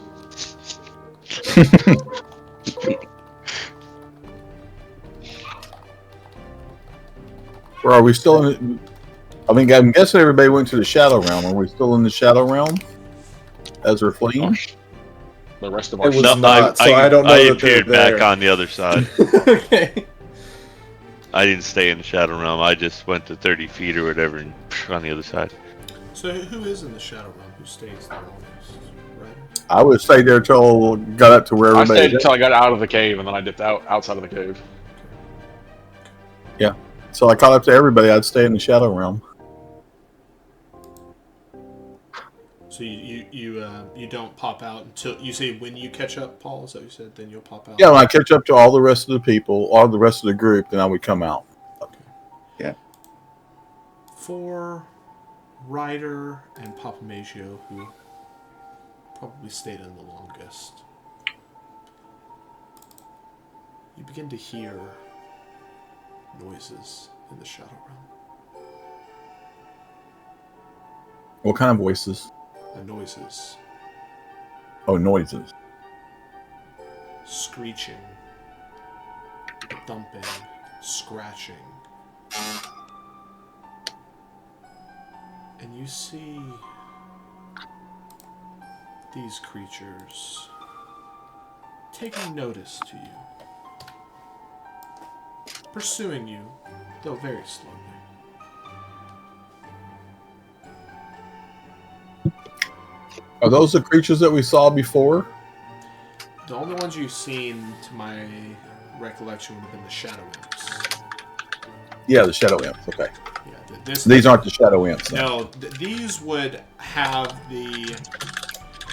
Or are we still in? I mean, I'm guessing everybody went to the shadow realm. Are we still in the shadow realm as we're fleeing? The rest of It our was shit. No, not, so I don't know I that they're appeared back there. on the other side. Okay. I didn't stay in the Shadow Realm. I just went to 30 feet or whatever and on the other side. So who is in the Shadow Realm? Who stays there almost? Right? I would stay there till got up to where I everybody. stayed until I got out of the cave, and then I dipped outside of the cave. So I caught up to everybody. I'd stay in the shadow realm. So you don't pop out until you say when you catch up, Paul. Is that what you said? Then you'll pop out. Yeah, when I catch up to all the rest of the people, all the rest of the group, then I would come out. For Ryder and Papa Maggio, who probably stayed in the longest, you begin to hear noises in the Shadow Realm. What kind of voices? Noises. Oh, noises. Screeching, thumping, scratching. And you see these creatures taking notice to you, pursuing you, though very slowly. Are those the creatures that we saw before? The only ones you've seen, to my recollection, would have been the Shadow Imps. Yeah, the shadow imps. Okay. Yeah, These aren't the shadow imps. No, these would have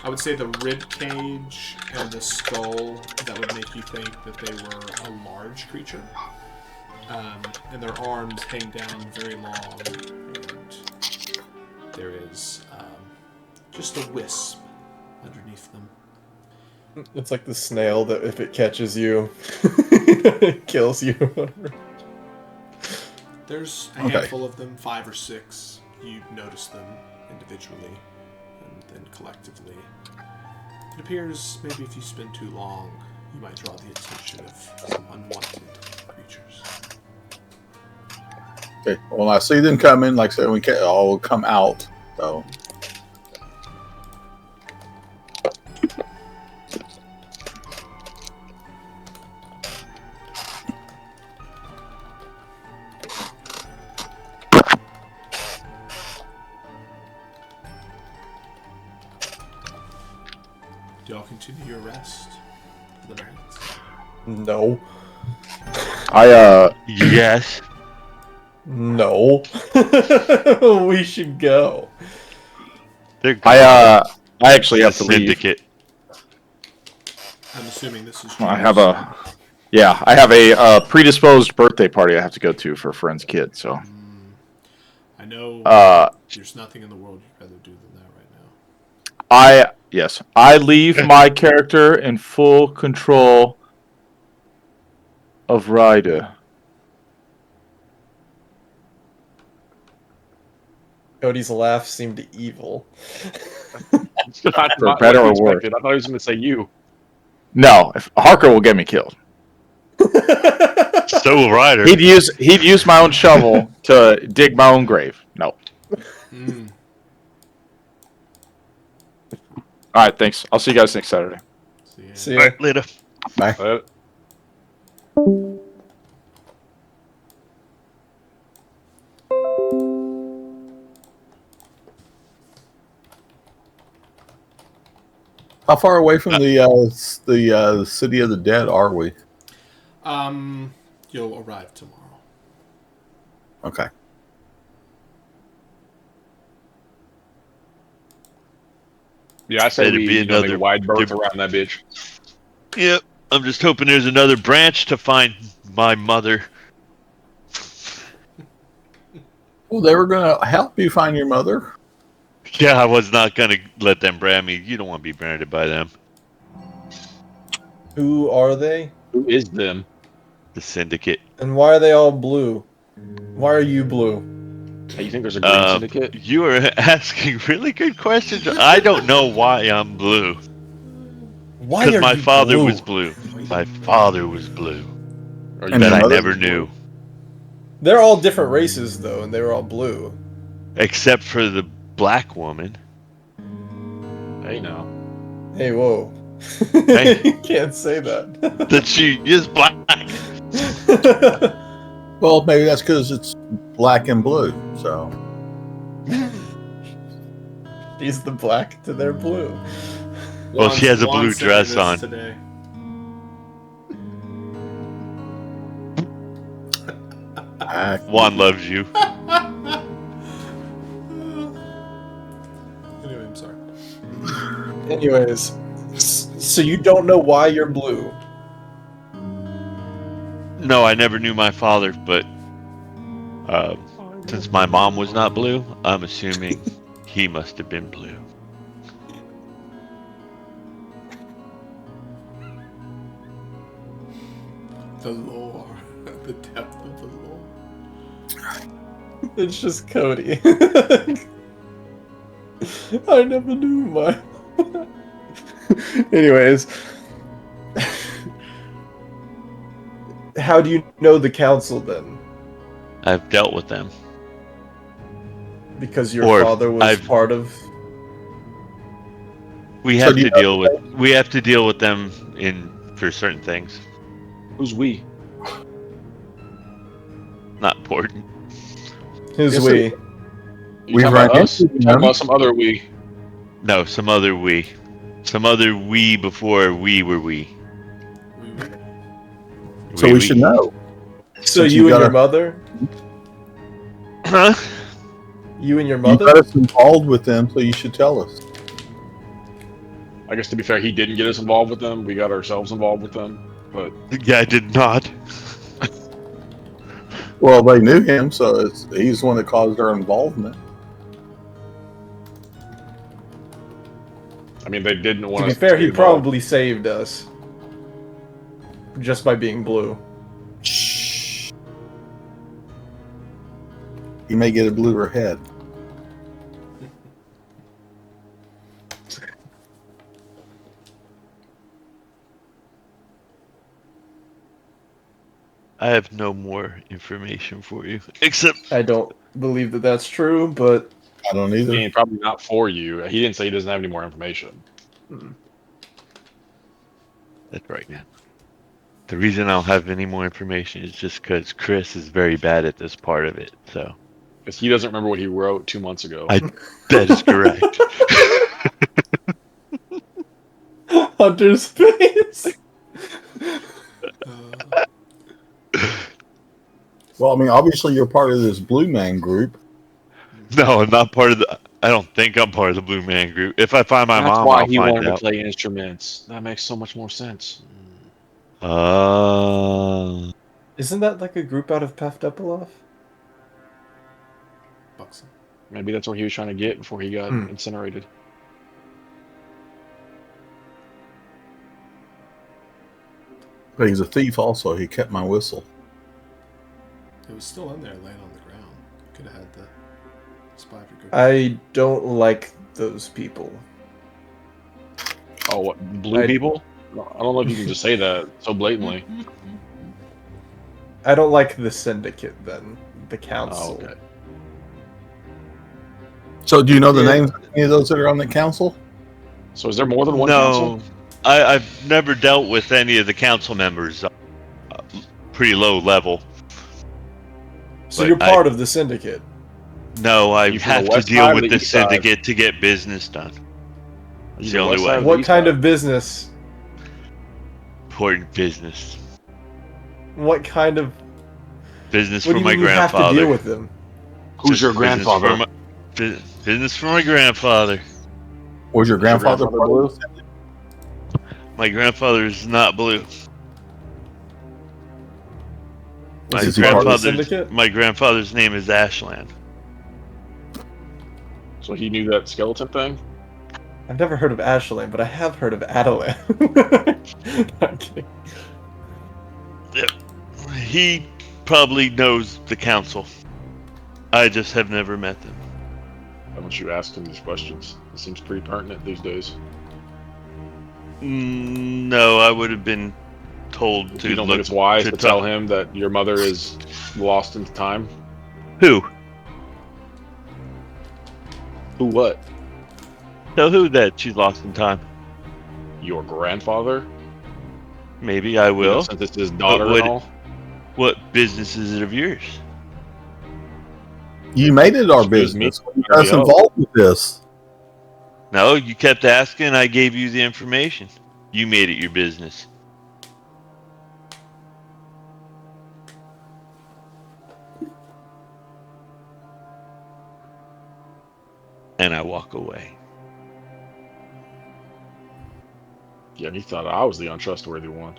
I would say the rib cage and the skull that would make you think that they were a large creature. And their arms hang down very long, and there is just a wisp underneath them. It's like the snail that if it catches you, it kills you. There's a handful of them, 5 or 6. You notice them individually and then collectively. It appears maybe if you spend too long, you might draw the attention of some unwanted creatures. Okay. Well, I see them coming. Like I said, we can all come out. So. Do y'all continue your rest for the night? No. Yes. No. We should go. I actually have to leave. Syndicate. I'm assuming this is. I have a predisposed birthday party I have to go to for a friend's kid. So. I know. There's nothing in the world you'd rather do than that right now. I leave my character in full control of Ryder. Cody's laugh seemed evil. For better or worse. I thought he was going to say you. No, if Harker will get me killed. So will Ryder. He'd use my own shovel to dig my own grave. No. All right, thanks. I'll see you guys next Saturday. See ya. All right, later. Bye. How far away from the city of the dead are we? You'll arrive tomorrow. Okay. Yeah, I say Better we be make a another wide berth different- around that bitch. Yep. I'm just hoping there's another branch to find my mother. Well, they were going to help you find your mother. Yeah, I was not gonna let them brand me. You don't want to be branded by them. Who are they? Who is them? The Syndicate. And why are they all blue? Why are you blue? Hey, you think there's a green syndicate? You are asking really good questions. I don't know why I'm blue. Why Because are my you father blue? was blue. My father was blue. Or And That I mother- never knew. They're all different races, though, and they were all blue. Except for the black woman. Hey, no. Hey, whoa. Hey. You can't say that. That she is black. Well, maybe that's because it's black and blue. So She's the black to their blue. Well, she has a blue Juan's saying dress this on. Today. Juan loves you. Anyway, I'm sorry. Anyways, so you don't know why you're blue. No, I never knew my father, but since my mom was not blue, I'm assuming he must have been blue. The lore, the depth of the lore. It's just Cody. I never knew my. Anyways, how do you know the council then? I've dealt with them. Because your Or father was I've- part of. We So have do you to deal with them for certain things. Who's we? Not important. His Yes, we. You We've talking about run us? into You talking them. about some other we? No, some other we. Some other we before we were we. So we should know. So Since you you and your gotta- mother? Huh? You and your You mother? got us involved with them, so you should tell us. I guess to be fair, he didn't get us involved with them. We got ourselves involved with them. But Yeah, I did not. Well, they knew him, so he's the one that caused our involvement. I mean, they didn't want To be us fair, to he get involved. probably saved us. Just by being blue. Shh. He may get a bluer head. I have no more information for you. Except I don't believe that that's true, but I don't I either. mean, probably not for you. He didn't say he doesn't have any more information. that's right now. The reason I don't have any more information is just because Chris is very bad at this part of it. So Because he doesn't remember what he wrote 2 months ago. that is correct. Hunter's face. Well, I mean, obviously you're part of this Blue Man group. No, I'm not part of the. I don't think I'm part of the Blue Man Group. If I find my That's mom, why I'll he find wanted out. to play instruments. That makes so much more sense. Isn't that like a group out of Paftepalov? Buxom. Maybe that's what he was trying to get before he got incinerated. But he's a thief also. He kept my whistle. It was still in there, laying on the ground. Could have had the spy for good. I don't like those people. Oh, what? Blue people? I don't know if you can just say that so blatantly. I don't like the Syndicate then. The council. Oh, okay. So do you know the Yeah. names of any of those that are on the council? So is there more than one council? No, I've never dealt with any of the council members. Pretty low level. So But you're part of the Syndicate. No, I You from the have to west deal side or with the the east side? syndicate to get business done. Are It's you the the only west way. side or the What east kind side? of business? Important business. What kind of? Business What for do you my mean you have to grandfather. deal with them? Who's your Business grandfather? for business for my grandfather. Was your grandfather grandfather blue? My grandfather is not blue. My Is he part of the grandfather's Syndicate? my grandfather's name is Ashland. So he knew that skeleton thing? I've never heard of Ashland, but I have heard of Adelan. I'm kidding. He probably knows the council. I just have never met them. Why don't you ask him these questions? It seems pretty pertinent these days. No, I would have been told to You don't look think it's wise to talk- tell him that your mother is lost into time? Who? Who what? Tell who that she's lost in time. Your grandfather? Maybe I You know, will. since it's his daughter what- and all? What business is it of yours? You made it our Excuse me? business. You got us involved with this. No, you kept asking. I gave you the information. You made it your business. And I walk away. Yeah, he thought I was the untrustworthy one.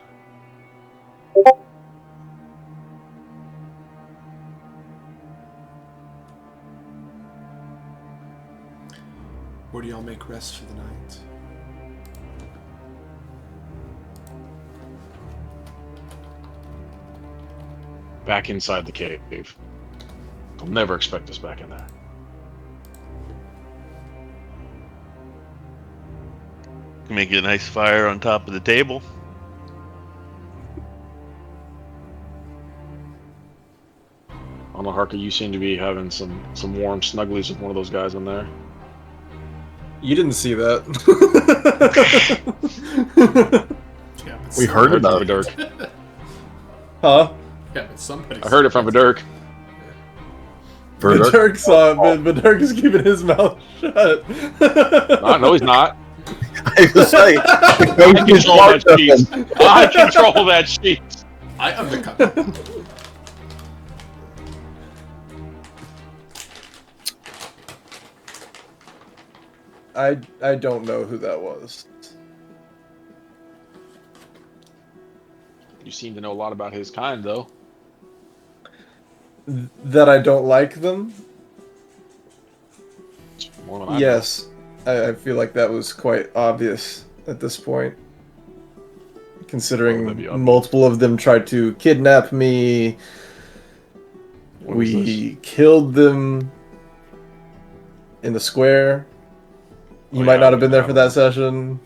Where do y'all make rest for the night? Back inside the cave. I'll never expect us back in there. Make a nice fire on top of the table. I don't know, Harker, you seem to be having some warm snugglies with one of those guys in there. You didn't see that. Yeah, but We heard about it. it. Huh? Yeah, but somebody. I heard it from Dirk. Verdurk? Dirk saw it, but Dirk is keeping his mouth shut. No, he's not. I was say, I control that sheet. I control that sheet. I undercut him. I don't know who that was. You seem to know a lot about his kind, though. That I don't like them? More than I Yes. I feel like that was quite obvious at this point. Considering Why would that be obvious? multiple of them tried to kidnap me. When was We killed them in the square. You might not have been there for that session.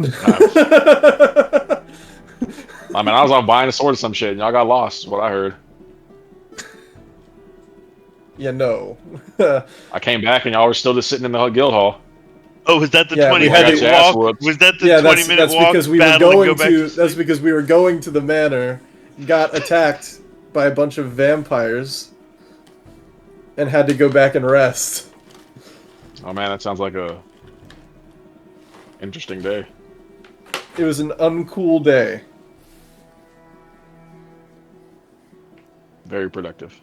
I mean, I was out buying a sword or some shit, and y'all got lost, is what I heard. Yeah, no. I came back, and y'all were still just sitting in the guild hall. Oh, was that the Yeah, 20 we had minute to- Ass walk? whooped. Was that the Yeah, 20 that's, minute that's walk? because we were battle and going go back to. sleep? That's because we were going to the manor, got attacked by a bunch of vampires, and had to go back and rest. Oh man, that sounds like a interesting day. It was an uncool day. Very productive.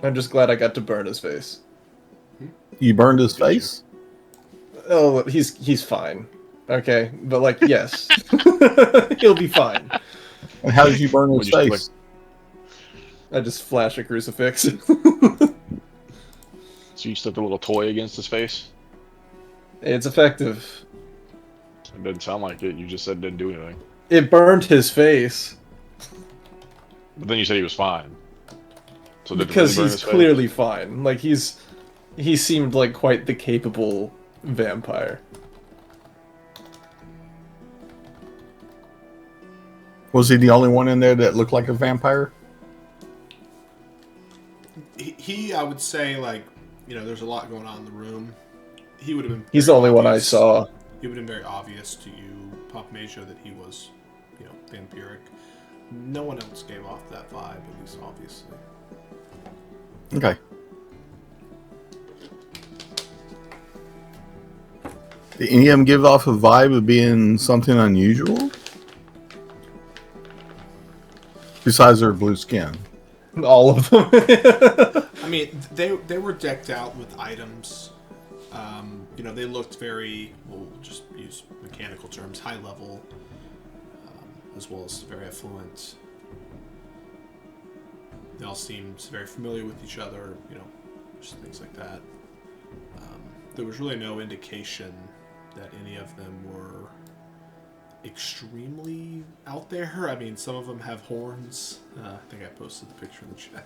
I'm just glad I got to burn his face. you burned his face? Oh, he's fine. Okay, but like, yes, he'll be fine. And how did you burn his What'd you face? I just flash a crucifix. So you stuck a little toy against his face? It's effective. It didn't sound like it. You just said it didn't do anything. It burned his face But then you said he was fine. So did it because really burn he's his face? clearly fine. Like he seemed like quite the capable vampire. Was he the only one in there that looked like a vampire? He, I would say, like, you know, there's a lot going on in the room. He would have been. He's the very only one I obvious- saw. It would have been very obvious to you, Pop Major, that he was, you know, vampiric. No one else gave off that vibe, at least obviously. Okay. Did any of them give off a vibe of being something unusual? Besides their blue skin. All of them. I mean, they were decked out with items. You know, they looked very, we'll just use mechanical terms, high level, as well as very affluent. They all seemed very familiar with each other, you know, just things like that. There was really no indication that any of them were extremely out there. I mean, some of them have horns. I think I posted the picture in the chat.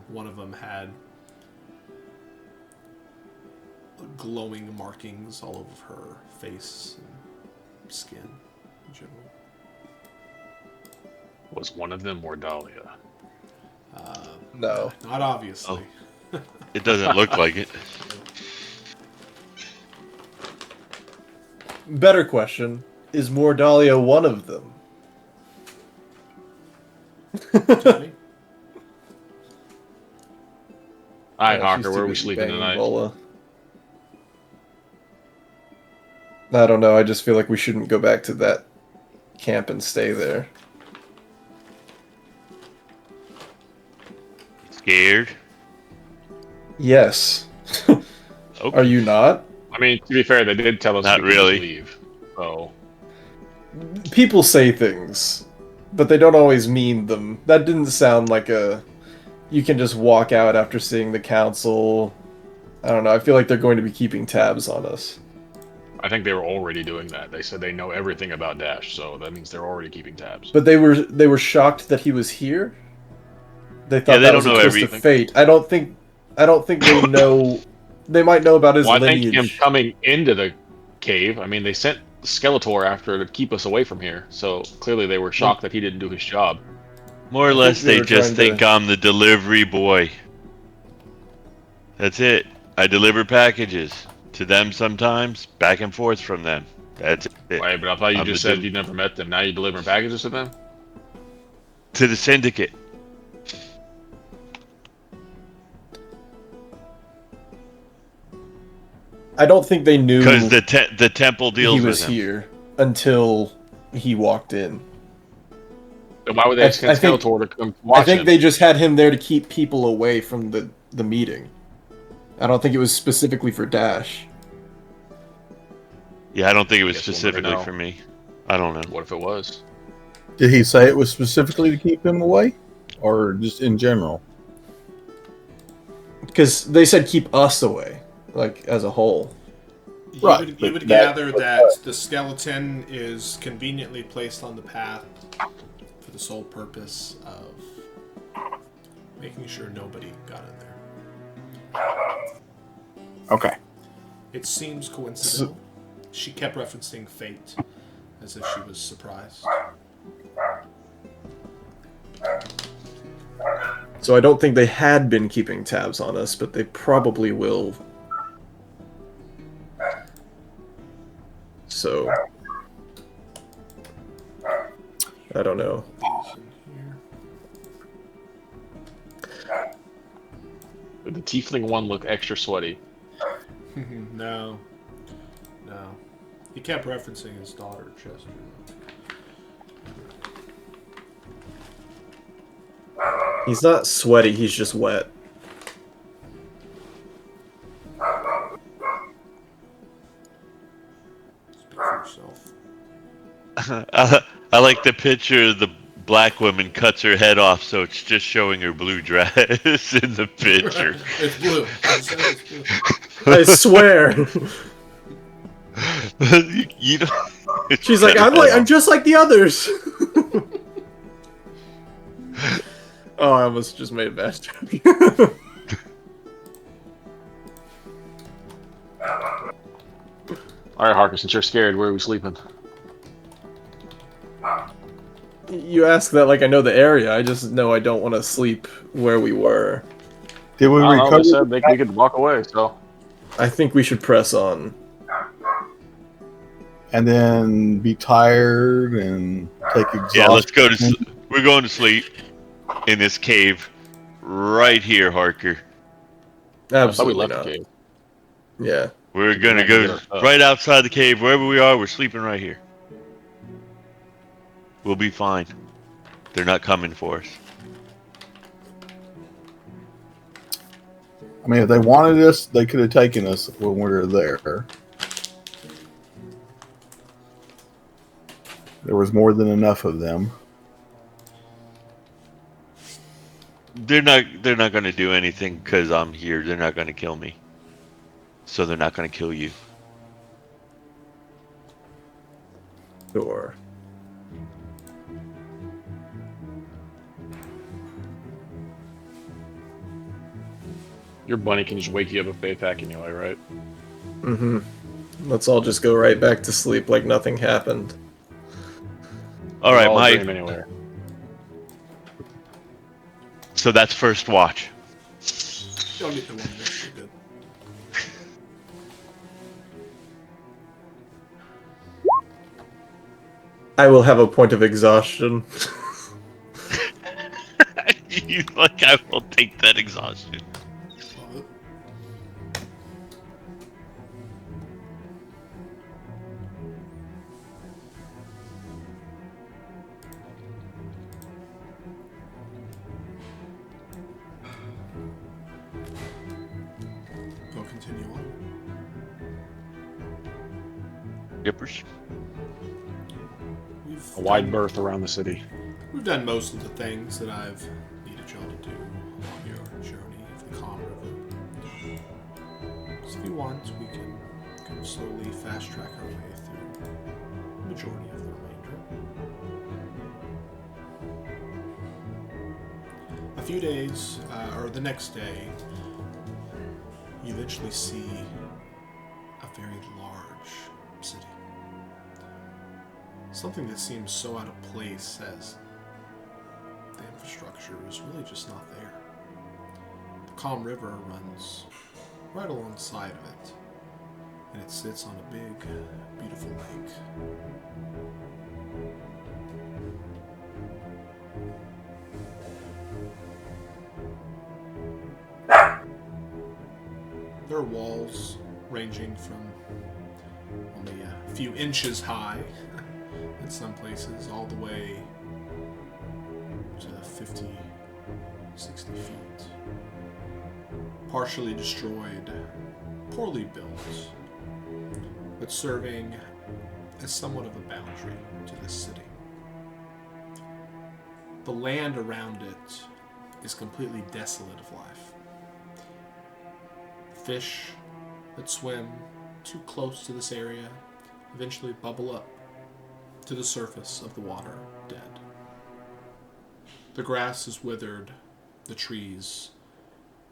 One of them had glowing markings all over her face and skin in general. Was one of them Mordalia? No. Not obviously. It doesn't look like it. Better question: is Mordalia one of them? Johnny? Alright, Yeah, she's Hawker, too where are we busy sleeping banging tonight? Bola. I don't know. I just feel like we shouldn't go back to that camp and stay there. Scared? Yes. Okay. Are you not? I mean, to be fair, they did tell us Not we could just really. leave. So People say things, but they don't always mean them. That didn't sound like a... You can just walk out after seeing the council. I don't know. I feel like they're going to be keeping tabs on us. I think they were already doing that. They said they know everything about Dash, so that means they're already keeping tabs. But they were shocked that he was here. They thought they that don't was a know twist of everything. fate. I don't think they know. They might know about his Well, I lineage. think him coming into the cave. I mean, they sent Skeletor after to keep us away from here. So clearly, they were shocked that he didn't do his job. More or I think less, they they were just trying think to- I'm the delivery boy. That's it. I deliver packages to them sometimes, back and forth from them. That's it. Right, but I thought you I'm just the said you never met them. Now you're delivering packages to them. To the Syndicate. I don't think they knew Because the temple deals he with was him. here until he walked in. Then why would they send I think- Skeletor to come watch I think him? they just had him there to keep people away from the meeting. I don't think it was specifically for Dash. Yeah, I don't think it was Guess we'll never specifically know. for me. I don't know. What if it was? Did he say it was specifically to keep him away, or just in general? Because they said keep us away, like, as a whole. Right, You but would that- gather that the skeleton is conveniently placed on the path for the sole purpose of making sure nobody got in there. Okay. It seems coincidental. She kept referencing fate as if she was surprised. So I don't think they had been keeping tabs on us, but they probably will. So I don't know. Did the Tiefling one look extra sweaty? No. He kept referencing his daughter, Chester. He's not sweaty, he's just wet. Speak for yourself. I like the picture of the black woman cuts her head off, so it's just showing her blue dress in the picture. It's blue. It's blue. I swear. you don't. She's like, I'm just like the others. Oh, I almost just made a bad joke. All right, Harker. Since you're scared, where are we sleeping? You ask that like I know the area. I just know I don't want to sleep where we were. Did we I don't know, recover? they said we could walk away. So I think we should press on. And then be tired and take exhaustion. Yeah, let's go to. We're going to sleep in this cave right here, Harker. I thought we Absolutely left not. the cave. Yeah. We're gonna not gonna go get our- right outside the cave, wherever we are. We're sleeping right here. We'll be fine. They're not coming for us. I mean, if they wanted us, they could have taken us when we were there. There was more than enough of them. They're not going to do anything because I'm here. They're not going to kill me. So they're not going to kill you. Sure. Your bunny can just wake you up with Baypack anyway, right? Mm-hmm. Let's all just go right back to sleep like nothing happened. All right, I'll dream my. anywhere. So that's first watch. Don't get the one that's good. I will have a point of exhaustion. You like I will take that exhaustion. Love it. We'll continue on. Yippers. A wide berth around the city. We've done most of the things that I've needed y'all to do along your journey of the Camorra. So if you want, we can kind of slowly fast track our way through the majority of the remainder. A few days, or the next day, you eventually see a very large city. Something that seems so out of place as the infrastructure is really just not there. The calm river runs right alongside of it, and it sits on a big, beautiful lake. There are walls ranging from only a few inches high in some places, all the way to 50, 60 feet. Partially destroyed, poorly built, but serving as somewhat of a boundary to this city. The land around it is completely desolate of life. Fish that swim too close to this area eventually bubble up to the surface of the water, dead. The grass is withered, the trees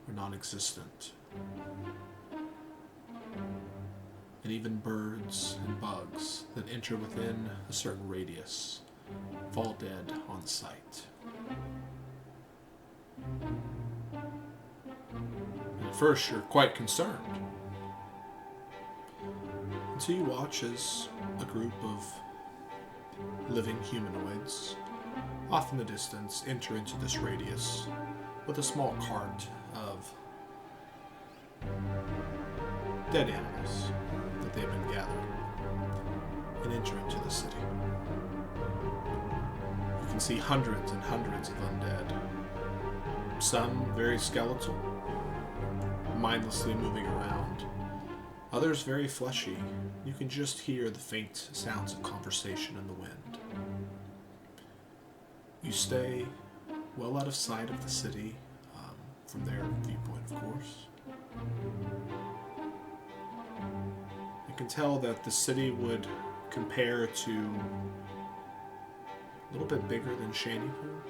are non-existent. And even birds and bugs that enter within a certain radius fall dead on sight. And at first you're quite concerned, until you watch as a group of living humanoids off in the distance enter into this radius with a small cart of dead animals that they've been gathering and enter into the city. You can see hundreds and hundreds of undead, some very skeletal, mindlessly moving around, others very fleshy. You can just hear the faint sounds of conversation in the wind. You stay well out of sight of the city, from their viewpoint, of course. You can tell that the city would compare to a little bit bigger than Shantypool,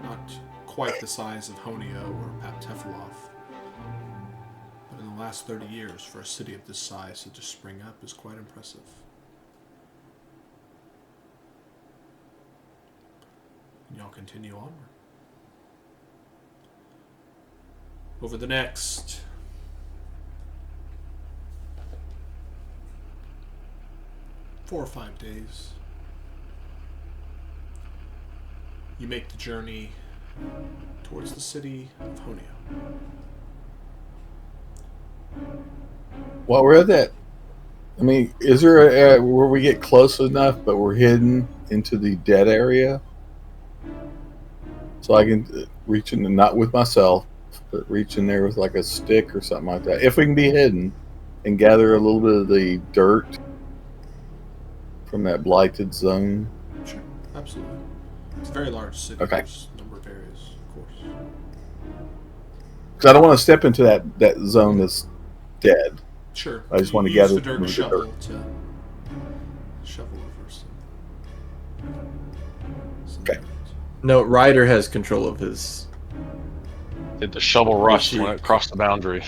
not quite the size of Honio or Paptefaloth. But in the last 30 years, for a city of this size to just spring up is quite impressive. And y'all continue onward. Over the next four or 5 days, you make the journey towards the city of Honio. While we're at that, I mean, is there where we get close enough, but we're hidden into the dead area, so I can reach in, not with myself, but reach in there with like a stick or something like that, if we can be hidden, and gather a little bit of the dirt from that blighted zone? Sure, absolutely. It's a very large city. Okay. There's a number of areas, of course. Because I don't want to step into that zone that's dead. Sure. I just want to You use gather the dirt the shovel dirt. to shovel over some Okay. dirt. No, Ryder has control of his. Did the shovel rust Sheep. when it crossed the boundary?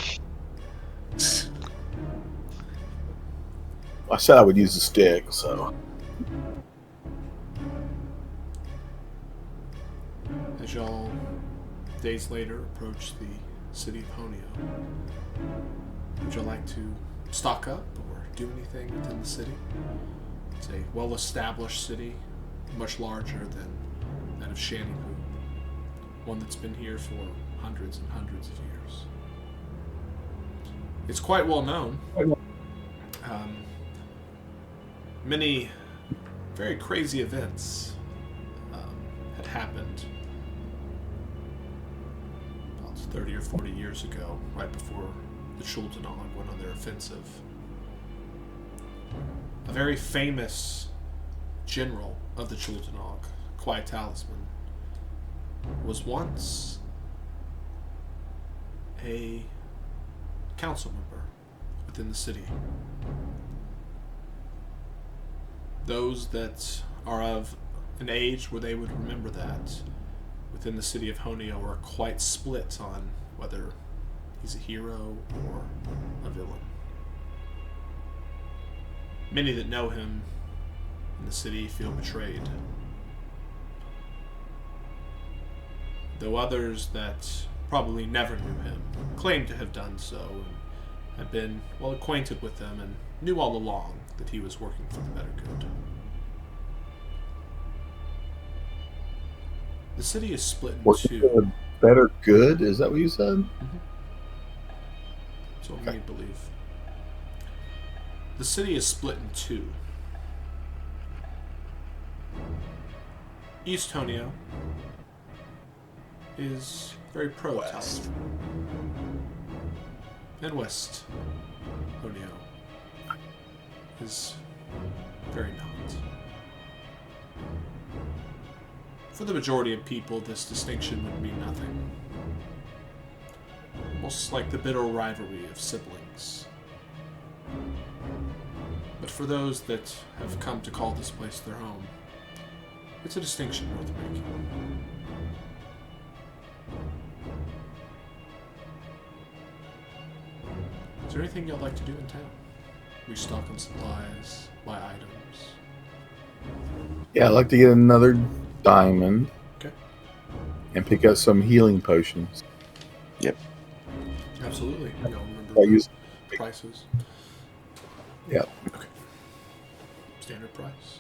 I said I would use a stick, so As y'all, days later, approach the city of Honio, would you like to stock up or do anything within the city? It's a well-established city, much larger than that of Shantypool, one that's been here for hundreds and hundreds of years. It's quite well known. Many very crazy events had happened about 30 or 40 years ago, right before the Schultenog went on their offensive. A very famous general of the Chultanog, Quiet Talisman, was once a council member within the city. Those that are of an age where they would remember that within the city of Honio are quite split on whether he's a hero or a villain. Many that know him in the city feel betrayed, though others that probably never knew him claim to have done so and have been well acquainted with them and knew all along that he was working for the better good. The city is split in Working two. for the better good? Is that what you said? That's what we believe. The city is split in two. East Honio is very pro-Talisman. And West Honio is very not. For the majority of people, this distinction would mean nothing. Almost like the bitter rivalry of siblings. But for those that have come to call this place their home, it's a distinction worth making. Is there anything you'd like to do in town? Restock on supplies, buy items? Yeah, I'd like to get another diamond. Okay. And pick up some healing potions. Absolutely. Y'all remember I use prices? Yeah. Okay. Standard price.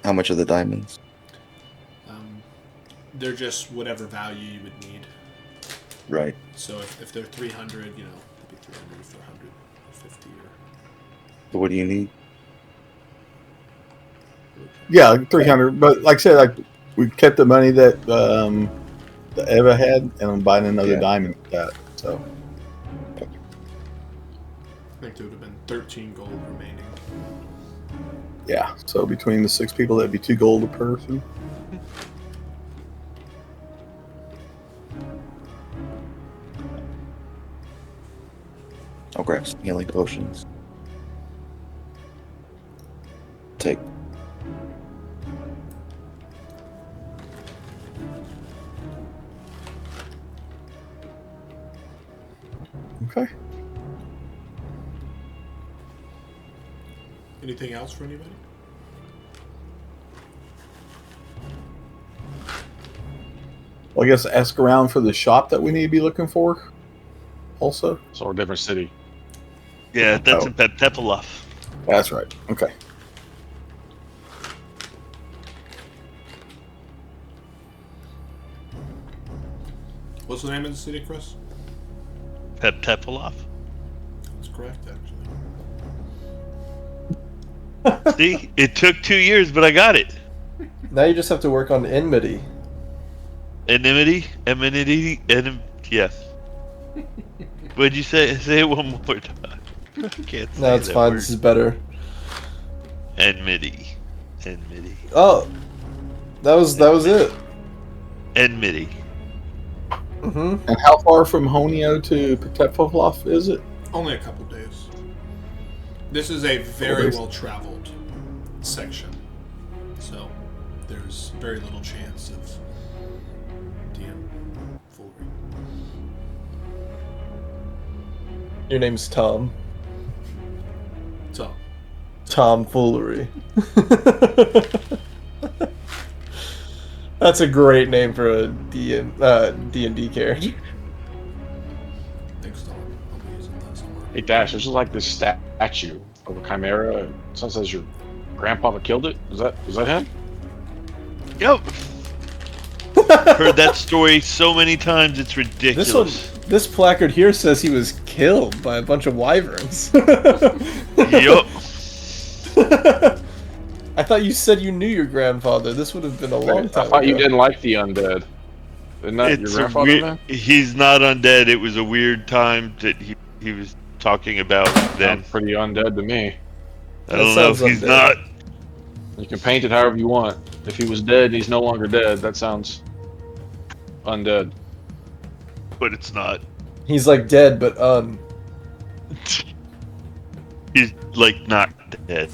How much are the diamonds? They're just whatever value you would need. Right. So if they're 300, you know, it'd be 300 for 150 or... So what do you need? Yeah, 300. But like I said, like we kept the money that that Eva had, and I'm buying another diamond with that. So I think there would have been 13 gold remaining. yeah. So between the 6 people, that'd be 2 gold a person. I'll grab some healing potions. Take. Okay. Anything else for anybody? Well, I guess ask around for the shop that we need to be looking for. Also, So a different city. Yeah, that's Oh. in Tepelov. that's right. Okay. What's the name of the city, Chris? Tepelov. That's correct, actually. See, it took 2 years, but I got it. Now you just have to work on enmity. Enmity, yes. What'd you say? Say it one more time. I can't say No, it's that fine. word. This is better. Enmity. Oh, that was it. Enmity. Mm-hmm. And how far from Honio to Petepavlov is it? Only a couple days. This is a very well-traveled section, so there's very little chance of DM foolery. Your name's Tom. So, Tomfoolery. That's a great name for a D&D character. thanks, Tom. I'll be using that somewhere. Hey Dash, there's just like this statue of a chimera. And someone says your grandfather killed it. Is that him? Yep. Heard that story so many times, it's ridiculous. This placard here says he was killed by a bunch of wyverns. Yup. I thought you said you knew your grandfather. This would have been a long time I thought you ago. didn't like the undead. Isn't that your It's a grandfather, weird. man? He's not undead. It was a weird time that he was talking about then. Sounds pretty undead to me. I don't know if he's not, You can paint it however you want. If he was dead and he's no longer dead, that sounds undead. but it's not. He's like dead, but He's like not dead.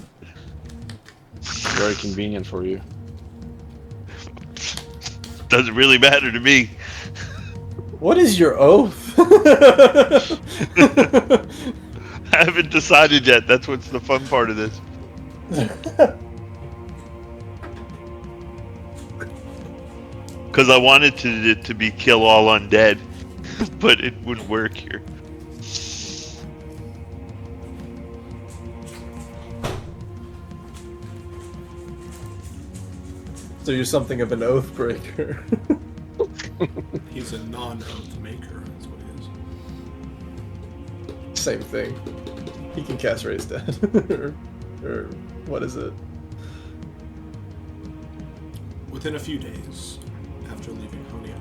Very convenient for you. Doesn't really matter to me. What is your oath? I haven't decided yet. That's what's the fun part of this. Because I wanted it to be kill all undead, but it would work here. So you're something of an oath breaker. He's a non-oath maker, that's what he is. Same thing. He can cast Raise Dead. or what is it? Within a few days after leaving Honia,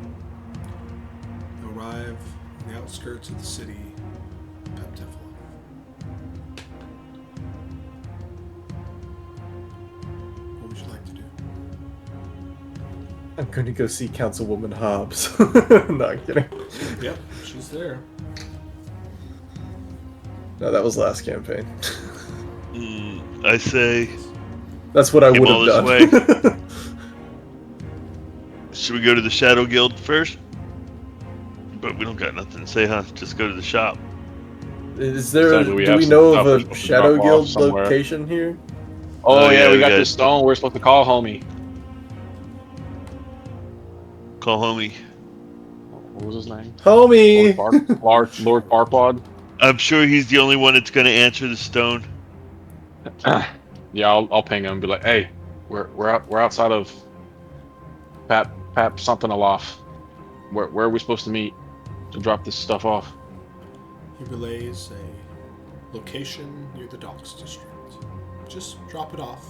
you arrive in the outskirts of the city of Peptifla. What would you like to do? I'm going to go see Councilwoman Hobbs. No, I'm kidding. Yep, she's there. No, that was last campaign. I say, That's what I Came would all have this done. should we go to the Shadow Guild first? But we don't got nothing to say, huh? Just go to the shop. Is there? Exactly, we Do have we some know stuff of we're a supposed to Shadow drop off Guild somewhere. location here? Oh, yeah, we got got this stone. We're supposed to call homie. Call homie. What was his name? Homie! Lord Farquaad. I'm sure he's the only one that's going to answer the stone. Yeah, I'll ping him and be like, hey, we're outside of Pap something aloft. Where are we supposed to meet to drop this stuff off? He relays a location near the docks district. Just drop it off.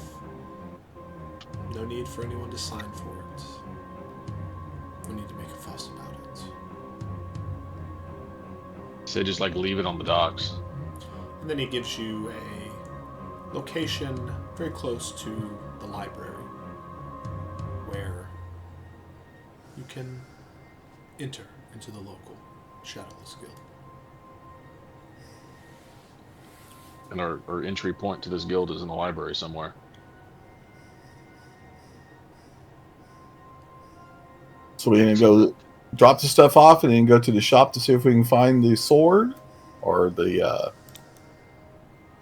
No need for anyone to sign for it. No need to make a fuss about it. So just like leave it on the docks. And then he gives you a location very close to the library where you can enter into the local Shadowless Guild. And our entry point to this guild is in the library somewhere. So we're gonna go drop the stuff off and then go to the shop to see if we can find the sword or the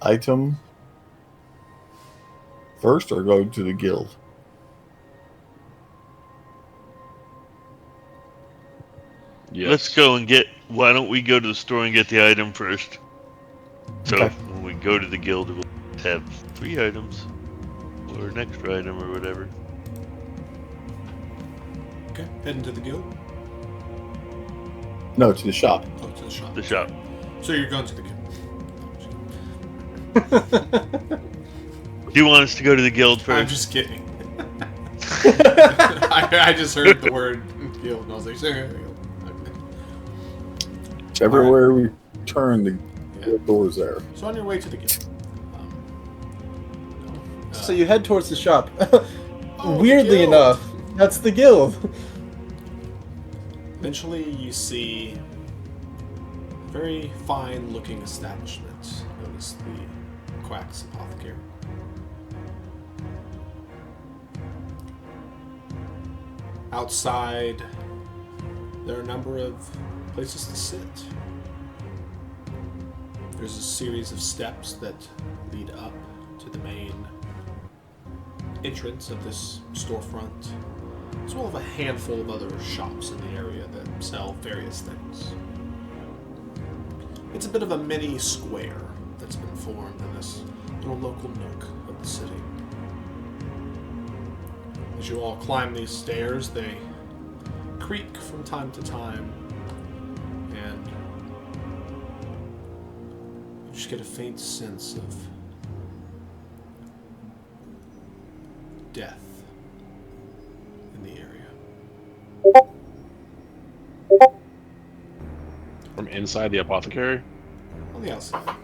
item first, or go to the guild. Yes. Let's go and get. Why don't we go to the store and get the item first? So Okay. when we go to the guild, we'll have 3 items or an extra item or whatever. Okay, heading to the guild. No, to the shop. Oh, to the shop. The shop. So you're going to the guild. Do you want us to go to the guild I'm first? just kidding. I just heard the word guild and I was like, "Sure, guild." Everywhere we turn, the Yeah. door's there. So on your way to the guild. So you head towards the shop. Oh, Weirdly guild. enough, that's the guild. Eventually, you see a very fine-looking establishment known as the Quack's Apothecary. Outside, there are a number of places to sit. There's a series of steps that lead up to the main entrance of this storefront, as well as a handful of other shops in the area that sell various things. It's a bit of a mini square that's been formed in this little local nook of the city. As you all climb these stairs, they creak from time to time, and you just get a faint sense of death in the area. from inside the apothecary? On the outside.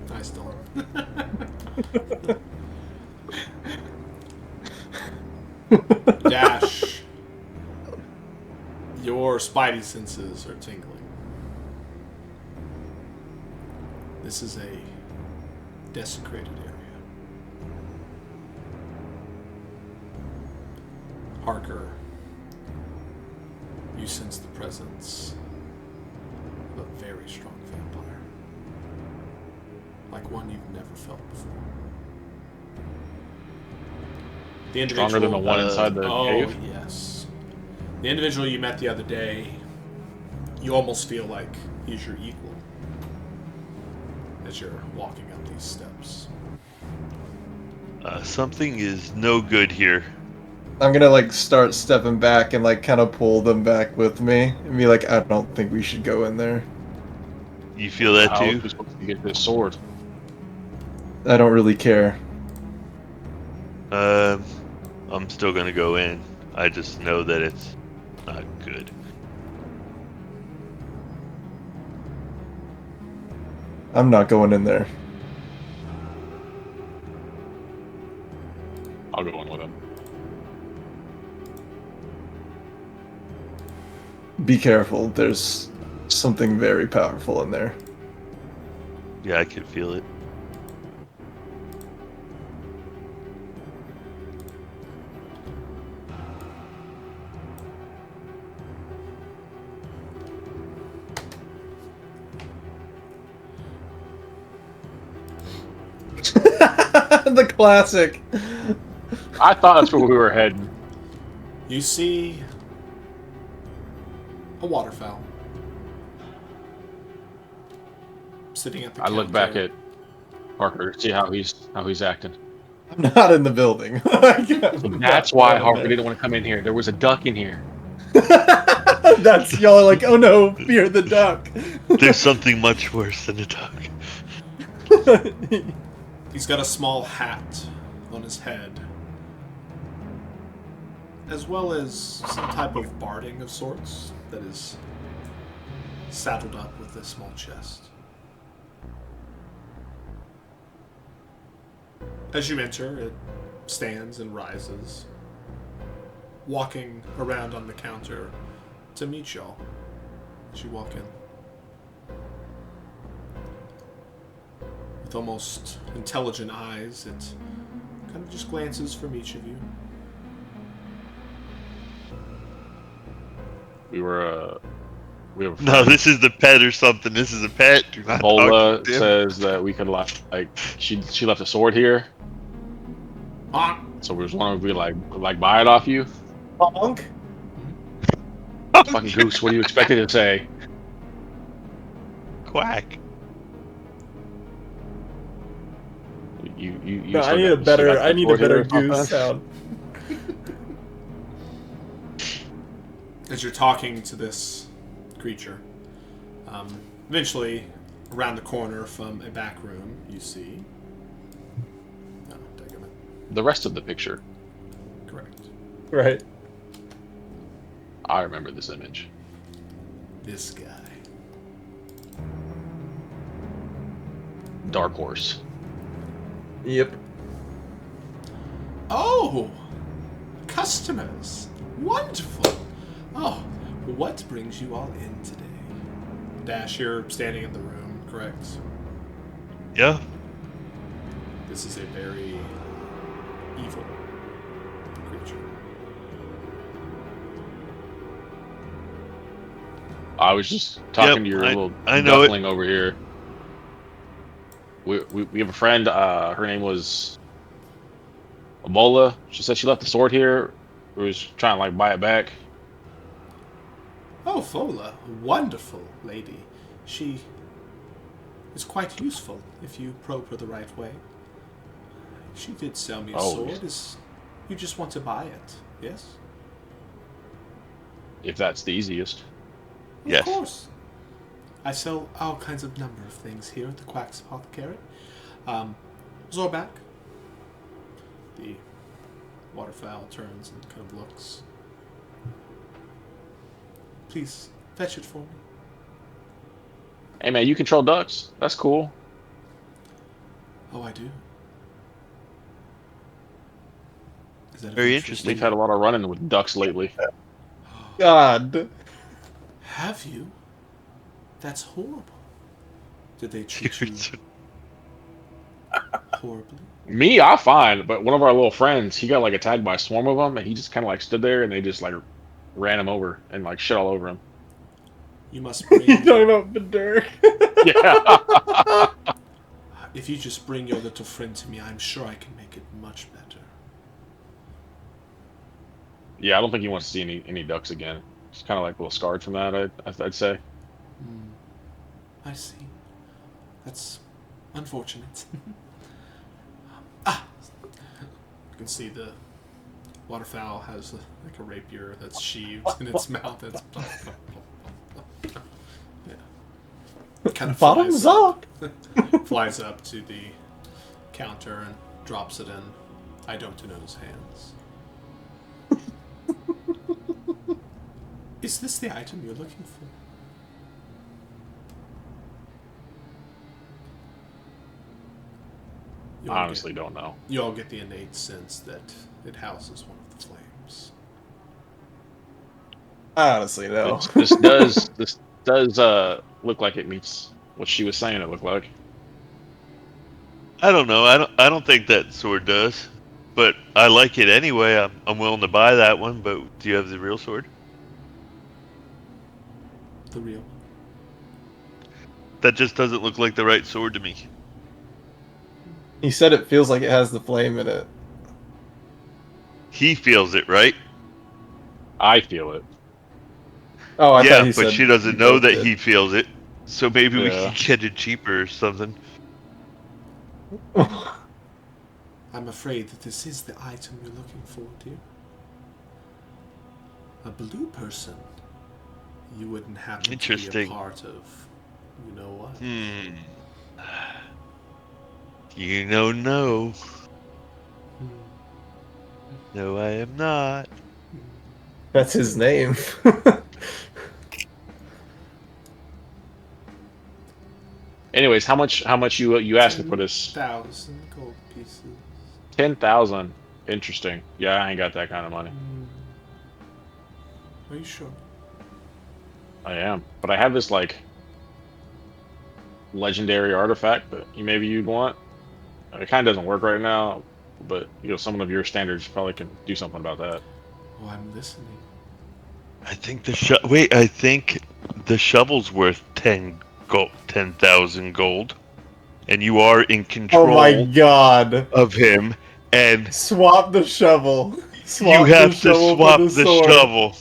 Nice, Dylan. Dash. Your spidey senses are tingling. This is a desecrated area. Harker, you sense the presence of a very strong vampire. Like one you've never felt before. The individual, Stronger than the one inside the cave? Oh, yes. The individual you met the other day, you almost feel like he's your equal as you're walking up these steps. Something is no good here. I'm gonna like start stepping back and like kind of pull them back with me and be like, I don't think we should go in there. You feel that How are too? we supposed to get this sword? I don't really care. I'm still gonna go in. I just know that it's not good. I'm not going in there. I'll go in with him. Be careful. There's something very powerful in there. Yeah, I can feel it. The classic. I thought that's where we were heading. You see a waterfowl sitting at the I counter. look back at Parker to see how he's acting. I'm not in the building. That's why Harker didn't want to come in here. There was a duck in here. That's y'all are like, oh no, fear the duck. There's something much worse than a duck. He's got a small hat on his head, as well as some type of barding of sorts that is saddled up with a small chest. As you enter, it stands and rises, walking around on the counter to meet y'all as you walk in. With almost intelligent eyes, it kind of just glances from each of you. We have a friend. No, this is the pet or something. This is a pet. Do not Bola talk to him. says that we could like she left a sword here, Ah! so we just want to be like buy it off you. Honk. Fucking goose, what do you expect it to say? Quack. You No, still I need got- a you still better. got I that need a sword better here? goose sound. As you're talking to this creature, eventually, around the corner from a back room, you see. No, Degament. The rest of the picture, Correct. Right. I remember this image. This guy. Dark Horse. Yep. Oh! Customers! Wonderful! Oh, what brings you all in today? Dash, you're standing in the room, correct? Yeah. This is a very evil creature. I was just talking Yep, to your little I know it. duckling over here. We have a friend. Her name was Ebola. She said she left the sword here. We was trying to like buy it back. Oh, Fola, wonderful lady. She is quite useful if you probe her the right way. She did sell me a Oh. sword. You just want to buy it, yes? If that's the easiest. Yes. Of course. I sell all kinds of number of things here at the Quack's Apothecary. Zorback. The waterfowl turns and kind of looks. Please, fetch it for me. Hey man, you control ducks. That's cool. Oh, I do. Is that of Very interest to interesting. We've had a you? lot of running with ducks lately. God. Have you? That's horrible. Did they treat you horribly? Me, I find, but one of our little friends, he got like attacked by a swarm of them, and he just kind of like stood there, and they just like ran him over and like shit all over him. You must You bring. talking about the Dirk? Yeah. If you just bring your little friend to me, I'm sure I can make it much better. Yeah, I don't think he wants to see any ducks again. He's kind of like a little scarred from that. I'd say. I see. That's unfortunate. You can see the waterfowl has like a rapier that's sheathed in its mouth. That's yeah. Kind of Bottoms up. flies up to the counter and drops it in I don't know's hands. Is this the item you're looking for? You I all honestly don't know. You all get the innate sense that it houses one of the flames. I honestly know. This does look like it meets what she was saying it looked like. I don't know. I don't think that sword does, but I like it anyway. I'm willing to buy that one. But do you have the real sword? The real one. That just doesn't look like the right sword to me. He said it feels like it has the flame in it. He feels it, right? I feel it. Oh, I yeah, thought he but said she doesn't you know both that did. he feels it. So maybe we Yeah. can get it cheaper or something. I'm afraid that this is the item you're looking for, dear. A blue person. You wouldn't happen to be a Interesting. part of, you know what? You know, no. Hmm. No, I am not. That's his name. Anyways, how much you asking for this? 10,000 gold pieces. 10,000. Interesting. Yeah, I ain't got that kind of money. Are you sure? I am, but I have this like legendary artifact that maybe you'd want. It kind of doesn't work right now, but someone of your standards probably can do something about that. Oh, I'm listening. I think I think the shovel's worth 10,000 gold, and you are in Oh my control god. of him, and Swap the shovel. you Swap the have to shovel swap for the the sword. shovel.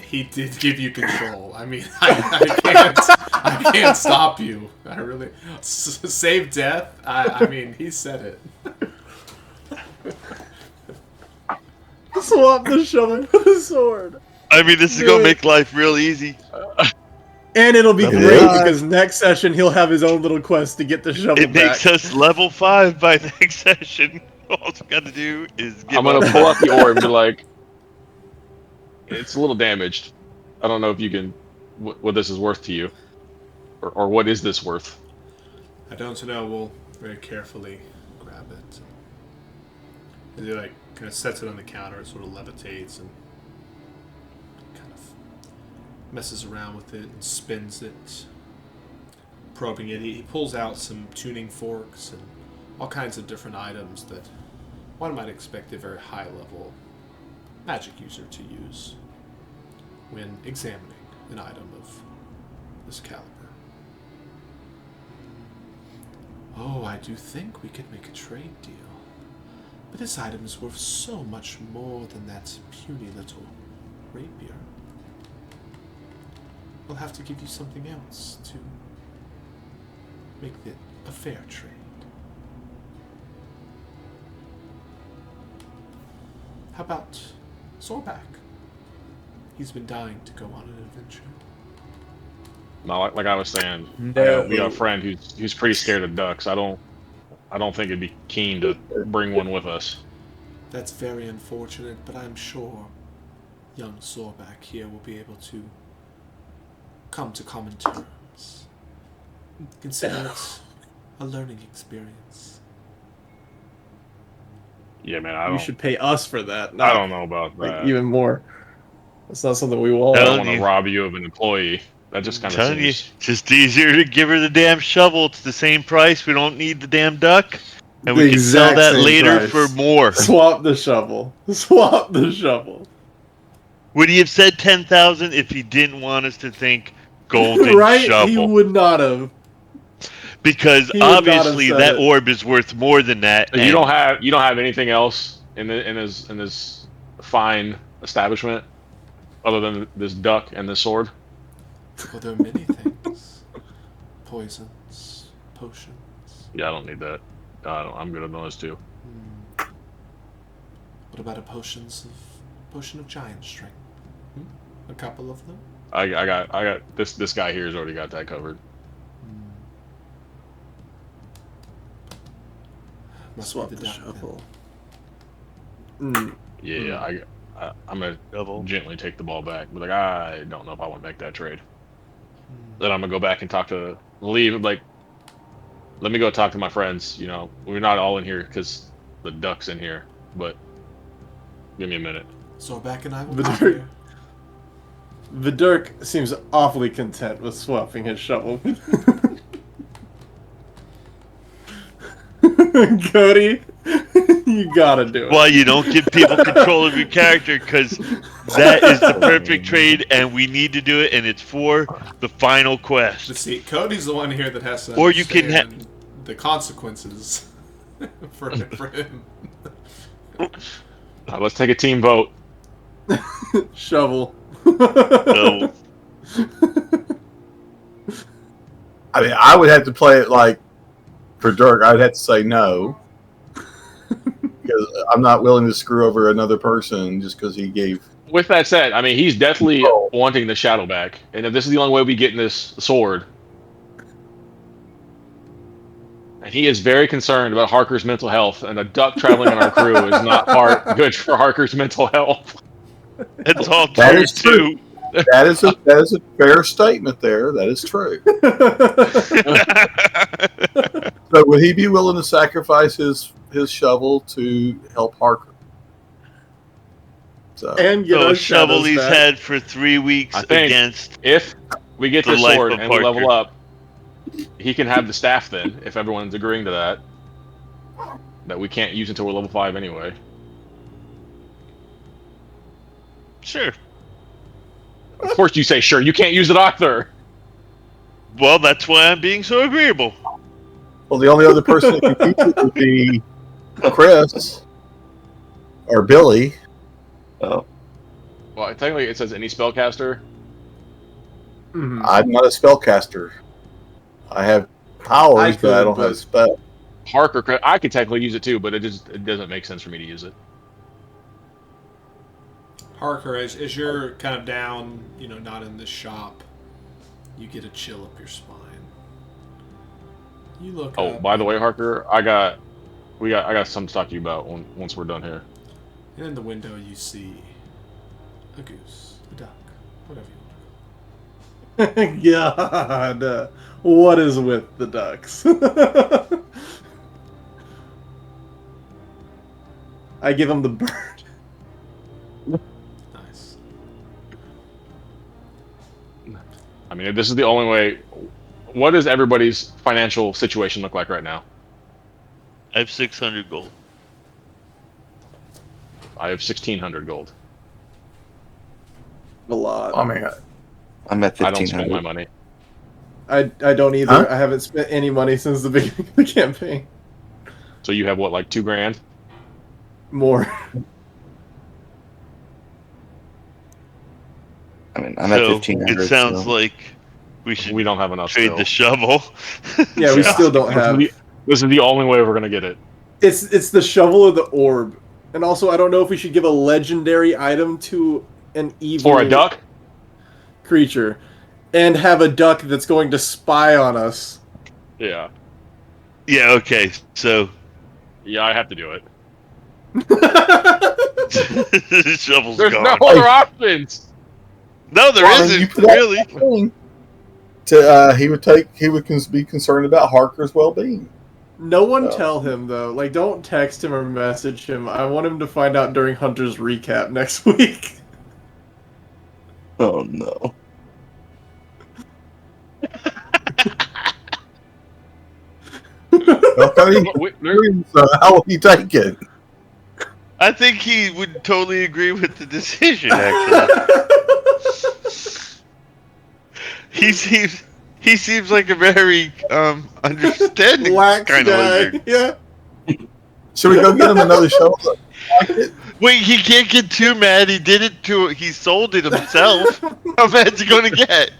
He did give you control. I mean, I can't stop you. I really save death. I mean, he said it. Swap the shovel for the sword. I mean, this is gonna make life real easy. And it'll be Level great 5. because next session he'll have his own little quest to get the shovel It back. makes us level 5 by next session. All we got to do is give I'm gonna up. pull out the ore and be like, it's a little damaged. I don't know if you can what this is worth to you, or what is this worth? I don't know. We'll very carefully grab it. And he like kind of sets it on the counter. It sort of levitates and kind of messes around with it and spins it, probing it. He pulls out some tuning forks and all kinds of different items that one might expect a very high-level magic user to use when examining an item of this caliber. Oh, I do think we could make a trade deal. But this item is worth so much more than that puny little rapier. We'll have to give you something else to make it a fair trade. How about Zorback? He's been dying to go on an adventure. No, like I was saying, No. we got a friend who's pretty scared of ducks. I don't think he'd be keen to bring one with us. That's very unfortunate, but I'm sure young Zorback here will be able to come to common terms. Consider it a learning experience. Yeah, man, I You don't. should pay us for that. I Not, don't know about like, that. even more. That's not something we I want. don't Telling want to you. rob you of an employee. That just kind of Telling you, seems. just easier to give her the damn shovel. It's the same price. We don't need the damn duck, and we The can sell exact that same later price. for more. Swap the shovel. Swap the shovel. Would he have said 10,000 if he didn't want us to think golden Right? He shovel? would not have. Because He would not have obviously said that it. orb is worth more than that. You don't have anything else in his fine establishment other than this duck and this sword. Well, there are many things. Poisons, potions. Yeah, I don't need that. I'm good on those two. What about potion of giant strength? A couple of them? I got this guy here has already got that covered. Must Swap be the duck, shovel. Yeah, I'm gonna Double. gently take the ball back. But like, I don't know if I want to make that trade. Then I'm gonna go back and talk to leave. Like, let me go talk to my friends. You know, we're not all in here because the duck's in here. But give me a minute. Zorback and I will But be here. Vidurk seems awfully content with swapping his shovel. Cody, you gotta do it. Why you don't give people control of your character? Because that is the perfect trade, and we need to do it, and it's for the final But quest. see, Cody's the one here that has to Or you can understand the consequences for him. Let's take a team vote. Shovel. So, I mean, I would have to play it like for Dirk. I would have to say no because I'm not willing to screw over another person just because he gave. With that said, I mean, he's definitely wanting the shadow back, and if this is the only way we get in this sword, and he is very concerned about Harker's mental health, and a duck traveling on our crew is not good for Harker's mental health. it's all That true is true. too. That is a fair statement there. That is true. So would he be willing to sacrifice his shovel to help Harker? So And get So us shovel shadows he's back. had for 3 weeks I think- against. If we get The this life sword of and we level Harker. up, he can have the staff then, if everyone's agreeing to that. That we can't use until we're level 5 anyway. Sure. Of course you say sure, you can't use it either. Well, that's why I'm being so agreeable. well, the only other person that could use it would be Chris or Billy. Oh, Well, technically it says any spellcaster. Mhm. I'm not a spellcaster. I have powers, but I don't have spell. Harker, I could technically use it too, but it doesn't make sense for me to use it. Harker, as you're kind of down, not in this shop, you get a chill up your spine. You look Oh, up, by the way, Harker, I got something to talk to you about once we're done here. and in the window you see a goose, a duck, whatever you want to call it. God, what is with the ducks? I give him the bird. Nice. I mean, if this is the only way, what does everybody's financial situation look like right now? I have 600 gold. I have 1,600 gold. A lot. I mean, I'm at I don't spend my 1,500. money. I don't either. Huh? I haven't spent any money since the beginning of the campaign. So you have what, like $2,000? More. I mean, I'm at So 1,500. it sounds so. like we should We don't have enough trade still. the shovel. Yeah, we still don't This have. is This is the only way we're gonna get it. It's the shovel or the orb. And also, I don't know if we should give a legendary item to an evil For a duck? creature, and have a duck that's going to spy on us. Yeah. Yeah, okay. So Yeah, I have to do it. the shovel's There's gone. no other options. No, there Well, then isn't. you put out Really. that thing. he would be concerned about Harker's well-being. No one Oh. tell him though. Like, don't text him or message him. I want him to find out during Hunter's recap next week. Oh no. So how will he take it? I think he would totally agree with the decision. Actually, he seems like a very understanding Wax kind of guy. lizard. Yeah. Should we go get him another shovel? Wait, he can't get too mad. He sold it himself. How bad's he gonna get?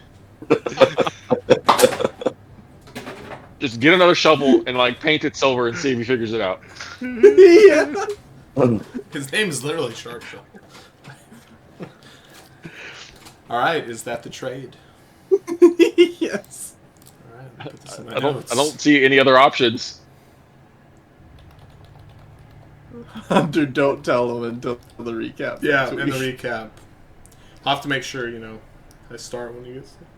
Just get another shovel and like paint it silver and see if he figures it out. Yeah. His name is literally Shark Shovel. Alright, is that the trade? Yes. Alright, put this in my I notes. don't see any other options. Hunter, don't tell him until the recap. Yeah, next in the week. recap. I'll have to make sure, I start when he gets there.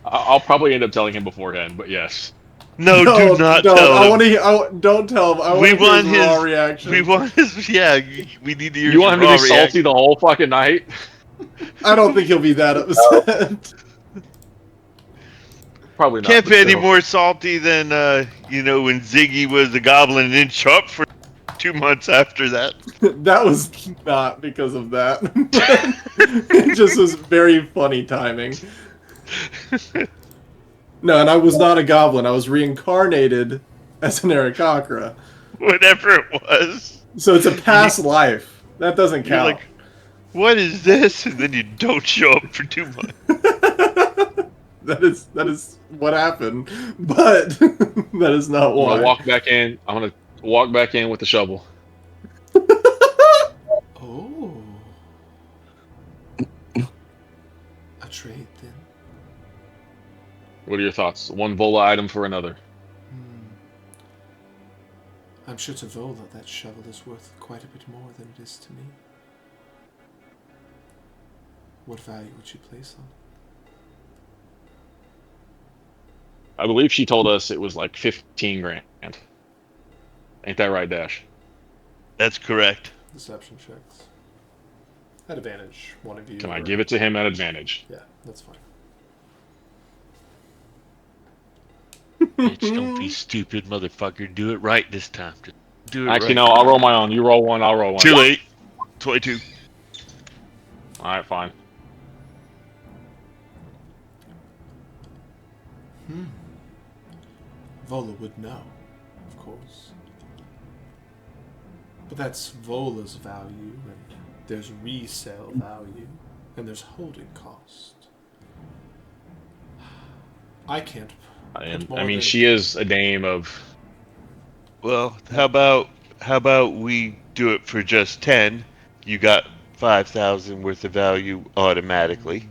I'll probably end up telling him beforehand, but yes. No, do not don't. tell I him. want to. Don't tell him. I We want want his raw his- reaction. We want his. Yeah, we need to hear. You want him to raw be salty reaction. the whole fucking night? I don't think he'll be that upset. Probably not. Can't but be any still. more salty than when Ziggy was a goblin and up for 2 months after that. That was not because of that. It just was very funny timing. No, and I was not a goblin. I was reincarnated as an Aarakocra. Whatever it was. So it's a past life. That doesn't You're count. like, what is this? And then you don't show up for 2 months. That is what happened, but that is not I'm why. gonna walk back in. I'm gonna walk back in with the shovel. Oh. A trade, then. What are your thoughts? One Vola item for another. I'm sure to Vola that shovel is worth quite a bit more than it is to me. What value would you place on it? I believe she told us it was like 15 grand. Ain't that right, Dash? That's correct. Deception checks. At advantage, one of you. Can I or- give it to him at advantage? Yeah, that's fine. Bitch, don't be stupid, motherfucker. Do it right this time. Just do it Actually, right. no. I'll roll my own. You roll one. I'll roll one. Too late. 22. All right, fine. Vola would know, of course. But that's Vola's value, and there's resale value, and there's holding cost. I can't. And, more I mean, than- she is a dame of. Well, how about we do it for just 10? You got 5,000 worth of value automatically.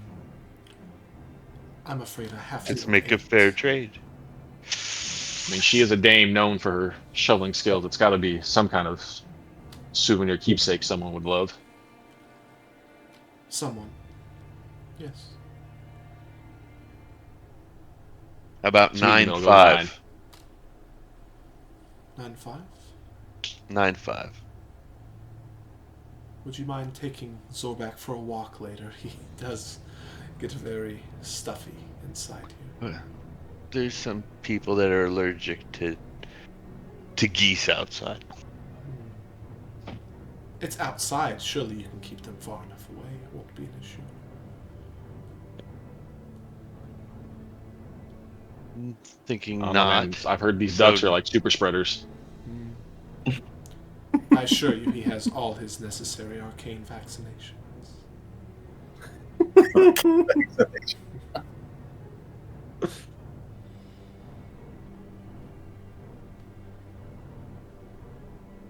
I'm afraid I have to. Let's go make a 8. fair trade. I mean, she is a dame known for her shoveling skills. It's got to be some kind of souvenir keepsake someone would love. Someone. Yes. How about So we can go 9.5? 9-5. 9.5. Would you mind taking Zorbak for a walk later? He does get very stuffy inside here. There's some people that are allergic to geese outside. It's outside. Surely you can keep them far enough away. It won't be an issue. Thinking I don't know, man. not. I've heard these So- ducks are like super spreaders. I assure you he has all his necessary arcane vaccinations.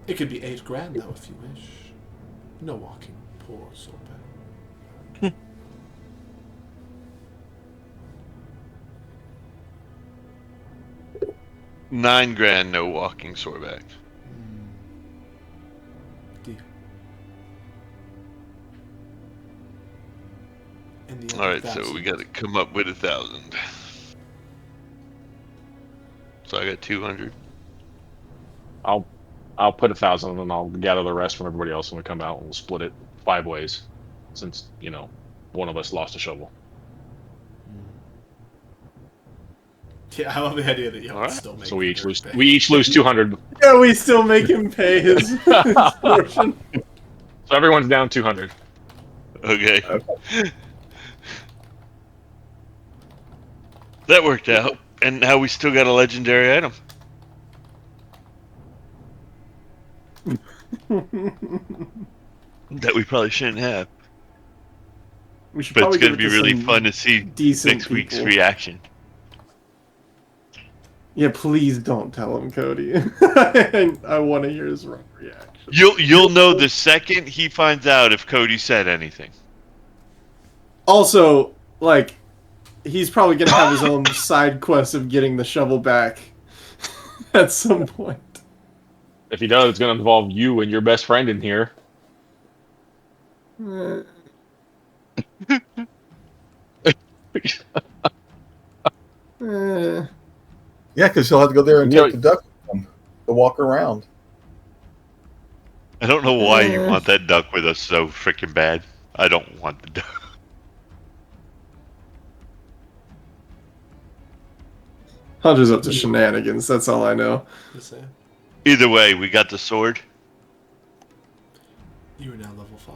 It could be 8 grand though if you wish. No walking poor Zorbak. 9 grand, no walking Sorback. Deal. in the All right, so we got to come up with 1,000. So I got 200. I'll put 1,000 and I'll gather the rest from everybody else when we come out and we'll split it 5 ways, since one of us lost a shovel. Yeah, I love the idea that you All right. still make. So we each lose 200. Yeah, we still make him pay his portion. So everyone's down 200. Okay. That worked out. And now we still got a legendary item. That we probably shouldn't have. We should But it's probably going to give be it really some fun to see decent next week's people. reaction. Yeah, please don't tell him, Cody. I want to hear his reaction. You'll know the second he finds out if Cody said anything. Also, like, he's probably gonna have his own side quest of getting the shovel back at some point. If he does, it's going to involve you and your best friend in here. Yeah, because he'll have to go there and You take the duck with him to walk around. I don't know why you want that duck with us so freaking bad. I don't want the duck. Hunter's up to shenanigans, that's all I know. Either way, we got the sword. You are now level 5.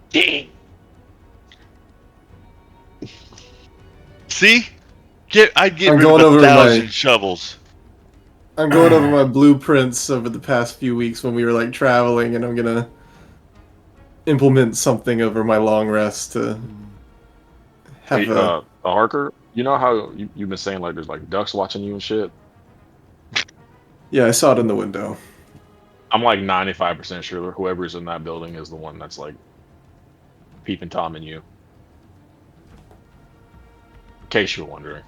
Dang. See? I'd get I'm rid going of over 1,000 my- shovels. I'm going over my blueprints over the past few weeks when we were like traveling, and I'm gonna implement something over my long rest to have Hey, Harker, you know how you've been saying like there's like ducks watching you and shit? Yeah, I saw it in the window. I'm like 95% sure whoever's in that building is the one that's like peeping Tom and you. In case you're wondering.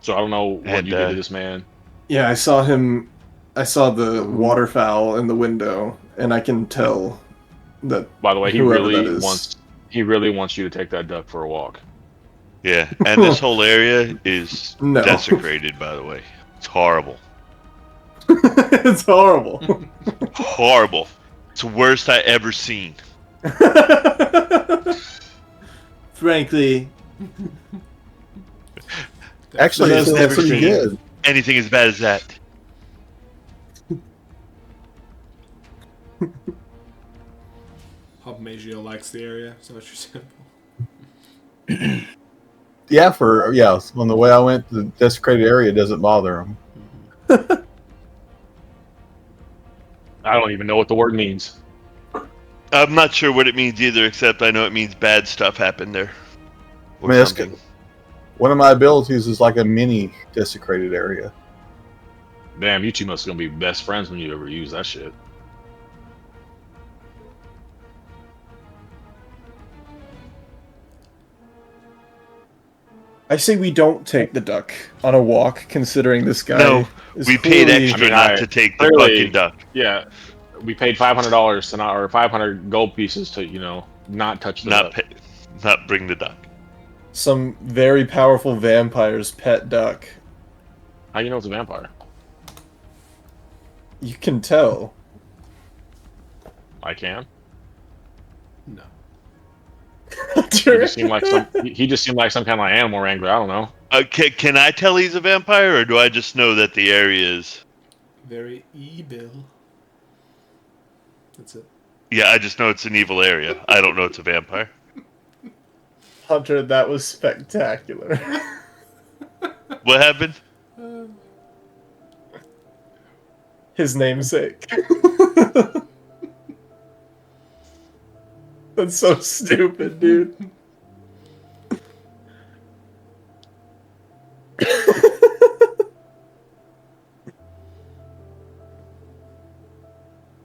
So I don't know what And, you did to this man. Yeah, I saw him. I saw the waterfowl in the window, and I can tell that. By the way, he whoever that really is- wants you to take that duck for a walk. Yeah, and this whole area is No. desecrated, by the way. It's horrible. It's horrible. Horrible. It's the worst I ever seen. Frankly, Actually, I've it's never pretty seen- good. Anything as bad as that. Hub Magio likes the area, so what you're saying. Yeah, on the way I went, the desecrated area doesn't bother him. I don't even know what the word means. I'm not sure what it means either, except I know it means bad stuff happened there. I mean, that's good. One of my abilities is like a mini desecrated area. Damn, you two must gonna be best friends when you ever use that shit. I say we don't take the duck on a walk, considering this guy. No, is we paid clearly- extra I mean, not to take the clearly- fucking duck. Yeah, we paid $500 to not, or 500 gold pieces to not touch the duck. Not bring the duck. Some very powerful vampire's pet duck. How you know it's a vampire? You can tell. I can. No. He just seemed like some kind of animal wrangler. I don't know. Can I tell he's a vampire, or do I just know that the area is? Very evil. That's it. Yeah, I just know it's an evil area. I don't know it's a vampire. Hunter, that was spectacular. What happened? His namesake. That's so stupid, dude.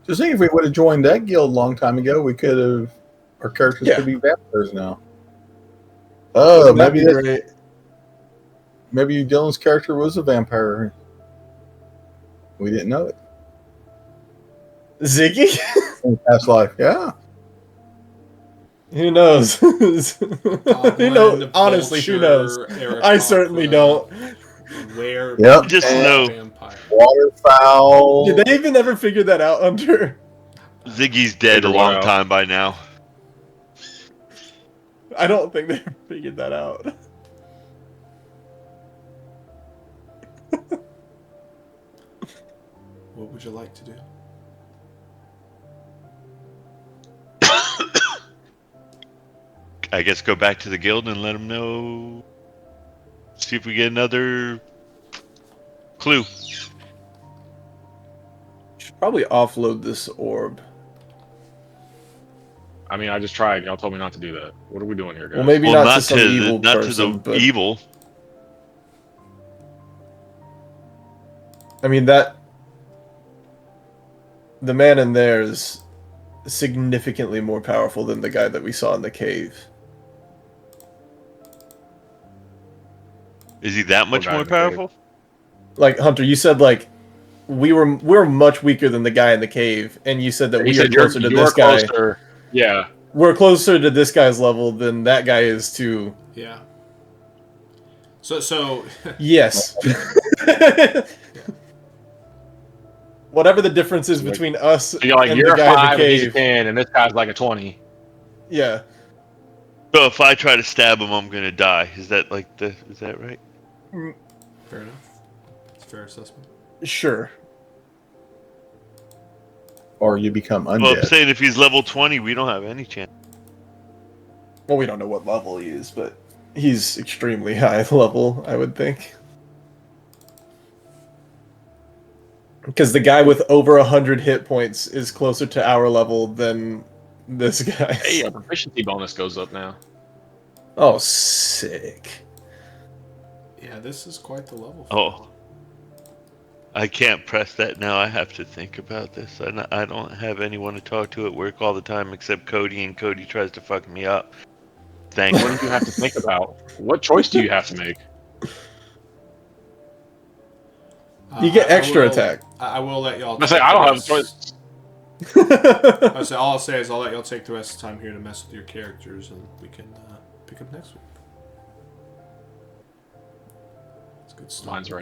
Just think if we would have joined that guild a long time ago, we could have. Our characters could be vampires now. Oh, That'd be maybe great. maybe Dylan's character was a vampire. We didn't know it. Ziggy? In past life, yeah. Who knows? Who knows? Goblin, Honestly, who knows? vulture, Eric I certainly Papa, don't. Where Yep. Just And know vampire. waterfowl. Did they even ever figure that out, Hunter? Ziggy's dead a Figure what long out? time by now. I don't think they ever figured that out. What would you like to do? I guess go back to the guild and let them know. See if we get another clue. Should probably offload this orb. I mean, I just tried. Y'all told me not to do that. What are we doing here, guys? Well, maybe Well, not to some evil not person, to the but evil. I mean that the man in there is significantly more powerful than the guy that we saw in the cave. Is he that much guy more in the cave. powerful? Like Hunter, you said like we're much weaker than the guy in the cave, and you said that He we are said closer to you're this guy. closer. Yeah. We're closer to this guy's level than that guy is to. Yeah. So Yes. Whatever the difference is between us So you're like, and you're the a guy in 5 the and he's a cave. 10, and this guy's like a 20. Yeah. So if I try to stab him, I'm gonna die. Is that right? fair enough. It's a fair assessment. Sure. Or you become undead. Well, I'm saying if he's level 20, we don't have any chance. Well, we don't know what level he is, but he's extremely high level, I would think. Because the guy with over 100 hit points is closer to our level than this guy. Hey, our proficiency bonus goes up now. Oh, sick. Yeah, this is quite the level. Oh. I can't press that now. I have to think about this. I don't have anyone to talk to at work all the time except Cody, and Cody tries to fuck me up. Thanks. What do you have to think about? What choice do you have to make? You get extra attack. I will let y'all. I say I don't have a choice. All I'll say is I'll let y'all take the rest of the time here to mess with your characters, and we can pick up next week. It's good stuff. Mine's right.